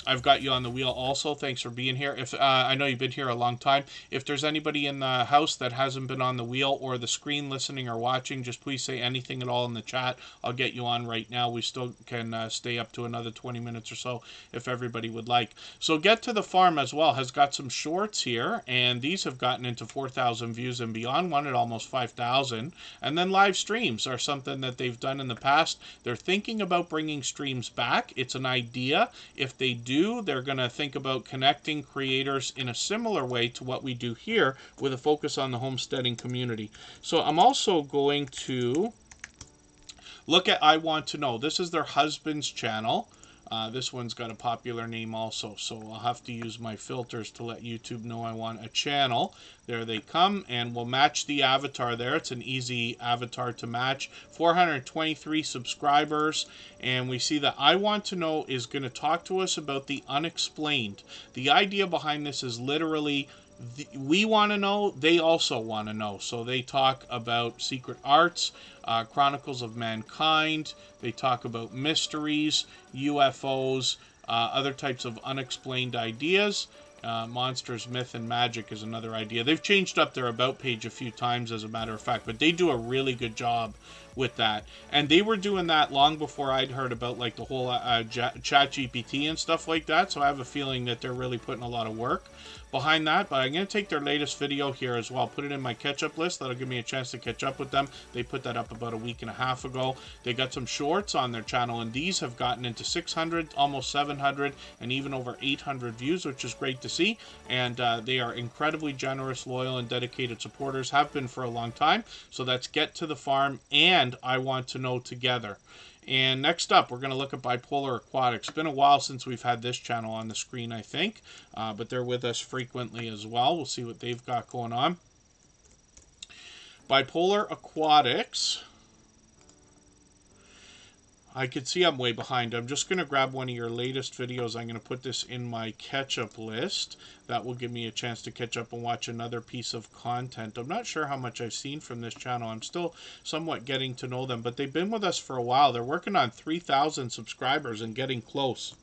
I've got you on the wheel also. Thanks for being here. If I know you've been here a long time. If there's anybody in the house that hasn't been on the wheel or the screen listening or watching, just please say anything at all in the chat. I'll get you on right now. We still can stay up to another 20 minutes or so if everybody would like. So Get to the Farm as well has got some shorts here, and these have gotten into 4,000 views and beyond, one at almost 5,000. And then live streams are something that they've done in the past. They're thinking about bringing streams back. It's an idea. If they do, they're going to think about connecting creators in a similar way to what we do here with a focus on the homesteading community. So I'm also going to look at I Want to Know. This is their husband's channel. This one's got a popular name also, so I'll have to use my filters to let YouTube know I want a channel. There they come, and we'll match the avatar there. It's an easy avatar to match. 423 subscribers, and we see that I Want to Know is going to talk to us about the unexplained. The idea behind this is literally we want to know, they also want to know. So they talk about secret arts, chronicles of mankind, they talk about mysteries, UFOs, other types of unexplained ideas. Monsters, myth, and magic is another idea. They've changed up their about page a few times, as a matter of fact, but they do a really good job with that. And they were doing that long before I'd heard about like the whole ChatGPT and stuff like that, so I have a feeling that they're really putting a lot of work behind that. But I'm going to take their latest video here as well, put it in my catch-up list. That'll give me a chance to catch up with them. They put that up about a week and a half ago. They got some shorts on their channel, and these have gotten into 600, almost 700, and even over 800 views, which is great to see. And they are incredibly generous, loyal, and dedicated supporters, have been for a long time. So that's Get to the Farm and I Want to Know together. And next up, we're going to look at Bipolar Aquatics. It's been a while since we've had this channel on the screen, I think, but they're with us frequently as well. We'll see what they've got going on. Bipolar Aquatics. I can see I'm way behind. I'm just going to grab one of your latest videos. I'm going to put this in my catch-up list. That will give me a chance to catch up and watch another piece of content. I'm not sure how much I've seen from this channel. I'm still somewhat getting to know them, but they've been with us for a while. They're working on 3,000 subscribers and getting close.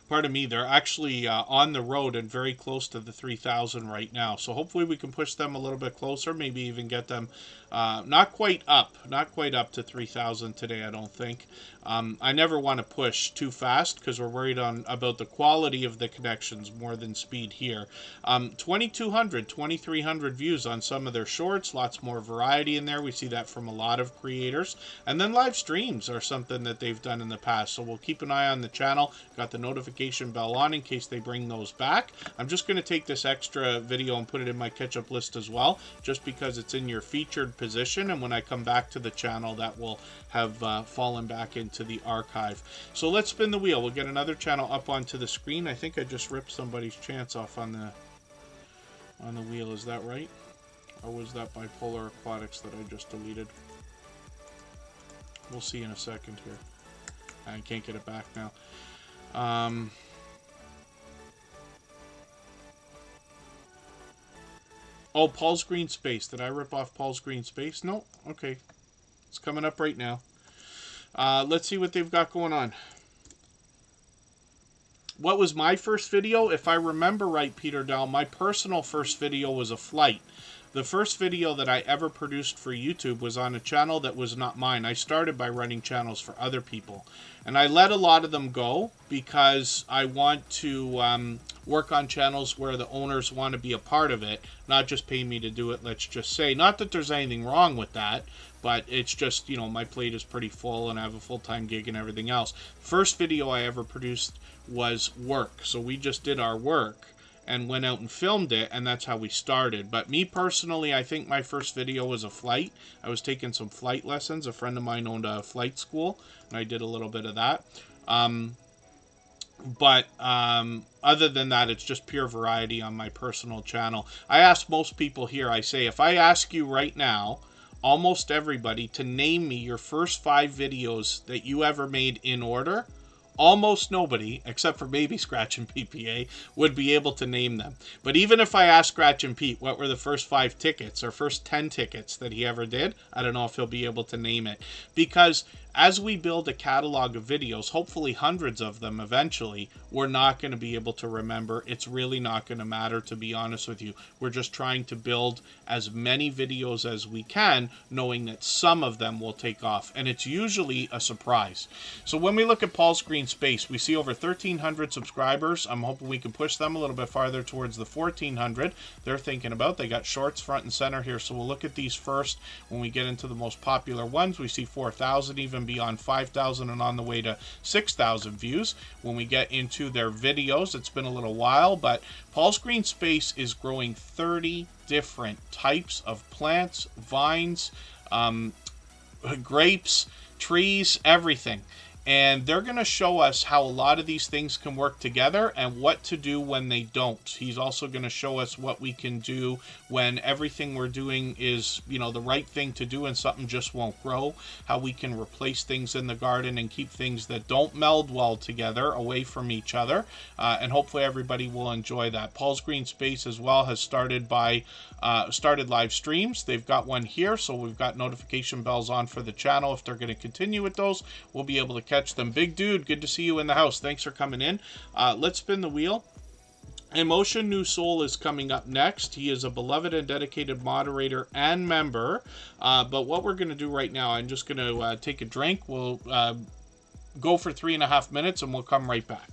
Pardon me, they're actually on the road and very close to the 3,000 right now. So hopefully we can push them a little bit closer, maybe even get them not quite up to 3,000 today, I don't think. I never want to push too fast because we're worried about the quality of the connections more than speed here. 2,200, 2,300 views on some of their shorts, lots more variety in there. We see that from a lot of creators. And then live streams are something that they've done in the past. So we'll keep an eye on the channel. Got the notification bell on in case they bring those back. I'm just going to take this extra video and put it in my catch-up list as well, just because it's in your featured position, and when I come back to the channel, that will have fallen back into the archive. So let's spin the wheel. We'll get another channel up onto the screen. I think I just ripped somebody's chance off on the wheel. Is that right? Or was that Bipolar Aquatics that I just deleted? We'll see in a second here. I can't get it back now. Oh, Paul's Green Space. Did I rip off Paul's Green Space? No? Okay. It's coming up right now. Let's see what they've got going on. What was my first video? If I remember right, Peter Dell, my personal first video was a flight. The first video that I ever produced for YouTube was on a channel that was not mine. I started by running channels for other people. And I let a lot of them go because I want to work on channels where the owners want to be a part of it, not just pay me to do it, let's just say. Not that there's anything wrong with that, but it's just, you know, my plate is pretty full and I have a full-time gig and everything else. First video I ever produced was work. So we just did our work. and went out and filmed it, and that's how we started. But me personally, I think my first video was a flight. I was taking some flight lessons. A friend of mine owned a flight school, and I did a little bit of that. But other than that, it's just pure variety on my personal channel. I ask most people here, I say, if I ask you right now, almost everybody, to name me your first 5 videos that you ever made in order, almost nobody, except for maybe Scratch and PPA, would be able to name them. But even if I ask Scratch and Pete what were the first 5 tickets or first 10 tickets that he ever did, I don't know if he'll be able to name it. Because as we build a catalog of videos, hopefully hundreds of them eventually, we're not going to be able to remember. It's really not going to matter, to be honest with you. We're just trying to build as many videos as we can, knowing that some of them will take off. And it's usually a surprise. So when we look at Paul's Green Space, we see over 1,300 subscribers. I'm hoping we can push them a little bit farther towards the 1,400 they're thinking about. They got shorts front and center here. So we'll look at these first. When we get into the most popular ones, we see 4,000, even beyond 5,000, and on the way to 6,000 views. When we get into their videos, it's been a little while, but Paul's Green Space is growing 30 different types of plants, vines, grapes, trees, everything. And they're going to show us how a lot of these things can work together and what to do when they don't. He's also going to show us what we can do when everything we're doing is, you know, the right thing to do and something just won't grow. How we can replace things in the garden and keep things that don't meld well together away from each other. And hopefully everybody will enjoy that. Paul's Green Space as well has started live streams. They've got one here, so we've got notification bells on for the channel. If they're going to continue with those, we'll be able to catch them. Big Dude, good to see you in the house. Thanks for coming in. Let's spin the wheel. Emotion New Soul is coming up next. He is a beloved and dedicated moderator and member. But what we're going to do right now, I'm just going to take a drink. We'll go for 3.5 minutes and we'll come right back.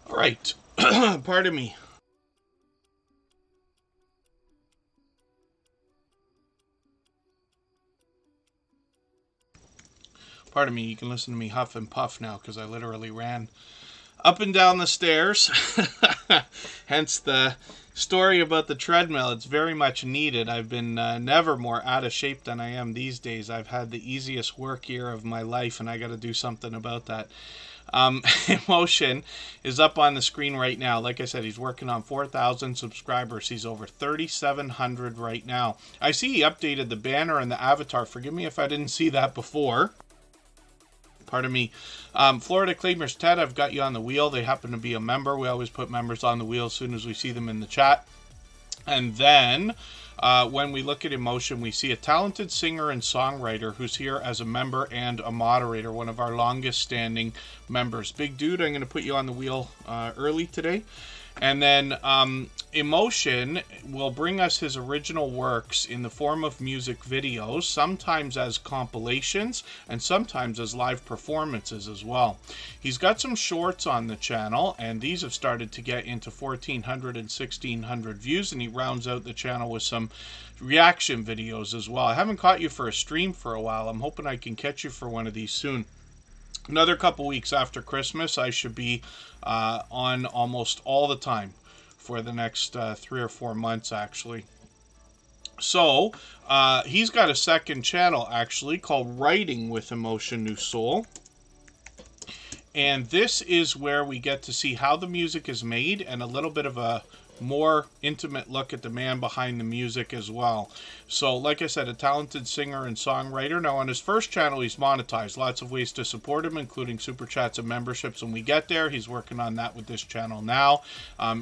All right. Pardon me. Pardon me, you can listen to me huff and puff now because I literally ran up and down the stairs. Hence the story about the treadmill. It's very much needed. I've been never more out of shape than I am these days. I've had the easiest work year of my life, and I got to do something about that. Emotion is up on the screen right now. Like I said, he's working on 4,000 subscribers. He's over 3,700 right now. I see he updated the banner and the avatar. Forgive me if I didn't see that before. Pardon me. Florida Claimers Ted, I've got you on the wheel. They happen to be a member. We always put members on the wheel as soon as we see them in the chat. And then when we look at Emotion, we see a talented singer and songwriter who's here as a member and a moderator, one of our longest standing members. Big dude, I'm going to put you on the wheel early today. And then Emotion will bring us his original works in the form of music videos, sometimes as compilations and sometimes as live performances as well. He's got some shorts on the channel, and these have started to get into 1,400 and 1,600 views, and he rounds out the channel with some reaction videos as well. I haven't caught you for a stream for a while. I'm hoping I can catch you for one of these soon. Another couple weeks after Christmas, I should be on almost all the time for the next 3 or 4 months, actually. So, he's got a second channel, actually, called Writing with Emotion New Soul. And this is where we get to see how the music is made and a little bit of a more intimate look at the man behind the music as well. So, like I said, a talented singer and songwriter. Now, on his first channel, he's monetized. Lots of ways to support him, including super chats and memberships when we get there. He's working on that with this channel now.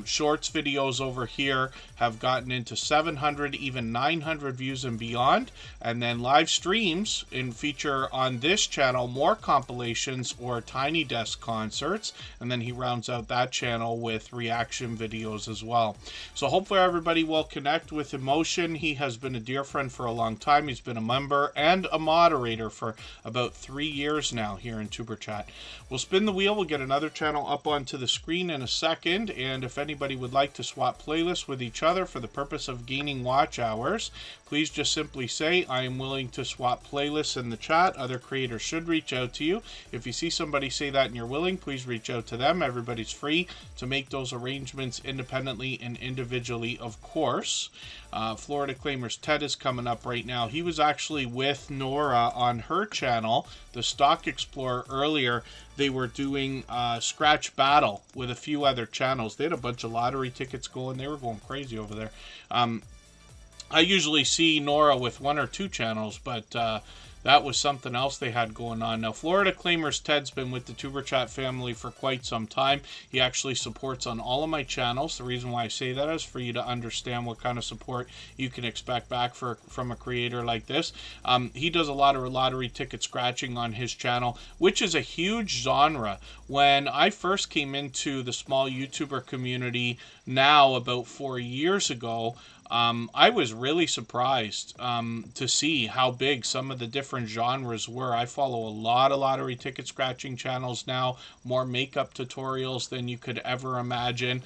Shorts videos over here have gotten into 700, even 900 views and beyond. And then live streams feature on this channel more compilations or Tiny Desk concerts. And then he rounds out that channel with reaction videos as well. So hopefully everybody will connect with Emotion. He has been a dear friend for a long time. He's been a member and a moderator for about 3 years now here in Superchat. We'll spin the wheel. We'll get another channel up onto the screen in a second. And if anybody would like to swap playlists with each other for the purpose of gaining watch hours, please just simply say, I am willing to swap playlists in the chat. Other creators should reach out to you. If you see somebody say that and you're willing, please reach out to them. Everybody's free to make those arrangements independently and individually, of course. Florida Claimers Ted is coming up right now. He was actually with Nora on her channel, the Stock Explorer, earlier. They were doing Scratch Battle with a few other channels. They had a bunch of lottery tickets going. They were going crazy over there. I usually see Nora with 1 or 2 channels, but that was something else they had going on. Now, Florida Claimers Ted's been with the TuberChat family for quite some time. He actually supports on all of my channels. The reason why I say that is for you to understand what kind of support you can expect back from a creator like this. He does a lot of lottery ticket scratching on his channel, which is a huge genre. When I first came into the small YouTuber community now about 4 years ago, I was really surprised to see how big some of the different genres were. I follow a lot of lottery ticket scratching channels now, more makeup tutorials than you could ever imagine,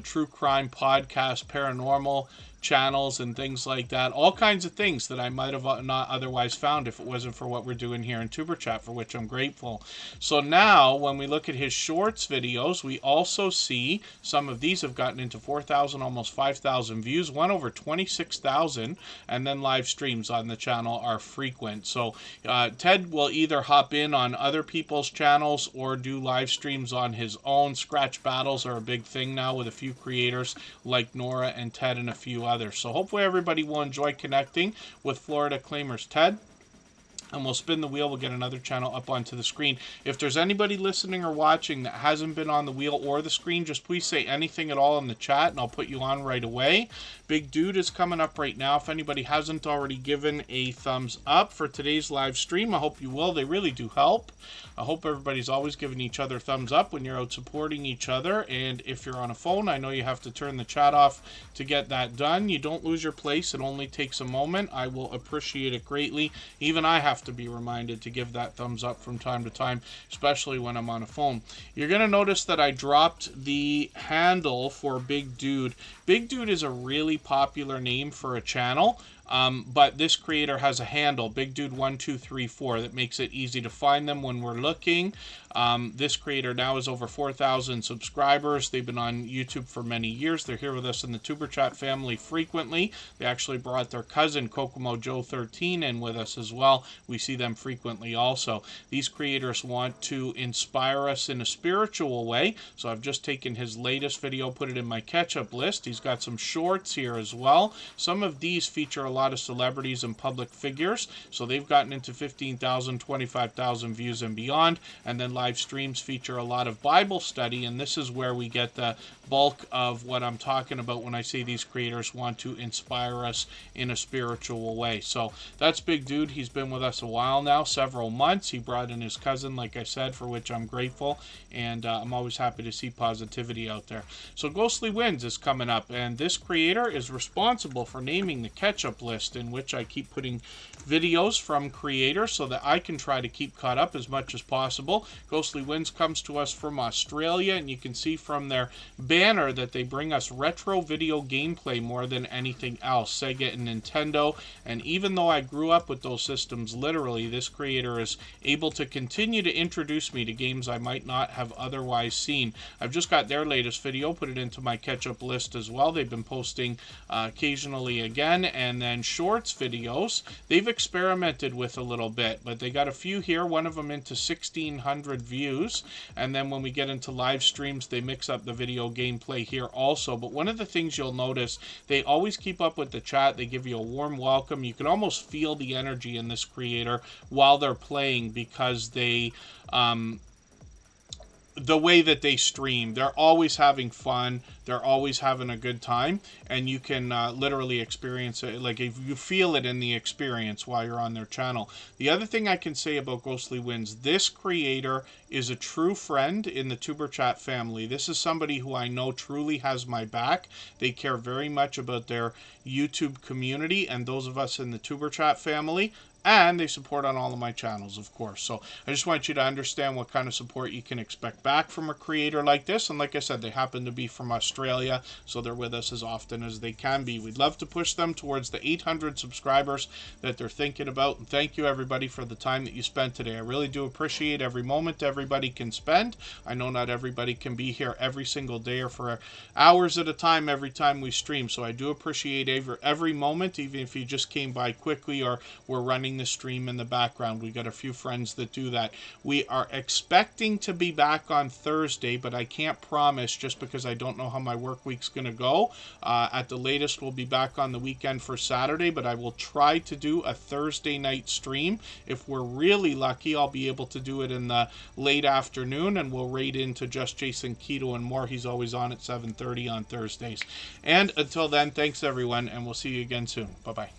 true crime podcasts, paranormal channels and things like that. All kinds of things that I might have not otherwise found if it wasn't for what we're doing here in TuberChat, for which I'm grateful. So now when we look at his shorts videos, we also see some of these have gotten into 4,000, almost 5,000 views, one over 26,000, and then live streams on the channel are frequent. So Ted will either hop in on other people's channels or do live streams on his own. Scratch battles are a big thing now with a few creators like Nora and Ted and a few others. So hopefully everybody will enjoy connecting with Florida Claimers Ted. And we'll spin the wheel. We'll get another channel up onto the screen. If there's anybody listening or watching that hasn't been on the wheel or the screen, just please say anything at all in the chat and I'll put you on right away. Big Dude is coming up right now. If anybody hasn't already given a thumbs up for today's live stream, I hope you will. They really do help. I hope everybody's always giving each other thumbs up when you're out supporting each other. And if you're on a phone, I know you have to turn the chat off to get that done. You don't lose your place. It only takes a moment. I will appreciate it greatly. Even I have have to be reminded to give that thumbs up from time to time, especially when I'm on a phone. You're going to notice that I dropped the handle for Big Dude. Big Dude is a really popular name for a channel. But this creator has a handle, Big Dude 1234, that makes it easy to find them when we're looking. This creator now has over 4,000 subscribers. They've been on YouTube for many years. They're here with us in the Tuber Chat family frequently. They actually brought their cousin Kokomo Joe 13 in with us as well. We see them frequently also. These creators want to inspire us in a spiritual way. So I've just taken his latest video, put it in my catch-up list. He's got some shorts here as well. Some of these feature a lot of celebrities and public figures, so they've gotten into 15,000, 25,000 views and beyond. And then live streams feature a lot of Bible study, and this is where we get the bulk of what I'm talking about when I say these creators want to inspire us in a spiritual way. So that's Big Dude. He's been with us a while now, several months. He brought in his cousin, like I said, for which I'm grateful, and I'm always happy to see positivity out there. So Ghostly Winds is coming up, and this creator is responsible for naming the catch-up list, in which I keep putting videos from creators so that I can try to keep caught up as much as possible. Ghostly Winds comes to us from Australia, and you can see from their banner that they bring us retro video gameplay more than anything else. Sega and Nintendo, and even though I grew up with those systems literally, this creator is able to continue to introduce me to games I might not have otherwise seen. I've just got their latest video, put it into my catch-up list as well. They've been posting occasionally again, and then shorts videos they've experimented with a little bit, but they got a few here, one of them into 1,600 views, and then when we get into live streams they mix up the video gameplay here also. But one of the things you'll notice, they always keep up with the chat. They give you a warm welcome. You can almost feel the energy in this creator while they're playing, because they the way that they stream, they're always having fun, they're always having a good time, and you can literally experience it, like if you feel it in the experience while you're on their channel. The other thing I can say about Ghostly Winds, this creator is a true friend in the Tuber Chat family. This is somebody who I know truly has my back. They care very much about their YouTube community and those of us in the Tuber Chat family. And they support on all of my channels, of course. So I just want you to understand what kind of support you can expect back from a creator like this. And like I said, they happen to be from Australia, so they're with us as often as they can be. We'd love to push them towards the 800 subscribers that they're thinking about. And thank you, everybody, for the time that you spent today. I really do appreciate every moment everybody can spend. I know not everybody can be here every single day or for hours at a time every time we stream. So I do appreciate every moment, even if you just came by quickly or we're running the stream in the background. We got a few friends that do that. We are expecting to be back on Thursday, but I can't promise just because I don't know how my work week's going to go. At the latest, we'll be back on the weekend for Saturday, but I will try to do a Thursday night stream. If we're really lucky, I'll be able to do it in the late afternoon, and we'll raid into Just Jason Keto and more. He's always on at 7:30 on Thursdays. And until then, thanks everyone, and we'll see you again soon. Bye-bye.